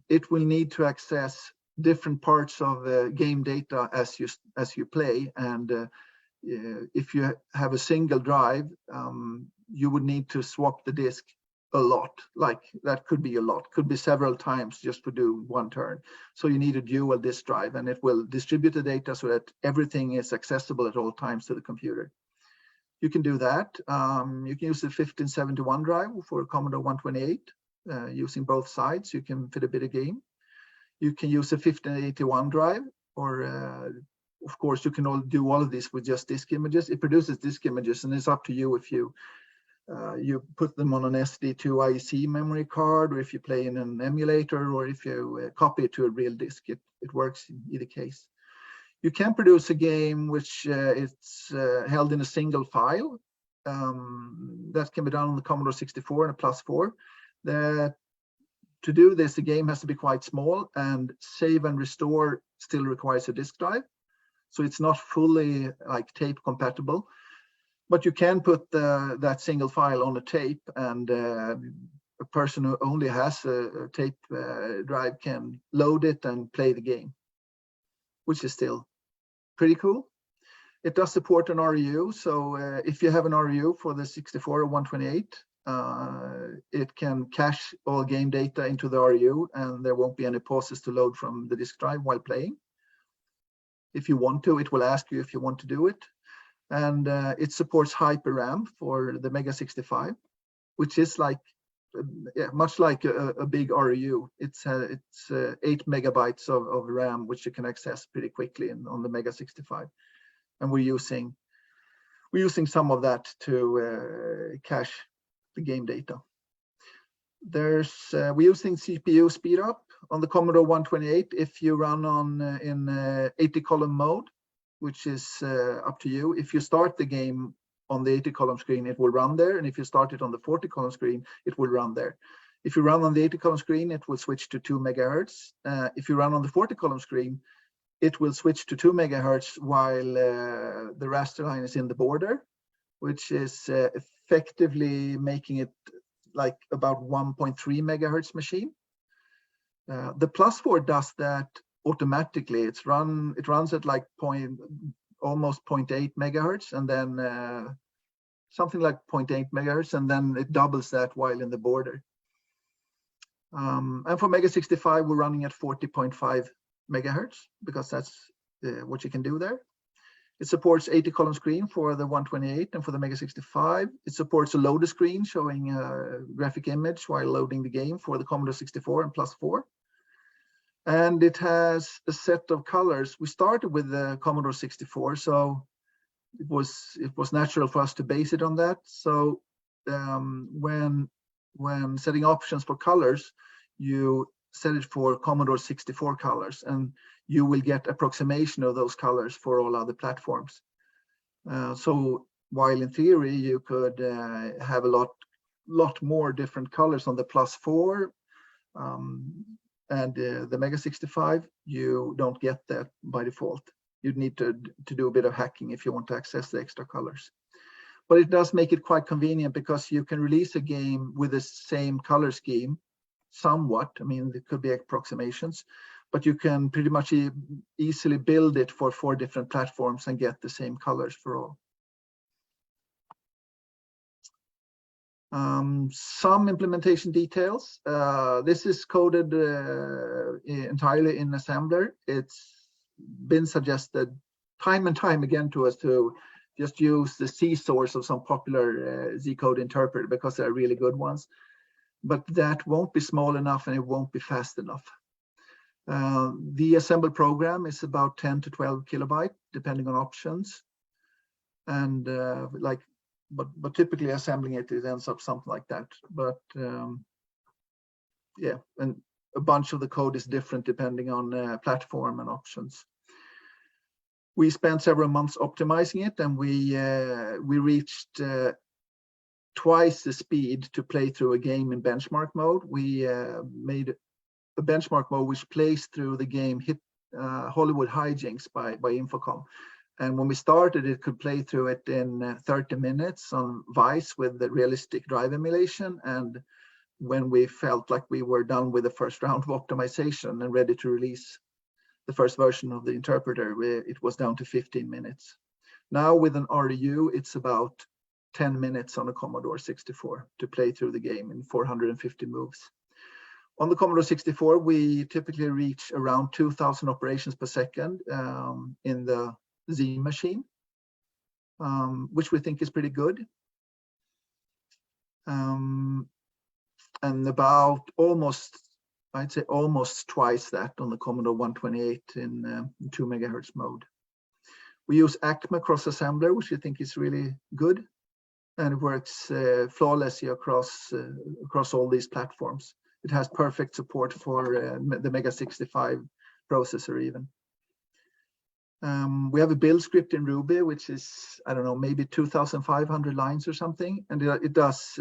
it will need to access different parts of the game data as you play. And if you have a single drive, you would need to swap the disk a lot. Like that could be a lot, could be several times just to do one turn. So you need a dual disk drive, and it will distribute the data so that everything is accessible at all times to the computer. You can do that. You can use the 1571 drive for Commodore 128 using both sides. You can fit a bit of game. You can use a 1581 drive, or of course you can do all of this with just disk images. It produces disk images, and it's up to you if you put them on an SD2 IEC memory card, or if you play in an emulator, or if you copy it to a real disk. It works in either case. You can produce a game which it's held in a single file. That can be done on the Commodore 64 and a +4. To do this, the game has to be quite small, and save and restore still requires a disk drive. So it's not fully like tape compatible. But you can put that single file on a tape, and a person who only has a tape drive can load it and play the game, which is still pretty cool. It does support an RU, so if you have an RU for the 64 or 128, it can cache all game data into the RU, and there won't be any pauses to load from the disk drive while playing. If you want to, it will ask you if you want to do it. And it supports Hyper RAM for the Mega 65, which is like much like a big RU. It's 8 megabytes of RAM, which you can access pretty quickly on the Mega 65. And we're using some of that to cache the game data. We're using CPU speed up on the Commodore 128 if you run in 80 column mode, which is up to you. If you start the game on the 80 column screen, it will run there. And if you start it on the 40 column screen, it will run there. If you run on the 80 column screen, it will switch to 2 megahertz. If you run on the 40 column screen, it will switch to 2 megahertz while the raster line is in the border, which is effectively making it like about 1.3 megahertz machine. The +4 does that automatically. It runs at like almost 0.8 megahertz, and then something like 0.8 megahertz, and then it doubles that while in the border. And for Mega 65, we're running at 40.5 megahertz, because that's what you can do there. It supports 80 column screen for the 128 and for the Mega 65. It supports a loader screen showing a graphic image while loading the game for the Commodore 64 and +4. And it has a set of colors. We started with the Commodore 64, so it was natural for us to base it on that. So when setting options for colors, you set it for Commodore 64 colors, and you will get approximation of those colors for all other platforms. So while in theory you could have a lot more different colors on the +4 and the Mega 65, you don't get that by default. You'd need to do a bit of hacking if you want to access the extra colors. But it does make it quite convenient, because you can release a game with the same color scheme somewhat. I mean, it could be approximations, but you can pretty much easily build it for 4 different platforms and get the same colors for all. Some implementation details. This is coded entirely in assembler. It's been suggested time and time again to us to just use the C source of some popular Z code interpreter, because they're really good ones. But that won't be small enough and it won't be fast enough. The assemble program is about 10 to 12 kilobyte, depending on options. And but typically assembling it ends up something like that. But yeah, and a bunch of the code is different depending on platform and options. We spent several months optimizing it, and we reached twice the speed to play through a game in benchmark mode. We made a benchmark mode which plays through the game Hollywood Hijinks by Infocom. And when we started, it could play through it in 30 minutes on Vice with the realistic drive emulation. And when we felt like we were done with the first round of optimization and ready to release the first version of the interpreter, it was down to 15 minutes. Now with an RDU, it's about 10 minutes on a Commodore 64 to play through the game in 450 moves. On the Commodore 64, we typically reach around 2,000 operations per second in the Z machine, which we think is pretty good. And about I'd say almost twice that on the Commodore 128 in 2 megahertz mode. We use ACMA cross assembler, which I think is really good, and it works flawlessly across all these platforms. It has perfect support for the Mega 65 processor even. We have a build script in Ruby, which is, I don't know, maybe 2,500 lines or something, and it does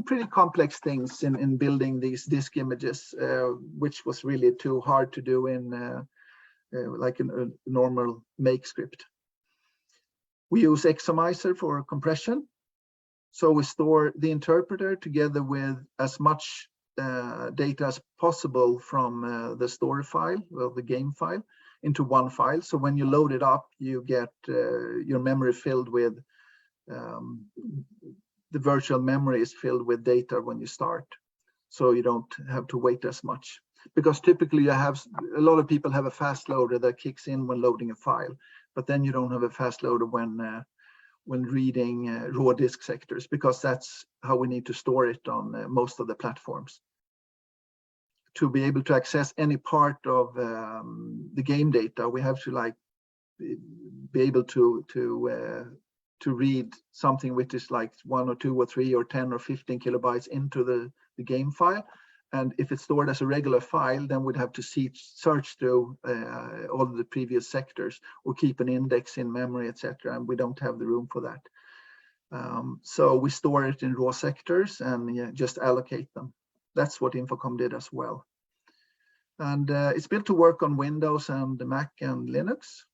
pretty complex things in building these disk images, which was really too hard to do in like a normal make script. We use Exomizer for compression. So we store the interpreter together with as much data as possible from the story file, well, the game file, into one file. So when you load it up, you get your memory filled with, the virtual memory is filled with data when you start. So you don't have to wait as much. Because typically you have, a lot of people have a fast loader that kicks in when loading a file, but then you don't have a fast loader when reading raw disk sectors, because that's how we need to store it on most of the platforms. To be able to access any part of the game data, we have to be able to read something which is like 1 or 2 or 3 or 10 or 15 kilobytes into the game file. And if it's stored as a regular file, then we'd have to search through all of the previous sectors or keep an index in memory, etc. And we don't have the room for that. So we store it in raw sectors and just allocate them. That's what Infocom did as well. And it's built to work on Windows and Mac and Linux.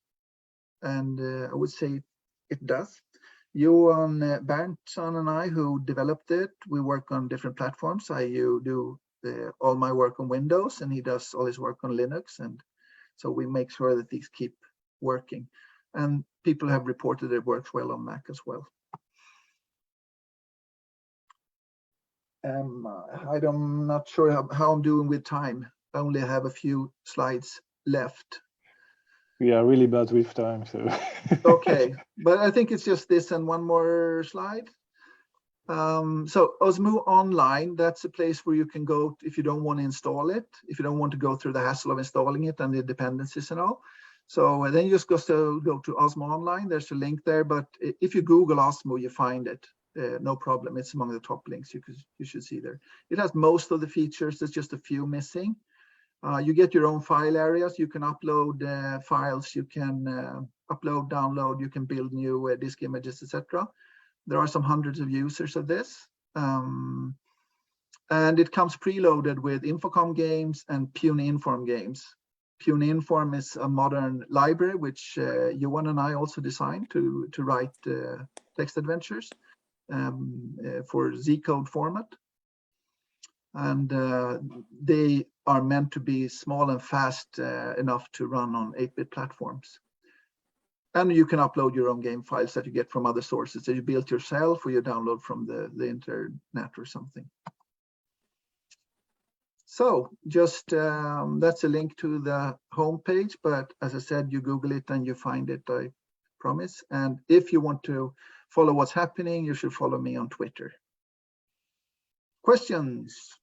And I would say it does. Johan Berntsson and I, who developed it, we work on different platforms. I do all my work on Windows, and he does all his work on Linux. And so we make sure that these keep working. And people have reported it works well on Mac as well. I'm not sure how I'm doing with time. only have a few slides left. We are really bad with time, so. Okay, but I think it's just this and one more slide. So Ozmoo Online, that's a place where you can go if you don't want to install it, if you don't want to go through the hassle of installing it and the dependencies and all. So then you just go to Ozmoo Online. There's a link there, but if you Google Ozmoo, you find it. No problem. It's among the top links you should see there. It has most of the features. There's just a few missing. You get your own file areas. You can upload files. You can upload, download. You can build new disk images, etc. There are some hundreds of users of this. And it comes preloaded with Infocom games and Pune-Inform games. Pune-Inform is a modern library, which Johan and I also designed to write text adventures for Z-code format. And they are meant to be small and fast enough to run on 8-bit platforms. And you can upload your own game files that you get from other sources that you built yourself or you download from the internet or something. So just that's a link to the homepage, but as I said, you Google it and you find it, I promise. And if you want to follow what's happening, you should follow me on Twitter. Questions?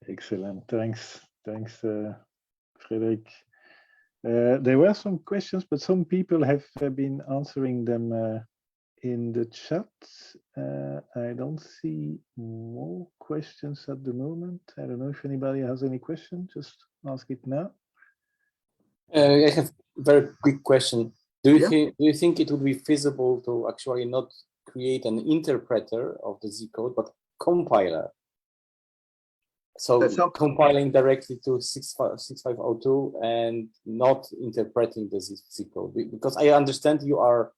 Excellent, thanks, Fredrik. There were some questions, but some people have been answering them in the chat. I don't see more questions at the moment. I don't know if anybody has any question. Just ask it now. I have a very quick question. Do you think it would be feasible to actually not create an interpreter of the Z code, but compiler? So compiling directly to 6502 and not interpreting the Z code, because I understand you are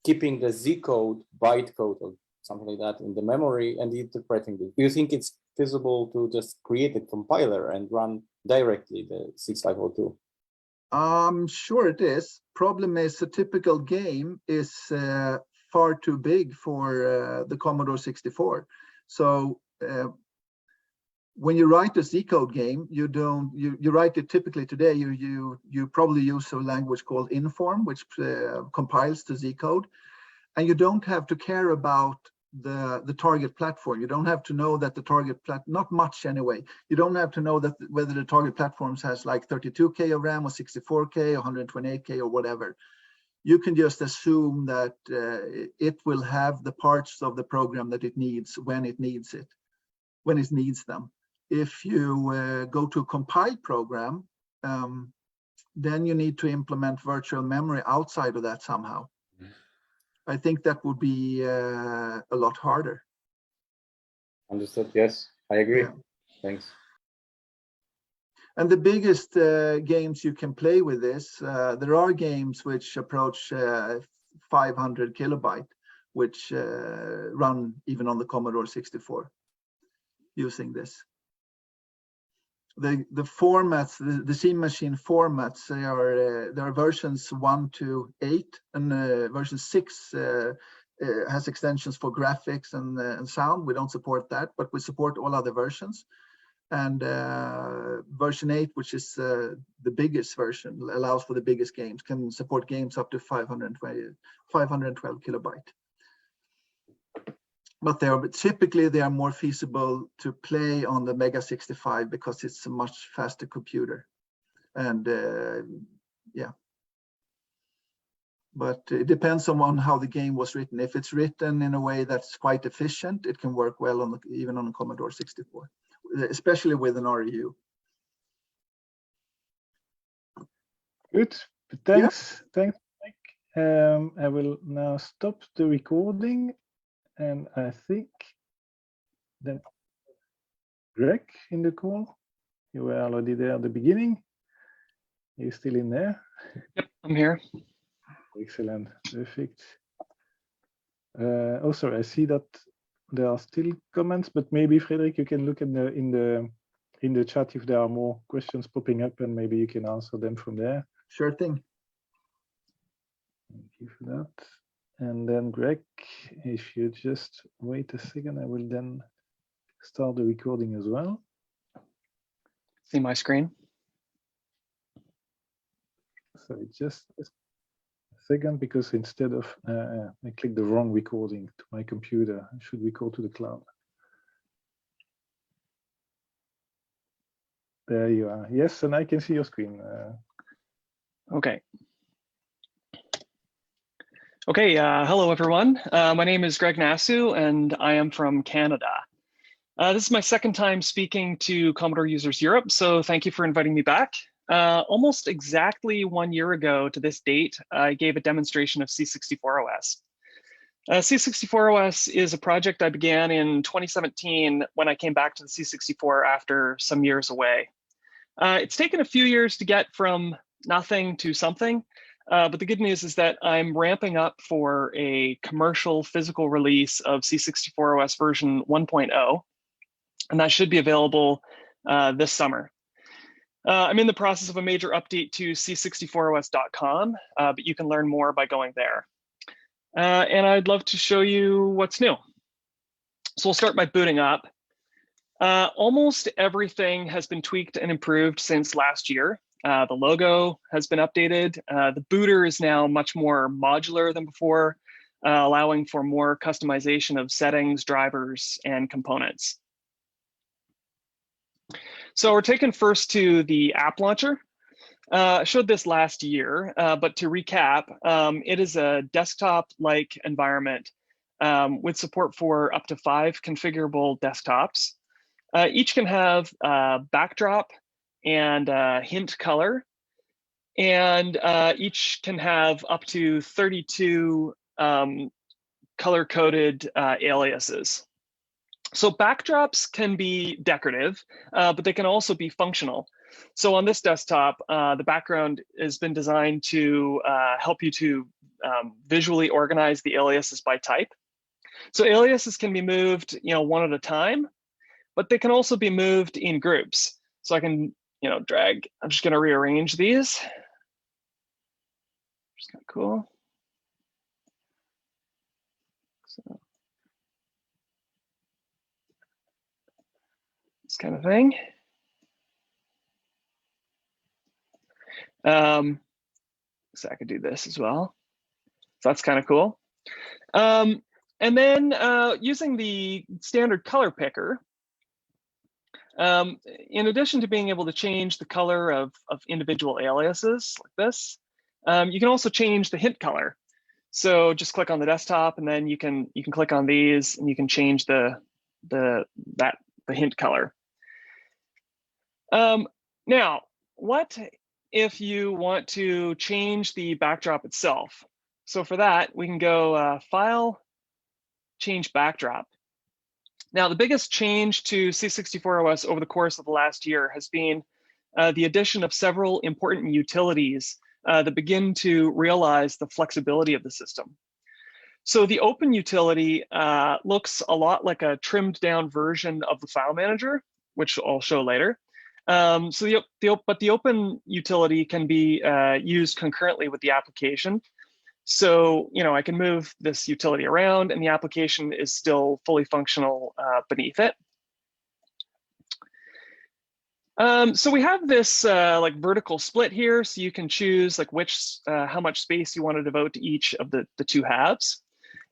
keeping the Z code, byte code, or something like that in the memory and interpreting it. Do you think it's feasible to just create a compiler and run directly the 6502? Sure it is. Problem is a typical game is far too big for the Commodore 64. So when you write a Z code game, you write it typically today. You probably use a language called Inform, which compiles to Z code, and you don't have to care about the target platform. You don't have to know that the target not much anyway. You don't have to know that whether the target platforms has like 32K of RAM or 64K or 128K or whatever. You can just assume that it will have the parts of the program that it needs when it needs it, when it needs them. If you go to a compiled program, then you need to implement virtual memory outside of that somehow. I think that would be a lot harder. Understood. Yes, I agree. Yeah. Thanks. And the biggest games you can play with this, there are games which approach 500 kilobyte, which run even on the Commodore 64 using this. The formats, the C machine formats, there are versions 1 to 8, and version 6 has extensions for graphics and sound. We don't support that, but we support all other versions. And version 8, which is the biggest version, allows for the biggest games, can support games up to 512 kilobyte. But typically they are more feasible to play on the Mega 65 because it's a much faster computer. And yeah. But it depends on how the game was written. If it's written in a way that's quite efficient, it can work well on even on a Commodore 64, especially with an REU. Good. Thanks. Yeah. Thanks, Mike. I will now stop the recording. And I think that Greg in the call, you were already there at the beginning. Are you still in there? Yep, I'm here. Excellent, perfect. Oh, sorry, I see that there are still comments, but maybe Fredrik, you can look in the chat if there are more questions popping up, and maybe you can answer them from there. Sure thing. Thank you for that. And then Greg, if you just wait a second, I will then start the recording as well. see my screen? So just a second, because instead of I clicked the wrong recording to my computer, I should record to the cloud. There you are. Yes, and I can see your screen. Okay. Okay, hello everyone. My name is Greg Naçu, and I am from Canada. This is my second time speaking to Commodore Users Europe, so thank you for inviting me back. Almost exactly 1 year ago to this date, I gave a demonstration of C64 OS. C64 OS is a project I began in 2017 when I came back to the C64 after some years away. It's taken a few years to get from nothing to something, but the good news is that I'm ramping up for a commercial physical release of C64 OS version 1.0, and that should be available this summer. I'm in the process of a major update to c64os.com, but you can learn more by going there. And I'd love to show you what's new. So we'll start by booting up. Almost everything has been tweaked and improved since last year. The logo has been updated. The booter is now much more modular than before, allowing for more customization of settings, drivers, and components. So we're taken first to the app launcher. I showed this last year, but to recap, it is a desktop-like environment with support for up to 5 configurable desktops. Each can have a backdrop and a hint color, and each can have up to 32 color-coded aliases. So backdrops can be decorative, but they can also be functional. So on this desktop, the background has been designed to help you to visually organize the aliases by type. So aliases can be moved, one at a time, but they can also be moved in groups. So I can, drag. I'm just going to rearrange these. Just kind of cool. So this kind of thing. So I could do this as well. So that's kind of cool. And then using the standard color picker, in addition to being able to change the color of individual aliases like this, you can also change the hint color. So just click on the desktop, and then you can click on these, and you can change the hint color. Now, what if you want to change the backdrop itself? So for that, we can go File, Change Backdrop. Now, the biggest change to C64 OS over the course of the last year has been the addition of several important utilities that begin to realize the flexibility of the system. So the open utility looks a lot like a trimmed down version of the file manager, which I'll show later. But the open utility can be used concurrently with the application. So, I can move this utility around, and the application is still fully functional beneath it. So we have this like vertical split here, so you can choose like how much space you want to devote to each of the two halves.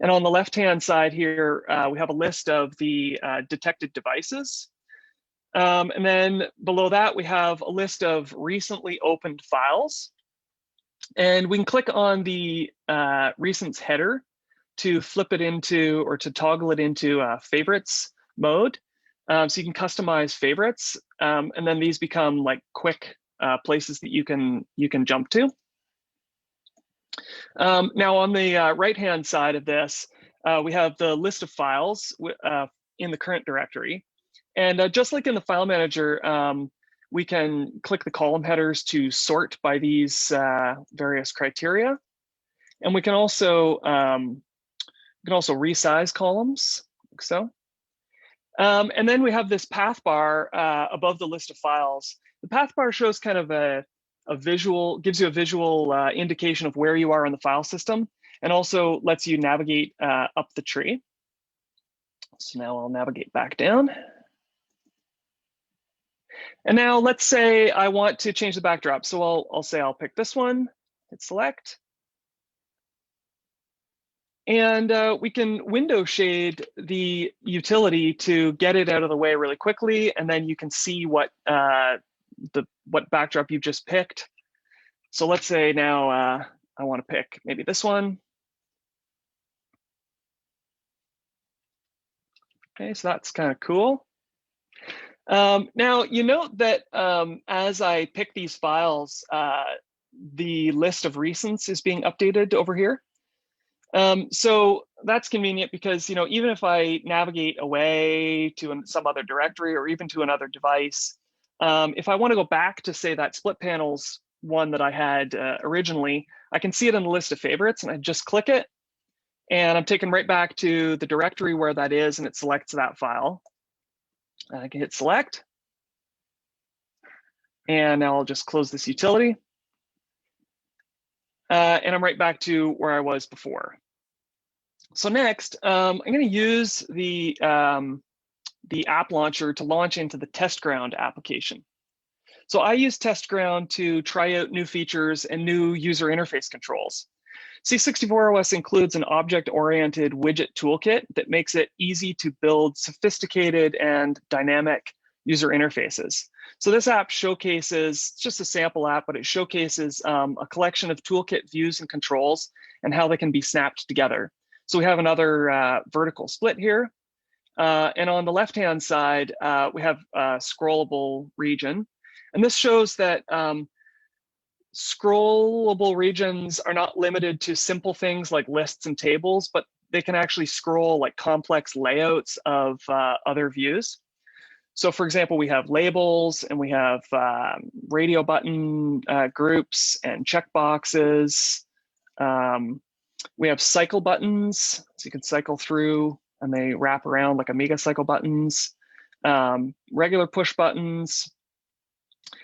And on the left-hand side here, we have a list of the detected devices. And then below that, we have a list of recently opened files. And we can click on the recents header to flip it into, or to toggle it into favorites mode. So you can customize favorites, and then these become like quick places that you can jump to. Now on the right-hand side of this, we have the list of files in the current directory. And just like in the file manager, we can click the column headers to sort by these various criteria. And we can also resize columns, like so. And then we have this path bar above the list of files. The path bar shows kind of a visual, gives you a visual indication of where you are in the file system, and also lets you navigate up the tree. So now I'll navigate back down. And now let's say I want to change the backdrop. So I'll say I'll pick this one, hit select. And we can window shade the utility to get it out of the way really quickly. And then you can see what backdrop you've just picked. So let's say now I want to pick maybe this one. Okay, so that's kind of cool. Now, you note that as I pick these files, the list of recents is being updated over here. So that's convenient because, you know, even if I navigate away to some other directory or even to another device, if I want to go back to, say, that split panels one that I had originally, I can see it in the list of favorites, and I just click it, and I'm taken right back to the directory where that is, and it selects that file. I can hit select, and now I'll just close this utility. And I'm right back to where I was before. So next, I'm going to use the app launcher to launch into the test ground application. So I use test ground to try out new features and new user interface controls. C64 OS includes an object-oriented widget toolkit that makes it easy to build sophisticated and dynamic user interfaces. So this app showcases, it's just a sample app, but it showcases a collection of toolkit views and controls and how they can be snapped together. So we have another vertical split here. And on the left-hand side, we have a scrollable region. And this shows that scrollable regions are not limited to simple things like lists and tables, but they can actually scroll like complex layouts of other views. So for example, we have labels and we have radio button groups and checkboxes. We have cycle buttons, so you can cycle through and they wrap around like Amiga cycle buttons, regular push buttons.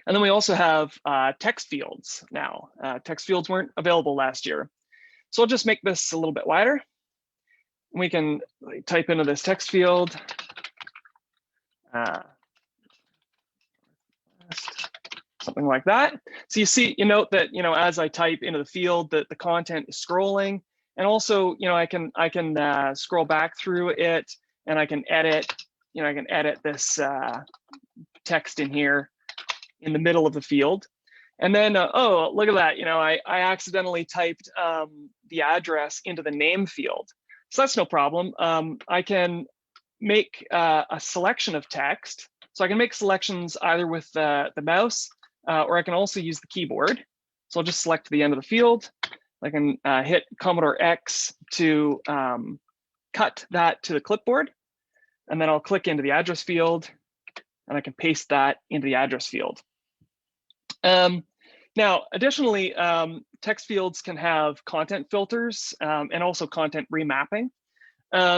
And then we also have text fields now. Text fields weren't available last year. So I'll just make this a little bit wider. We can type into this text field. Something like that. So you note that, you know, as I type into the field, that the content is scrolling. And also, you know, I can scroll back through it and I can edit, you know, I can edit this text in here in the middle of the field. And then, oh, look at that. You know, I accidentally typed the address into the name field. So that's no problem. I can make a selection of text. So I can make selections either with the mouse or I can also use the keyboard. So I'll just select the end of the field. I can hit Commodore X to cut that to the clipboard. And then I'll click into the address field and I can paste that into the address field. Now, additionally, text fields can have content filters and also content remapping.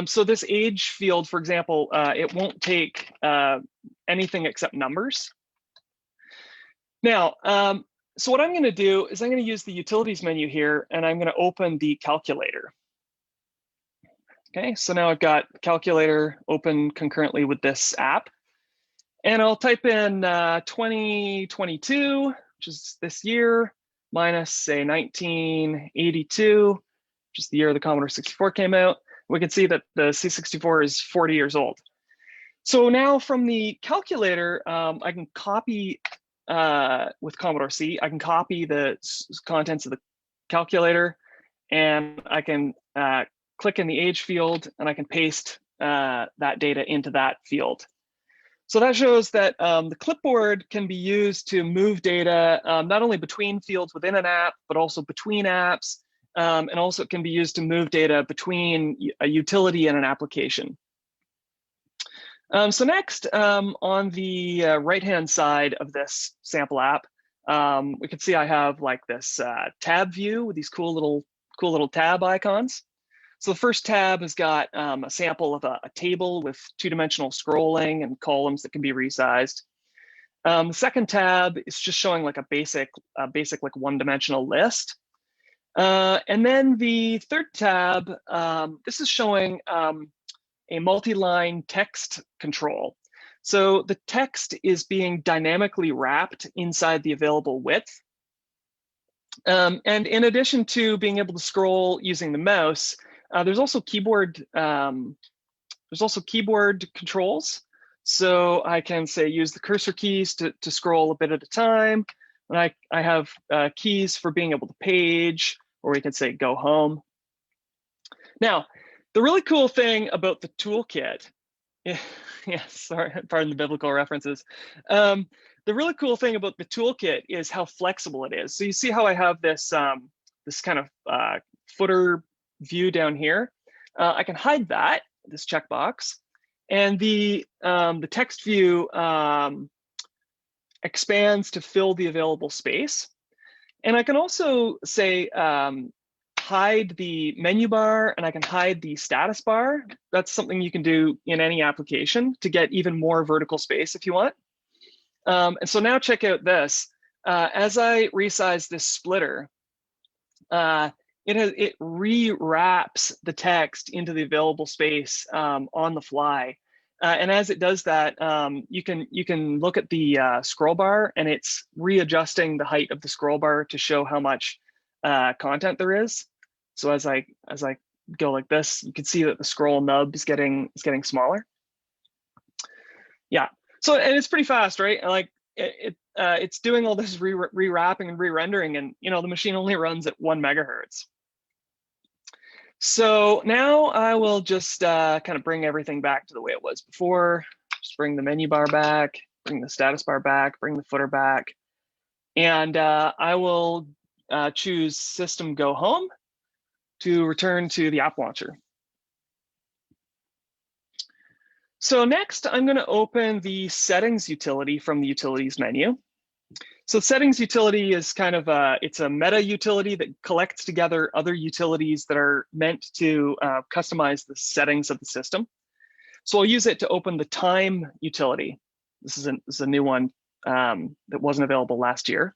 So this age field, for example, it won't take anything except numbers. Now, so what I'm going to do is I'm going to use the utilities menu here, and I'm going to open the calculator. Okay, so now I've got calculator open concurrently with this app. And I'll type in 2022, which is this year, minus, say, 1982, which is the year the Commodore 64 came out. We can see that the C64 is 40 years old. So now from the calculator, I can copy, with Commodore C, I can copy the contents of the calculator, and I can click in the age field, and I can paste that data into that field. So that shows that the clipboard can be used to move data not only between fields within an app, but also between apps. And also it can be used to move data between a utility and an application. So next, on the right-hand side of this sample app, we can see I have like this tab view with these cool little tab icons. So the first tab has got a sample of a table with two-dimensional scrolling and columns that can be resized. The second tab is just showing like a basic like one-dimensional list. And then the third tab, this is showing a multi-line text control. So the text is being dynamically wrapped inside the available width. And in addition to being able to scroll using the mouse, there's also keyboard controls. So I can say use the cursor keys to scroll a bit at a time. And I have keys for being able to page, or we can say go home. Now, the really cool thing about the toolkit, sorry, pardon the biblical references. The really cool thing about the toolkit is how flexible it is. So you see how I have this, this kind of footer view down here. I can hide that, this checkbox, and the text view expands to fill the available space. And I can also say hide the menu bar, and I can hide the status bar. That's something you can do in any application to get even more vertical space if you want. And so now check out this. As I resize this splitter, it rewraps the text into the available space on the fly. And as it does that, you can look at the scroll bar, and it's readjusting the height of the scroll bar to show how much content there is. So as I go like this, you can see that the scroll nub is getting smaller. Yeah. So, and it's pretty fast, right? Like it's doing all this rewrapping and re-rendering, and the machine only runs at 1 megahertz. So now I will just kind of bring everything back to the way it was before. Just bring the menu bar back, bring the status bar back, bring the footer back, and I will choose System Go Home to return to the app launcher. So next, I'm going to open the settings utility from the utilities menu. So the settings utility is kind of it's a meta utility that collects together other utilities that are meant to customize the settings of the system. So I'll use it to open the time utility. This is a new one that wasn't available last year.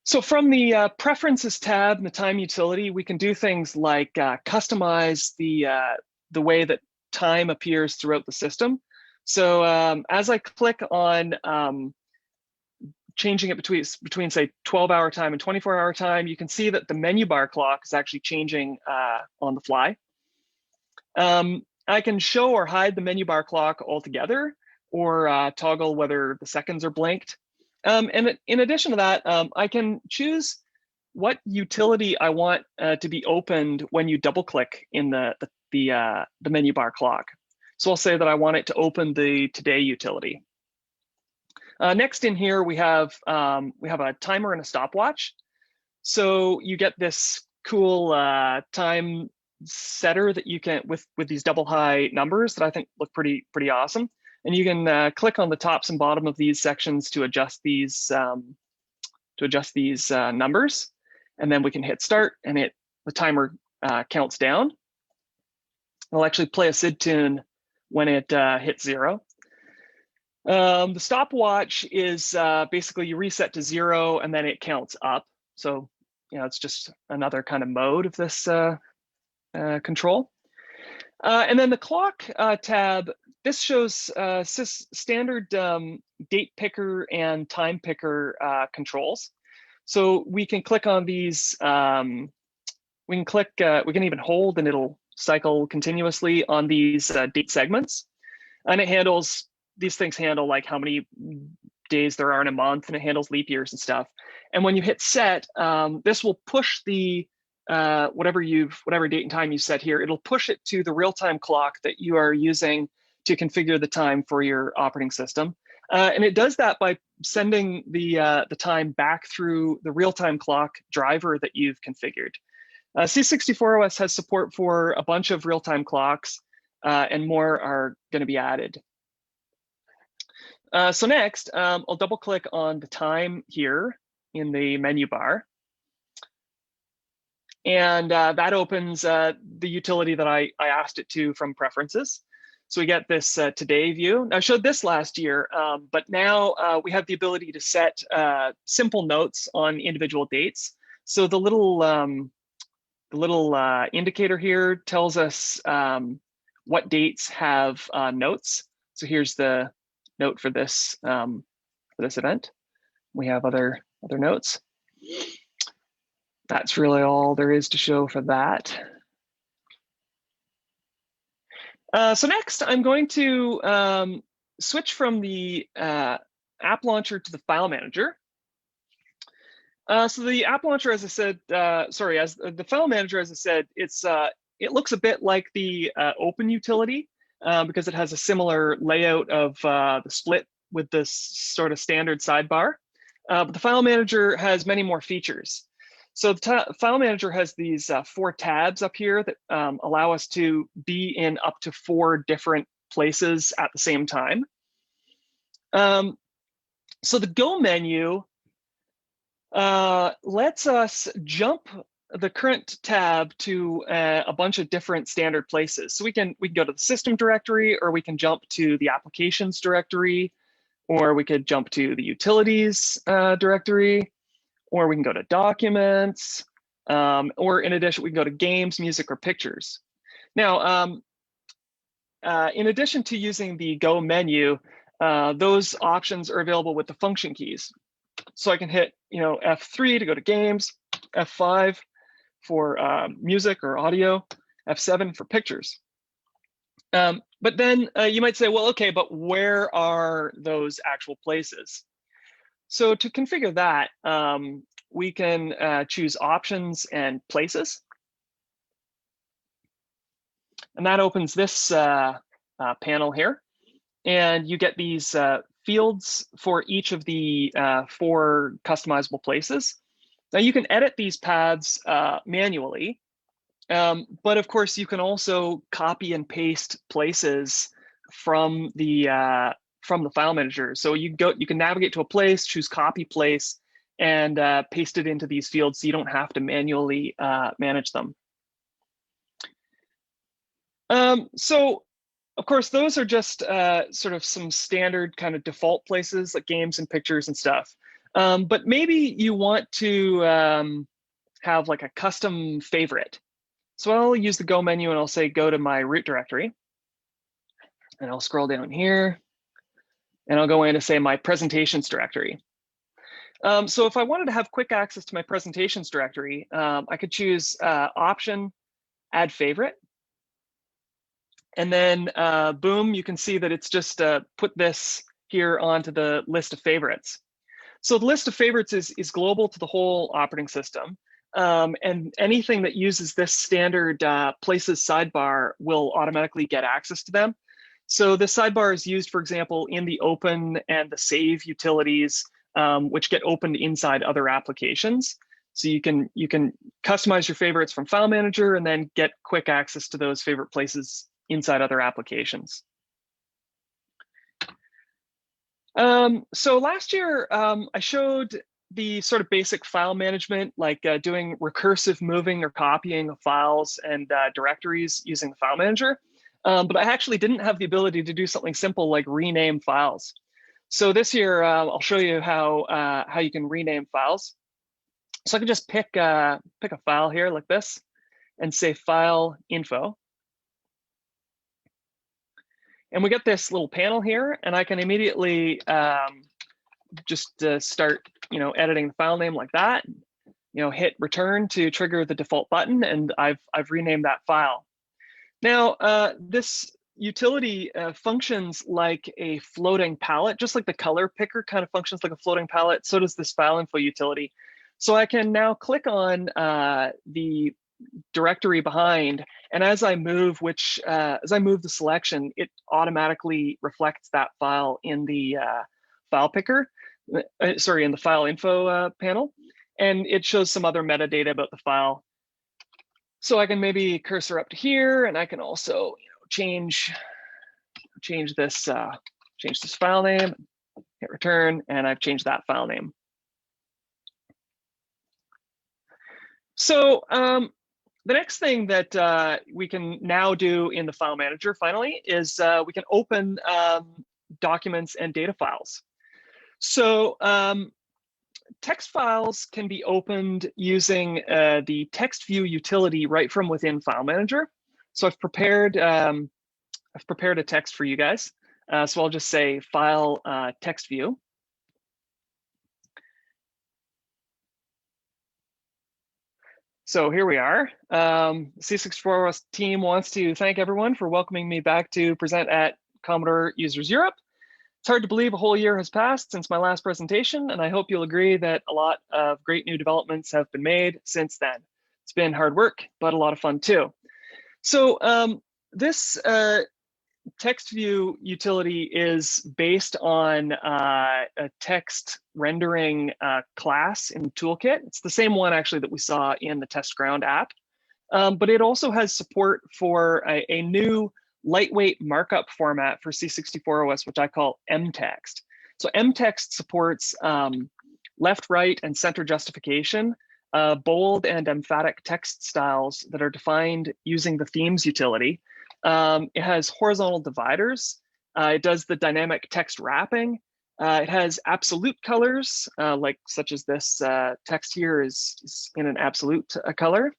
So from the preferences tab in the time utility, we can do things like customize the way that time appears throughout the system. So as I click on changing it between say 12-hour time and 24-hour time, you can see that the menu bar clock is actually changing on the fly. I can show or hide the menu bar clock altogether, or toggle whether the seconds are blinked. And in addition to that, I can choose what utility I want to be opened when you double click in the menu bar clock. So I'll say that I want it to open the today utility. Next in here, we have a timer and a stopwatch. So you get this cool time setter that you can with these double high numbers that I think look pretty awesome. And you can click on the tops and bottom of these sections to adjust these numbers, and then we can hit start, and the timer counts down. I'll actually play a SID tune when it hits 0. The stopwatch is basically you reset to 0 and then it counts up. So it's just another kind of mode of this control. And then the clock tab, this shows standard date picker and time picker controls. So we can click on these. We can even hold, and it'll cycle continuously on these date segments. And these things handle like how many days there are in a month, and it handles leap years and stuff. And when you hit set, this will push the whatever date and time you set here, it'll push it to the real-time clock that you are using to configure the time for your operating system. And it does that by sending the time back through the real-time clock driver that you've configured. C64 OS has support for a bunch of real-time clocks, and more are going to be added. So next, I'll double-click on the time here in the menu bar. And that opens the utility that I asked it to from preferences. So we get this today view. I showed this last year, but now we have the ability to set simple notes on individual dates. So the little indicator here tells us what dates have notes. So here's the note for this event. We have other notes. That's really all there is to show for that. So next, I'm going to switch from the app launcher to the file manager. So the app launcher, as I said, as the file manager, as I said, it looks a bit like the open utility because it has a similar layout of the split with this sort of standard sidebar. But the file manager has many more features. So the file manager has these 4 tabs up here that allow us to be in up to 4 different places at the same time. So the Go menu lets us jump the current tab to a bunch of different standard places. So we can go to the system directory, or we can jump to the applications directory, or we could jump to the utilities directory, or we can go to documents, or in addition, we can go to games, music, or pictures. Now, in addition to using the Go menu, those options are available with the function keys. So I can hit, F3 to go to games, F5 for music or audio, F7 for pictures. But then you might say, well, okay, but where are those actual places? So to configure that, we can choose options and places. And that opens this panel here. And you get these fields for each of the 4 customizable places. Now you can edit these paths manually, but of course you can also copy and paste places from the file manager. So you can navigate to a place, choose copy place, and paste it into these fields so you don't have to manually manage them. So of course, those are just sort of some standard kind of default places like games and pictures and stuff. But maybe you want to have like a custom favorite. So I'll use the Go menu and I'll say go to my root directory. And I'll scroll down here and I'll go in to say my presentations directory. So if I wanted to have quick access to my presentations directory, I could choose option, add favorite. And then boom, you can see that it's just put this here onto the list of favorites. So the list of favorites is global to the whole operating system. And anything that uses this standard places sidebar will automatically get access to them. So the sidebar is used, for example, in the open and the save utilities, which get opened inside other applications. So you can customize your favorites from File Manager and then get quick access to those favorite places inside other applications. So last year, I showed the sort of basic file management, like doing recursive moving or copying of files and directories using the File Manager. But I actually didn't have the ability to do something simple like rename files. So this year, I'll show you how you can rename files. So I can just pick a file here like this and say file info. And we get this little panel here, and I can immediately just start, editing the file name like that. Hit return to trigger the default button, and I've renamed that file. Now, this utility functions like a floating palette, just like the color picker kind of functions like a floating palette. So does this file info utility. So I can now click on the directory behind, and as I move the selection, it automatically reflects that file in the file picker, in the file info panel, and it shows some other metadata about the file. So I can maybe cursor up to here, and I can also change this file name, hit return, and I've changed that file name. So the next thing that we can now do in the File Manager, finally, is we can open documents and data files. So text files can be opened using the text view utility right from within File Manager. So I've prepared a text for you guys. So I'll just say File Text View. So here we are. C64 OS team wants to thank everyone for welcoming me back to present at Commodore Users Europe. It's hard to believe a whole year has passed since my last presentation, and I hope you'll agree that a lot of great new developments have been made since then. It's been hard work, but a lot of fun too. So this text view utility is based on a text rendering class in Toolkit. It's the same one actually that we saw in the Test Ground app, but it also has support for a new lightweight markup format for C64 OS, which I call mtext. So mtext supports left, right, and center justification, bold and emphatic text styles that are defined using the themes utility. It has horizontal dividers. It does the dynamic text wrapping. It has absolute colors, such as this text here is in an absolute color.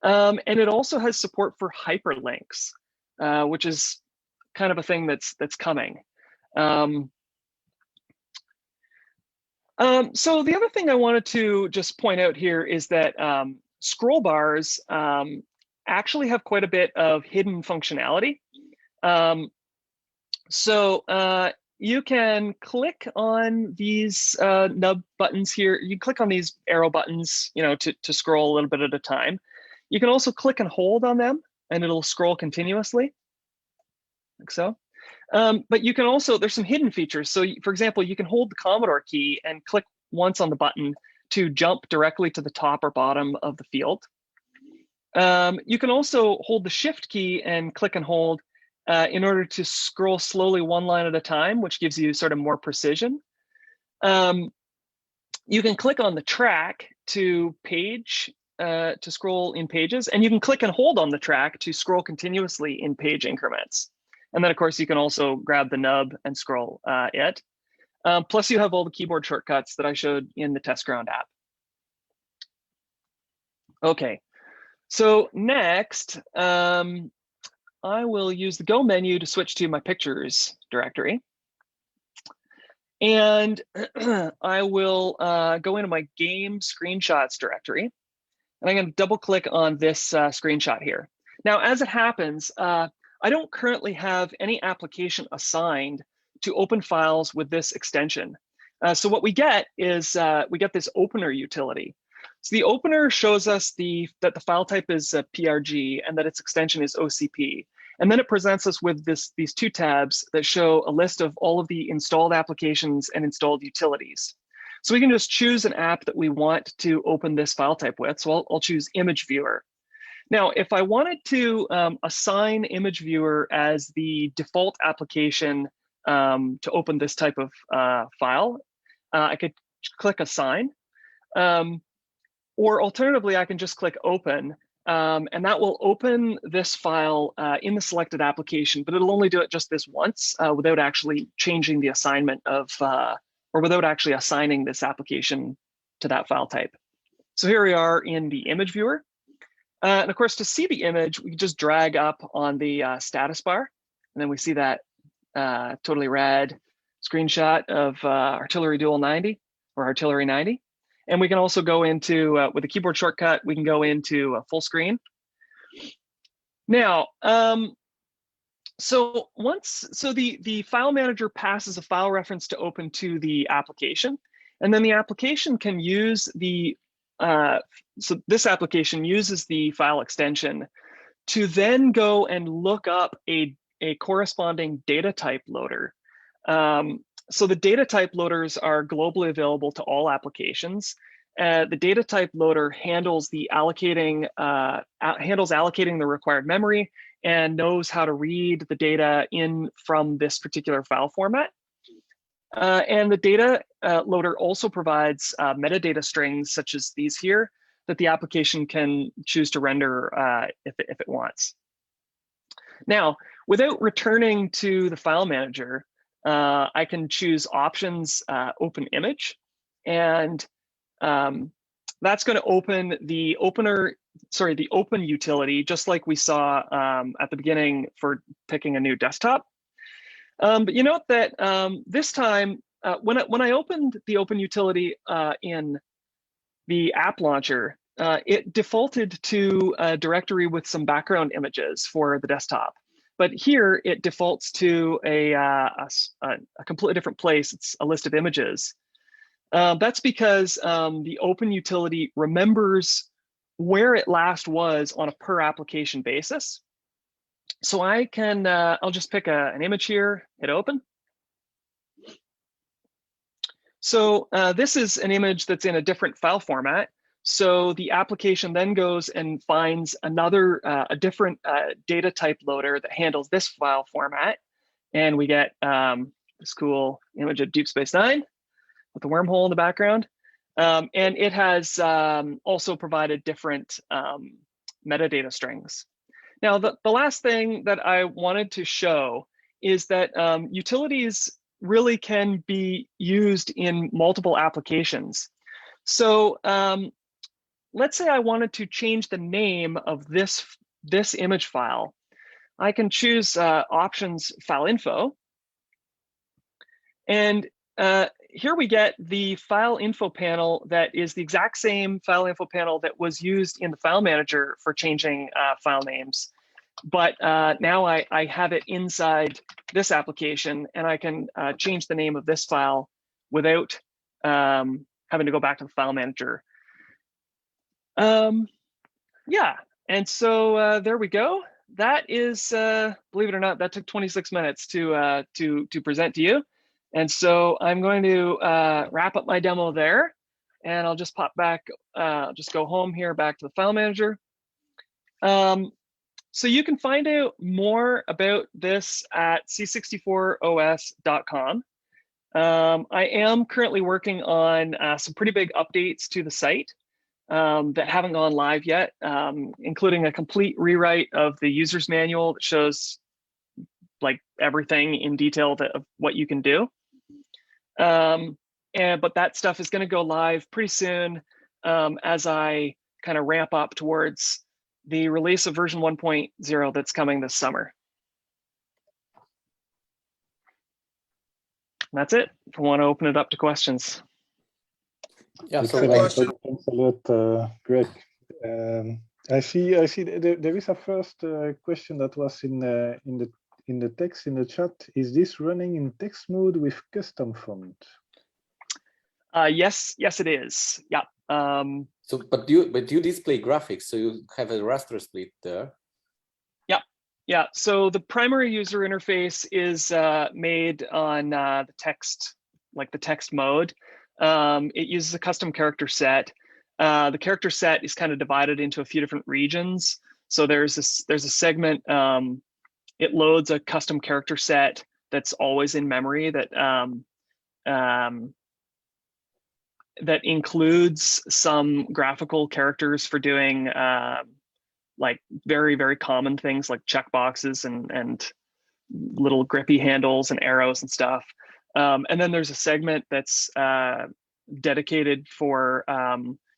And it also has support for hyperlinks, which is kind of a thing that's coming. So the other thing I wanted to just point out here is that scroll bars actually have quite a bit of hidden functionality. You can click on these nub buttons here. You click on these arrow buttons, to scroll a little bit at a time. You can also click and hold on them, and it'll scroll continuously, like so. But you can also, there's some hidden features. So for example, you can hold the Commodore key and click once on the button to jump directly to the top or bottom of the field. You can also hold the Shift key and click and hold in order to scroll slowly one line at a time, which gives you sort of more precision. You can click on the track to scroll in pages, and you can click and hold on the track to scroll continuously in page increments. And then of course you can also grab the nub and scroll it. Plus you have all the keyboard shortcuts that I showed in the Test Ground app. Okay. So next, I will use the Go menu to switch to my Pictures directory. And I will go into my Game Screenshots directory. And I'm going to double click on this screenshot here. Now, as it happens, I don't currently have any application assigned to open files with this extension. So what we get is we get this opener utility. So the opener shows us that the file type is PRG and that its extension is OCP. And then it presents us with these two tabs that show a list of all of the installed applications and installed utilities. So we can just choose an app that we want to open this file type with. So I'll choose Image Viewer. Now, if I wanted to assign Image Viewer as the default application to open this type of file, I could click Assign. Or alternatively, I can just click Open, and that will open this file in the selected application, but it'll only do it just this once without actually changing the assignment of, or without actually assigning this application to that file type. So here we are in the Image Viewer. And of course, to see the image, we can just drag up on the status bar, and then we see that totally rad screenshot of Artillery Duel 90 or Artillery 90. And we can also go into, with a keyboard shortcut, we can go into full screen. Now, the file manager passes a file reference to open to the application, and then the application can use so this application uses the file extension to then go and look up a corresponding data type loader. So the data type loaders are globally available to all applications. The data type loader handles allocating the required memory and knows how to read the data in from this particular file format. And the data loader also provides metadata strings such as these here that the application can choose to render if it wants. Now, without returning to the file manager, I can choose options open image, and that's going to open the open utility, just like we saw at the beginning for picking a new desktop. But you note that this time, when I opened the Open Utility in the app launcher, it defaulted to a directory with some background images for the desktop. But here it defaults to a completely different place. It's a list of images. That's because the Open Utility remembers where it last was on a per application basis. So I can, I'll just pick an image here, hit open. So this is an image that's in a different file format. So the application then goes and finds another, a different data type loader that handles this file format. And we get this cool image of Deep Space Nine with the wormhole in the background. And it has also provided different metadata strings. Now, the last thing that I wanted to show is that utilities really can be used in multiple applications. So let's say I wanted to change the name of this image file. I can choose options file info. And here we get the file info panel that is the exact same file info panel that was used in the file manager for changing file names. But now I have it inside this application, and I can change the name of this file without having to go back to the file manager. Yeah, and so there we go. That is, believe it or not, that took 26 minutes to present to you. And so I'm going to wrap up my demo there, and I'll just pop back, just go home here, back to the file manager. So you can find out more about this at c64os.com. I am currently working on some pretty big updates to the site that haven't gone live yet, including a complete rewrite of the user's manual that shows like everything in detail of what you can do. But that stuff is going to go live pretty soon as I kind of ramp up towards the release of version 1.0 that's coming this summer. And that's it. If I want to open it up to questions. Yeah, so thanks a lot, Greg. I see there is a first question that was in the text in the chat. Is this running in text mode with custom font? Yes, it is. Yeah. So, but you display graphics, so you have a raster split there. Yeah. So the primary user interface is made on the text, like the text mode. It uses a custom character set. The character set is kind of divided into a few different regions. So there's a segment. It loads a custom character set that's always in memory that that includes some graphical characters for doing like very, very common things like checkboxes and little grippy handles and arrows and stuff. And then there's a segment that's dedicated for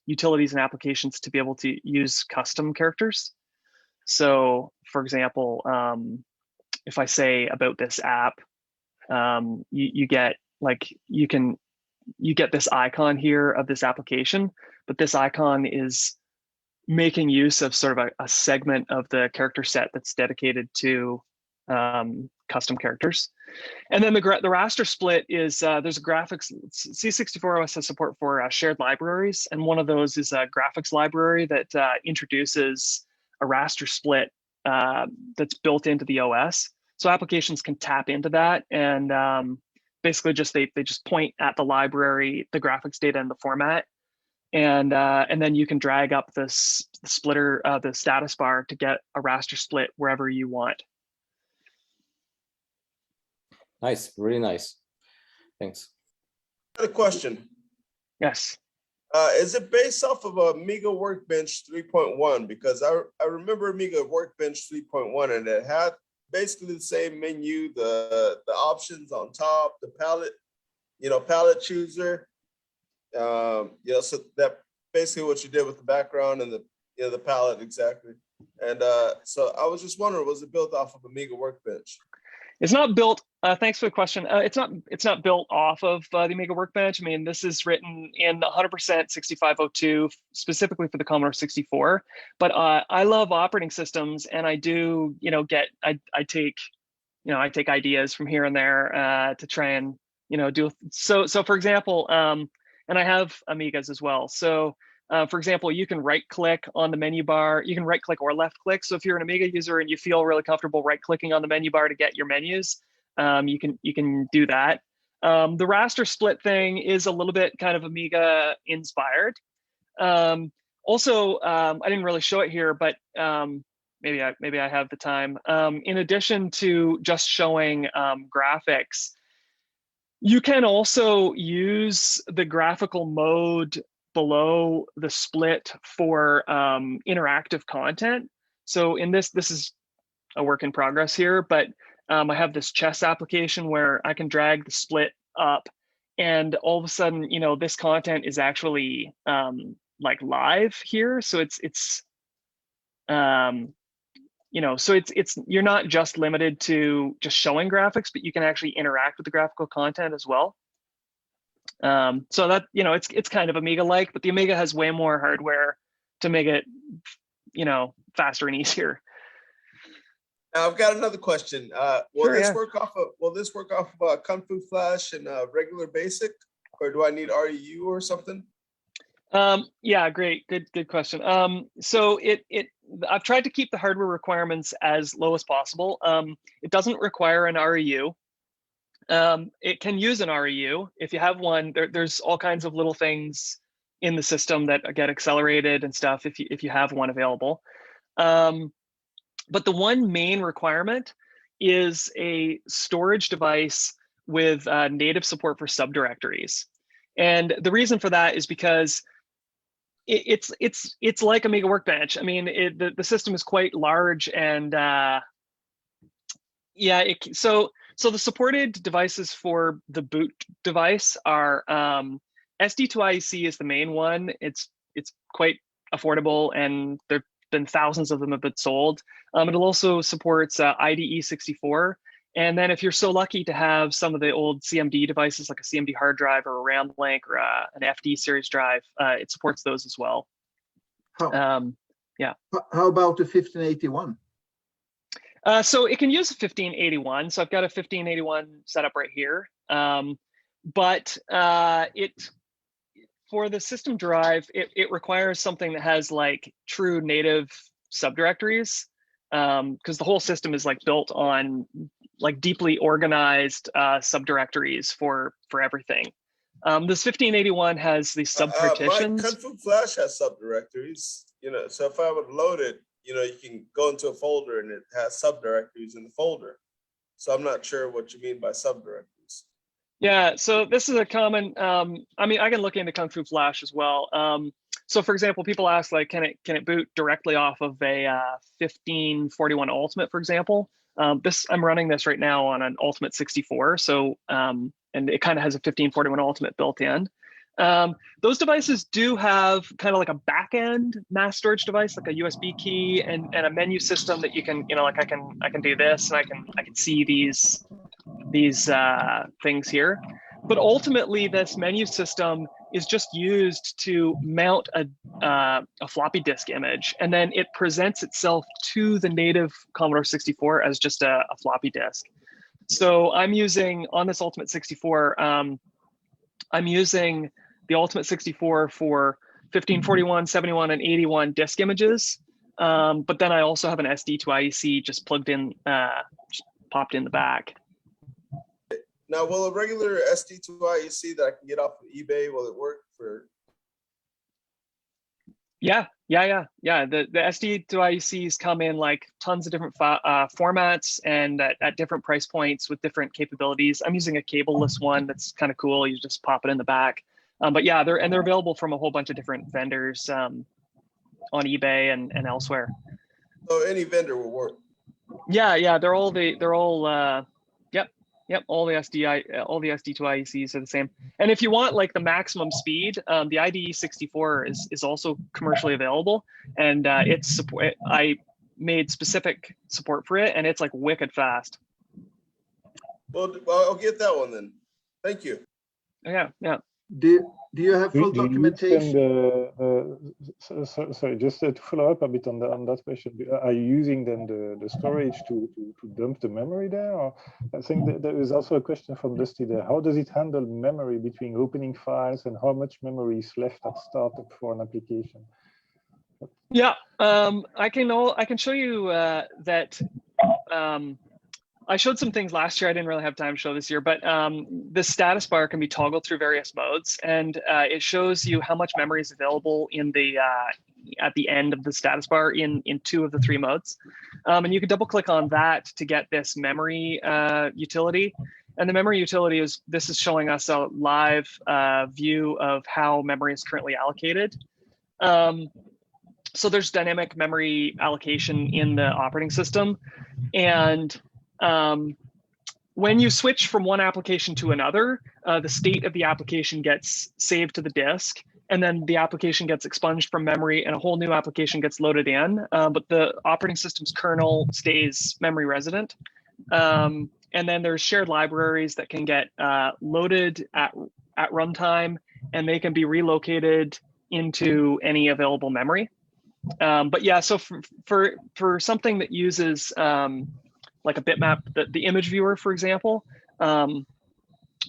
utilities and applications to be able to use custom characters. So for example, if I say about this app, you get like, you get this icon here of this application, but this icon is making use of sort of a segment of the character set that's dedicated to custom characters. And then the raster split is, there's a graphics, C64 OS has support for shared libraries. And one of those is a graphics library that introduces a raster split that's built into the OS. So applications can tap into that and basically just they just point at the library, the graphics data and the format. And then you can drag up the splitter, the status bar to get a raster split wherever you want. Nice, really nice. Thanks. I had a question. Yes. Is it based off of Amiga Workbench 3.1? Because I remember Amiga Workbench 3.1 and it had basically the same menu, the options on top, the palette, palette chooser. So that basically what you did with the background and the palette exactly. And so I was just wondering, was it built off of Amiga Workbench? It's not built. Thanks for the question. It's not built off of the Amiga Workbench. I mean, this is written in 100% 6502 specifically for the Commodore 64. But I love operating systems, and I do, I take ideas from here and there to try and do so. So for example, and I have Amigas as well. So for example, you can right click on the menu bar. You can right click or left click. So if you're an Amiga user and you feel really comfortable right clicking on the menu bar to get your menus, you can do that. The raster split thing is a little bit kind of Amiga inspired. Also, I didn't really show it here, but maybe I have the time. In addition to just showing graphics, you can also use the graphical mode below the split for interactive content. So in this is a work in progress here, but I have this chess application where I can drag the split up, and all of a sudden, this content is actually like live here. So it's you're not just limited to just showing graphics, but you can actually interact with the graphical content as well. So that, it's kind of Amiga-like, but the Amiga has way more hardware to make it, faster and easier. Now I've got another question. Will this work off of Kung Fu Flash and regular BASIC, or do I need REU or something? Yeah, great, good question. So I've tried to keep the hardware requirements as low as possible. It doesn't require an REU. It can use an REU. If you have one, there's all kinds of little things in the system that get accelerated and stuff if you have one available. But the one main requirement is a storage device with native support for subdirectories. And the reason for that is because it's like Amiga Workbench. I mean, the system is quite large, and so the supported devices for the boot device are SD2IEC is the main one. It's quite affordable, and there've been thousands of them have been sold. It also supports IDE64. And then if you're so lucky to have some of the old CMD devices, like a CMD hard drive or a RAM link or an FD series drive, it supports those as well. Yeah. How about the 1581? So it can use a 1581. So I've got a 1581 set up right here. But for the system drive, it requires something that has like true native subdirectories, because the whole system is like built on like deeply organized subdirectories for everything. This 1581 has these subpartitions. My Kung Fu Flash has subdirectories, so if I would load it, you can go into a folder and it has subdirectories in the folder. So I'm not sure what you mean by subdirectories. Yeah, so this is a common, I mean, I can look into Kung Fu Flash as well. So for example, people ask like, can it boot directly off of a 1541 Ultimate, for example? I'm running this right now on an Ultimate 64. So, and it kind of has a 1541 Ultimate built in. Those devices do have kind of like a back-end mass storage device, like a USB key and a menu system that you can, like I can do this, and I can see these things here. But ultimately, this menu system is just used to mount a floppy disk image, and then it presents itself to the native Commodore 64 as just a floppy disk. So I'm using, on this Ultimate 64, I'm using the Ultimate 64 for 1541, 71, and 81 disk images. But then I also have an SD2IEC just plugged in, just popped in the back. Now, will a regular SD2IEC that I can get off of eBay, will it work for? Yeah. The SD2IECs come in like tons of different formats and at different price points with different capabilities. I'm using a cableless one that's kind of cool. You just pop it in the back. But yeah, they're available from a whole bunch of different vendors on eBay and elsewhere. So any vendor will work. Yeah, they're all all the SD2IECs are the same. And if you want like the maximum speed, the IDE 64 is also commercially available, and I made specific support for it, and it's like wicked fast. Well, I'll get that one then. Thank you. Yeah, yeah. Do you have full documentation? Sorry, just to follow up a bit on that question. Are you using then the storage to dump the memory there? Or I think that there is also a question from Dusty there. How does it handle memory between opening files, and how much memory is left at startup for an application? Yeah, I can show you that. I showed some things last year. I didn't really have time to show this year, but the status bar can be toggled through various modes, and it shows you how much memory is available in the at the end of the status bar in 2 of the 3 modes. And you can double click on that to get this memory utility. And the memory utility is showing us a live view of how memory is currently allocated. So there's dynamic memory allocation in the operating system, and when you switch from one application to another, the state of the application gets saved to the disk, and then the application gets expunged from memory and a whole new application gets loaded in, but the operating system's kernel stays memory resident. And then there's shared libraries that can get loaded at runtime, and they can be relocated into any available memory. But yeah, so for something that uses like a bitmap, the image viewer, for example,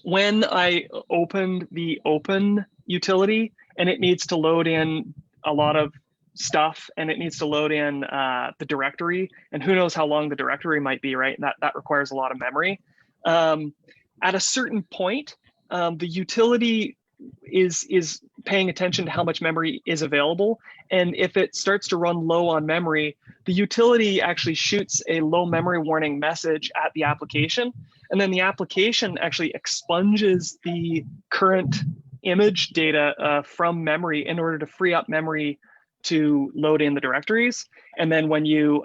when I opened the open utility and it needs to load in a lot of stuff, and it needs to load in the directory, and who knows how long the directory might be, right? And that requires a lot of memory. At a certain point, the utility is paying attention to how much memory is available. And if it starts to run low on memory, the utility actually shoots a low memory warning message at the application. And then the application actually expunges the current image data from memory in order to free up memory to load in the directories. And then when you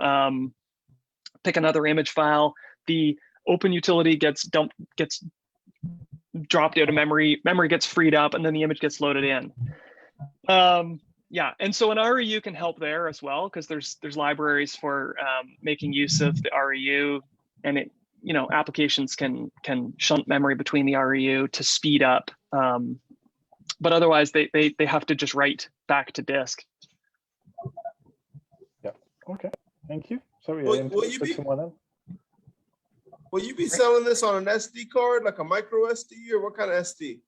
pick another image file, the open utility gets dropped out of memory, memory gets freed up, and then the image gets loaded in. Yeah, and so an REU can help there as well, because there's libraries for making use of the REU, and it, you know, applications can shunt memory between the REU to speed up. But otherwise, they have to just write back to disk. Yeah. Okay. Thank you. Sorry, will you be selling this on an SD card, like a micro SD, or what kind of SD?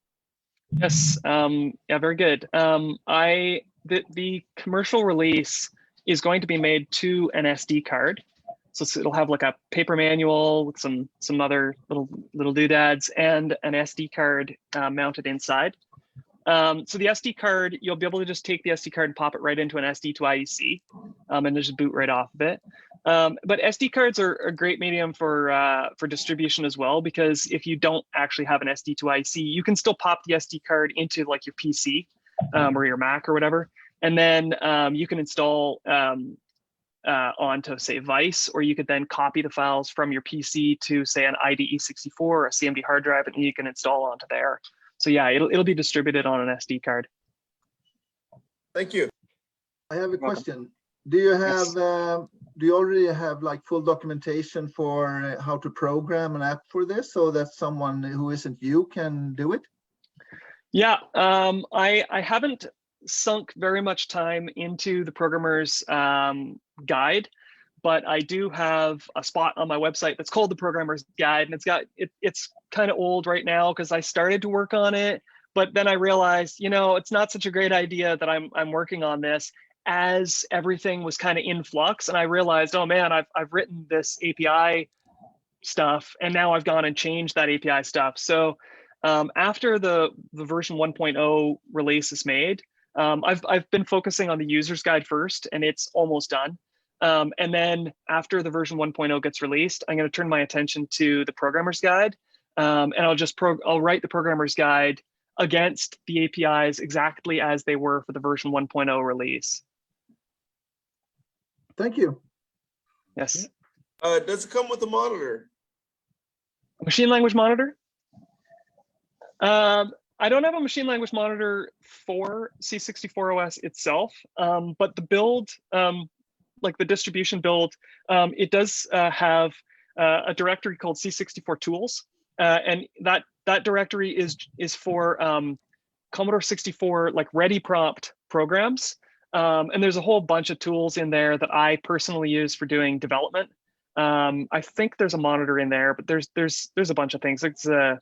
Yes. Yeah. Very good. The commercial release is going to be made to an SD card, so it'll have like a paper manual with some other little doodads and an SD card mounted inside. So the SD card, you'll be able to just take the SD card and pop it right into an SD to IEC, and just boot right off of it. But SD cards are a great medium for distribution as well, because if you don't actually have an SD to IEC, you can still pop the SD card into like your PC or your Mac or whatever, and then you can install onto, say, Vice, or you could then copy the files from your PC to, say, an IDE64 or a CMD hard drive, and you can install onto there. So yeah, it'll be distributed on an SD card. Thank you. I have a question. Do you have do you already have like full documentation for how to program an app for this, so that someone who isn't you can do it? Yeah, I haven't sunk very much time into the programmer's guide, but I do have a spot on my website that's called the Programmer's Guide, and it's kind of old right now because I started to work on it, but then I realized, you know, it's not such a great idea that I'm working on this, as everything was kind of in flux, and I realized, oh man, I've written this API stuff, and now I've gone and changed that API stuff. So after the version 1.0 release is made, I've been focusing on the user's guide first, and it's almost done. And then after the version 1.0 gets released, I'm going to turn my attention to the programmer's guide, and I'll write the programmer's guide against the APIs exactly as they were for the version 1.0 release. Thank you. Yes. Does it come with a monitor? A machine language monitor? I don't have a machine language monitor for C64 OS itself, but the build, like the distribution build, it does have a directory called C64 tools. and that directory is for Commodore 64 like ready prompt programs. And there's a whole bunch of tools in there that I personally use for doing development. I think there's a monitor in there, but there's a bunch of things. It's there's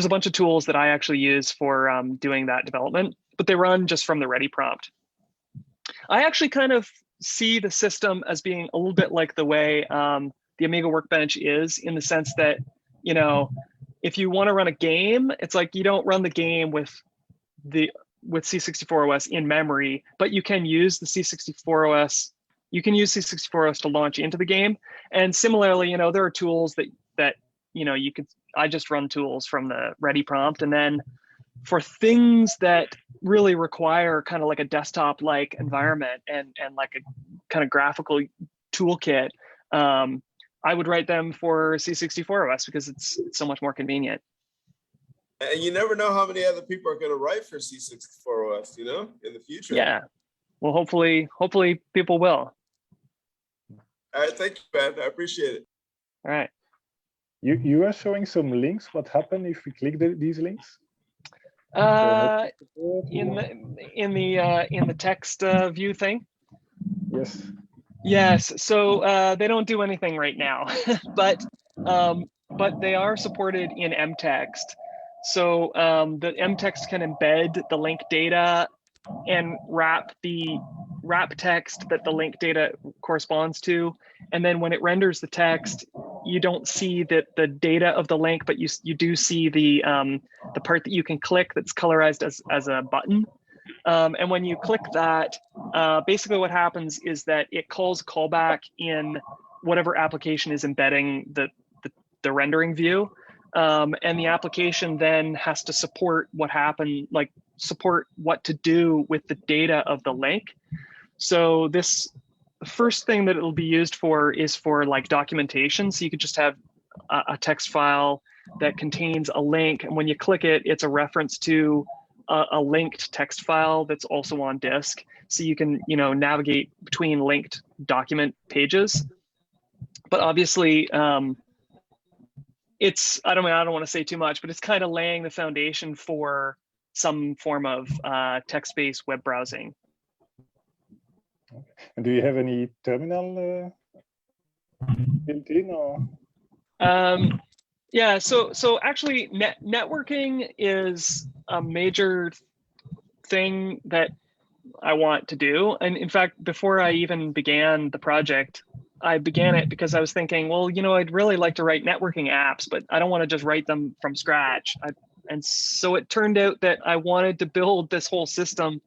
a bunch of tools that I actually use for doing that development, but they run just from the ready prompt. I actually kind of see the system as being a little bit like the way the Amiga Workbench is, in the sense that, if you want to run a game, it's like you don't run the game with C64 OS in memory, but you can use the C64 OS. You can use C64 OS to launch into the game. And similarly, there are tools that you could. I just run tools from the ready prompt, and then for things that really require kind of like a desktop-like environment and like a kind of graphical toolkit, I would write them for C64 OS because it's so much more convenient. And you never know how many other people are going to write for C64 OS, in the future. Yeah. Well, hopefully people will. All right, thank you, man. I appreciate it. All right. You are showing some links. What happened if we click these links? In the text view thing. Yes. Yes. So they don't do anything right now, but they are supported in mtext. So the mtext can embed the link data and wrap text that the link data corresponds to, and then when it renders the text, you don't see the data of the link, but you do see the part that you can click that's colorized as a button. And when you click that, basically what happens is that it calls callback in whatever application is embedding the rendering view. And the application then has to support what happened, like support what to do with the data of the link. So the first thing that it'll be used for is for like documentation. So you could just have a text file that contains a link, and when you click it, it's a reference to a linked text file that's also on disk. So you can navigate between linked document pages. But obviously, it's I don't want to say too much, but it's kind of laying the foundation for some form of text-based web browsing. And do you have any terminal built in, or? Yeah, so actually networking is a major thing that I want to do. And in fact, before I even began the project, I began it because I was thinking, well, I'd really like to write networking apps, but I don't want to just write them from scratch. And so it turned out that I wanted to build this whole system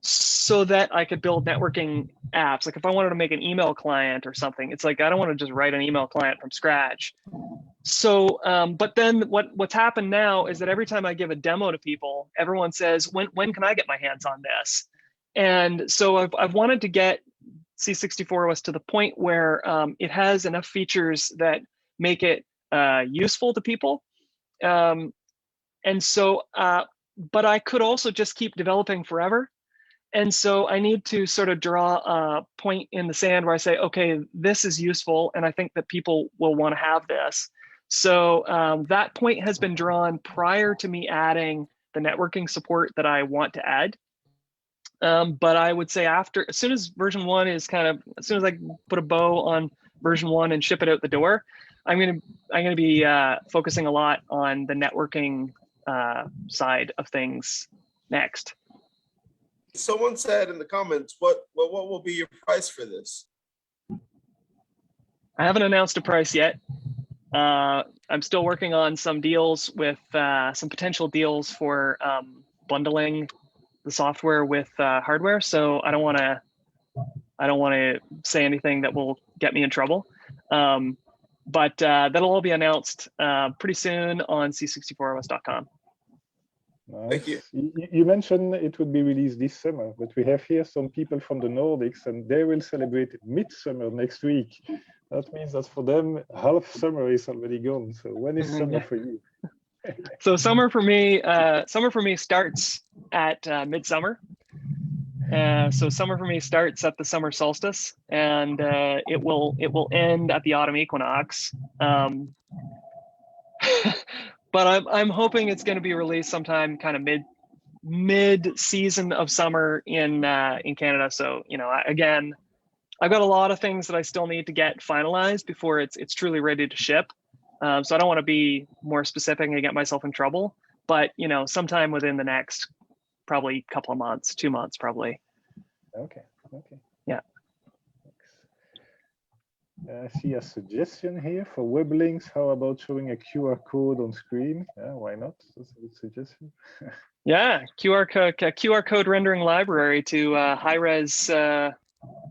so that I could build networking apps. Like if I wanted to make an email client or something, it's like, I don't want to just write an email client from scratch. So, but then what's happened now is that every time I give a demo to people, everyone says, when can I get my hands on this? And so I've wanted to get C64 OS to the point where it has enough features that make it useful to people. And so, but I could also just keep developing forever. And so I need to sort of draw a point in the sand where I say, okay, this is useful, and I think that people will want to have this. So that point has been drawn prior to me adding the networking support that I want to add. But I would say as soon as version 1 is as soon as I put a bow on version 1 and ship it out the door, I'm gonna be focusing a lot on the networking side of things next. Someone said in the comments, what will be your price for this? I haven't announced a price yet. I'm still working on some deals with some potential deals for bundling the software with hardware. So I don't want to say anything that will get me in trouble. But that'll all be announced pretty soon on c64os.com. Nice. Thank you. You mentioned it would be released this summer, but we have here some people from the Nordics, and they will celebrate midsummer next week. That means that for them, half summer is already gone. So when is summer for you? So summer for me starts at midsummer. So summer for me starts at the summer solstice, and it will end at the autumn equinox. but I'm hoping it's going to be released sometime kind of mid season of summer in Canada. So, you know, again, I've got a lot of things that I still need to get finalized before it's truly ready to ship. So I don't want to be more specific and get myself in trouble, but, you know, sometime within the next probably couple of months, 2 months, probably. Okay. Yeah. I see a suggestion here for web links. How about showing a QR code on screen? Yeah, why not? That's a good suggestion. Yeah, QR code rendering library to high-res to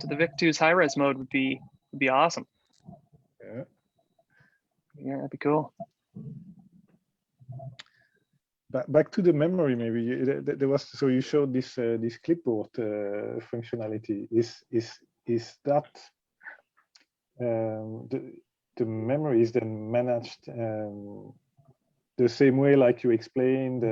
the VIC2's high-res mode would be awesome. Yeah, that'd be cool. Back to the memory, maybe there was, so you showed this this clipboard functionality. Is that the memory is then managed the same way like you explained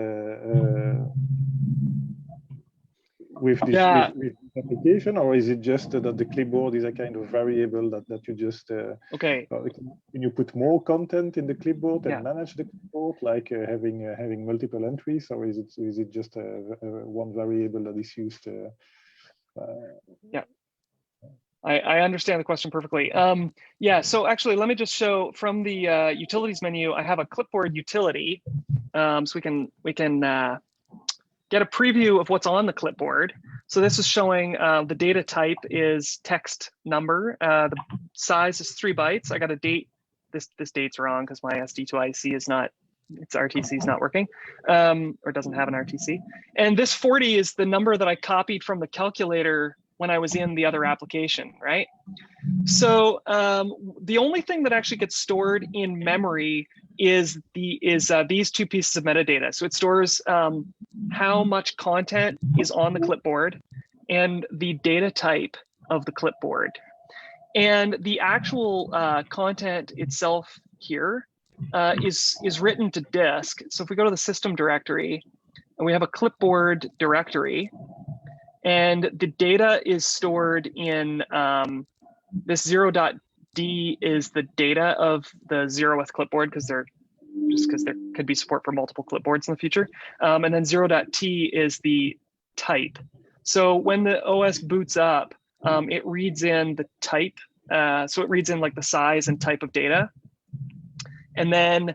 with this with application, or is it just that the clipboard is a kind of variable that you just okay? Can you put more content in the clipboard and manage the clipboard, like having multiple entries, or is it just one variable that is used? Yeah, I understand the question perfectly. Yeah, so actually, let me just show from the utilities menu. I have a clipboard utility, so we can get a preview of what's on the clipboard. So this is showing the data type is text number. The size is 3 bytes. I got a date. This date's wrong because my SD2IC is not, its RTC is not working, or doesn't have an RTC. And this 40 is the number that I copied from the calculator when I was in the other application, right? So the only thing that actually gets stored in memory is these 2 pieces of metadata. So it stores how much content is on the clipboard and the data type of the clipboard. And the actual content itself here is written to disk. So if we go to the system directory, and we have a clipboard directory, and the data is stored in this 0.d is the data of the 0th clipboard, because there could be support for multiple clipboards in the future. And then 0.t is the type. So when the OS boots up, it reads in the type. So it reads in like the size and type of data. And then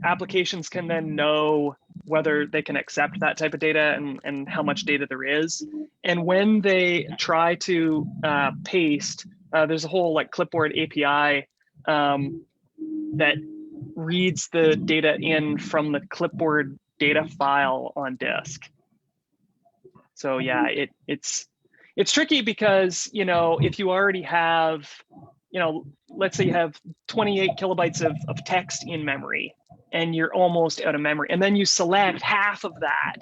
applications can then know whether they can accept that type of data and how much data there is. And when they try to paste, there's a whole like clipboard API that reads the data in from the clipboard data file on disk. So yeah, it's tricky because, you know, if you already have, you know, let's say you have 28 kilobytes of text in memory and you're almost out of memory, and then you select half of that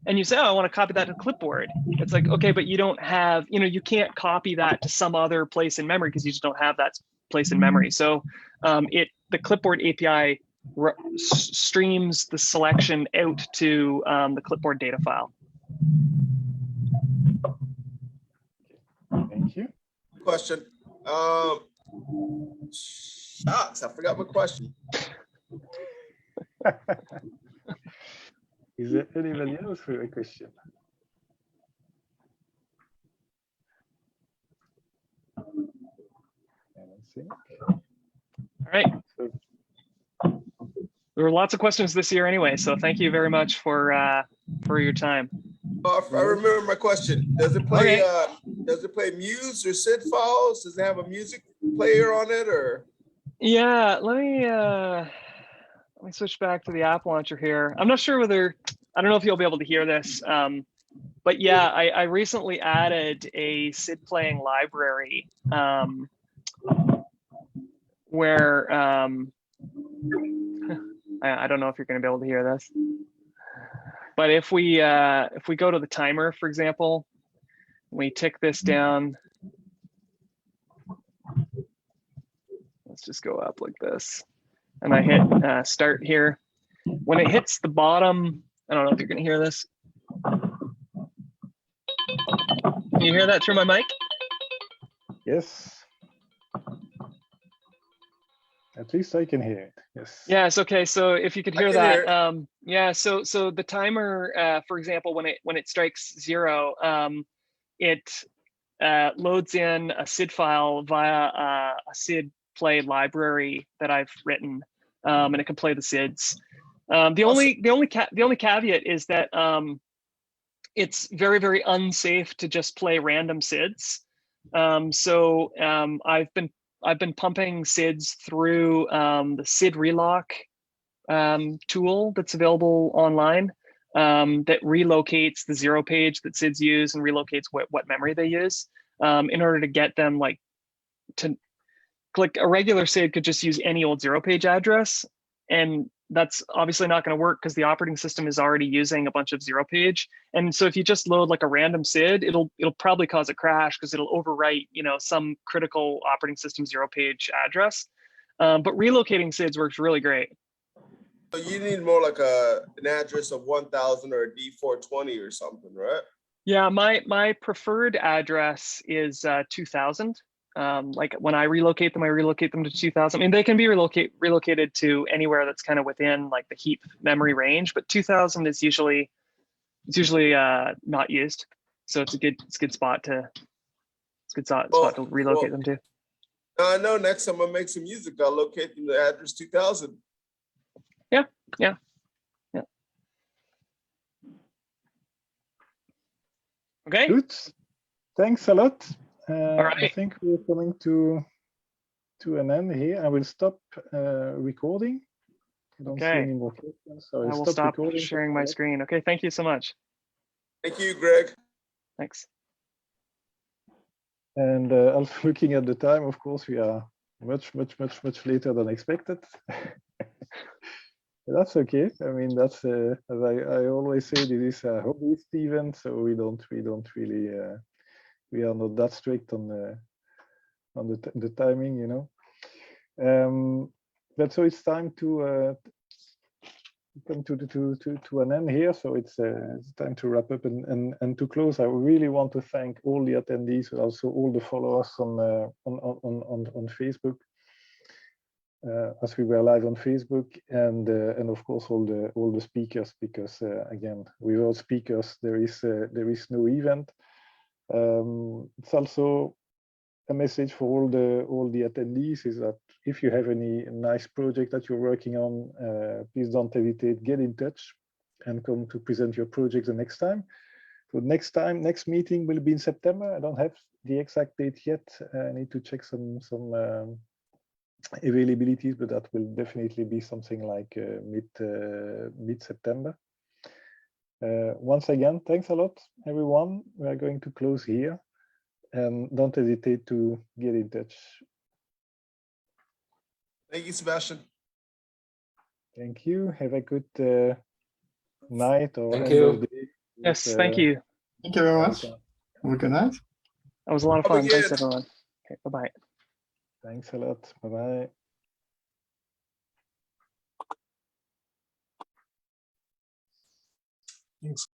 and you say, oh, I want to copy that to clipboard. It's like, okay, but you don't have, you know, you can't copy that to some other place in memory because you just don't have that place in memory. So the clipboard API streams the selection out to the clipboard data file. Thank you. Question. Shucks, I forgot my question. Is there anybody else with a question? All right. There were lots of questions this year anyway, so thank you very much for your time. Oh, I remember my question. Does it play does it play Muse or SID files? Does it have a music player on it, or? Yeah, let me switch back to the app launcher here. I'm not sure whether, I don't know if you'll be able to hear this, but yeah, I recently added a SID playing library where I don't know if you're going to be able to hear this, but if we go to the timer, for example, we tick this down. Let's just go up like this, and I hit start here. When it hits the bottom, I don't know if you're going to hear this. Can you hear that through my mic? Yes. At least I can hear it. Yes. Yes. Okay. So if you could hear can hear that, yeah. So the timer, for example, when it strikes 0, it loads in a SID file via a SID play library that I've written, and it can play the SIDs. The only caveat is that it's very, very unsafe to just play random SIDs. So I've been pumping SIDs through the SID relock tool that's available online, that relocates the 0 page that SIDs use and relocates what memory they use, in order to get them to click. A regular SID could just use any old 0 page address, and that's obviously not going to work because the operating system is already using a bunch of 0 page. And so if you just load like a random SID, it'll probably cause a crash because it'll overwrite, some critical operating system 0 page address. But relocating SIDs works really great. So you need more like an address of 1000 or a D420 or something, right? Yeah, my preferred address is 2000. Like when I relocate them to 2000. I mean, they can be relocated to anywhere that's kind of within like the heap memory range, but 2000 is usually not used. So it's a good spot to relocate them to. I know next time I'm gonna make some music, I'll locate them to address 2000. Yeah. Okay. Good. Thanks a lot. All right. I think we're coming to an end here. I will stop recording. I don't see any more questions, so I will stop sharing my screen. Okay, thank you so much. Thank you, Greg. Thanks. And also looking at the time, of course, we are much later than expected. That's okay. I mean, that's as I always say, this is a hobbyist event, so we don't really we are not that strict on the timing, But so it's time to come to an end here. So it's time to wrap up and to close. I really want to thank all the attendees, but also all the followers on Facebook. As we were live on Facebook, and of course all the speakers, because again, without speakers there is no event. It's also a message for all the attendees is that if you have any nice project that you're working on, please don't hesitate, get in touch and come to present your project the next time. So next meeting will be in September. I don't have the exact date yet. I need to check some availabilities, but that will definitely be something like mid-September. Once again, thanks a lot, everyone. We are going to close here, and don't hesitate to get in touch. Thank you, Sebastian. Thank you. Have a good night or thank end you. of day. Yes, thank you. Thank you very much. Have a good night. That was a lot of fun. Thanks, everyone. Okay, bye-bye. Thanks a lot. Bye-bye. Thanks.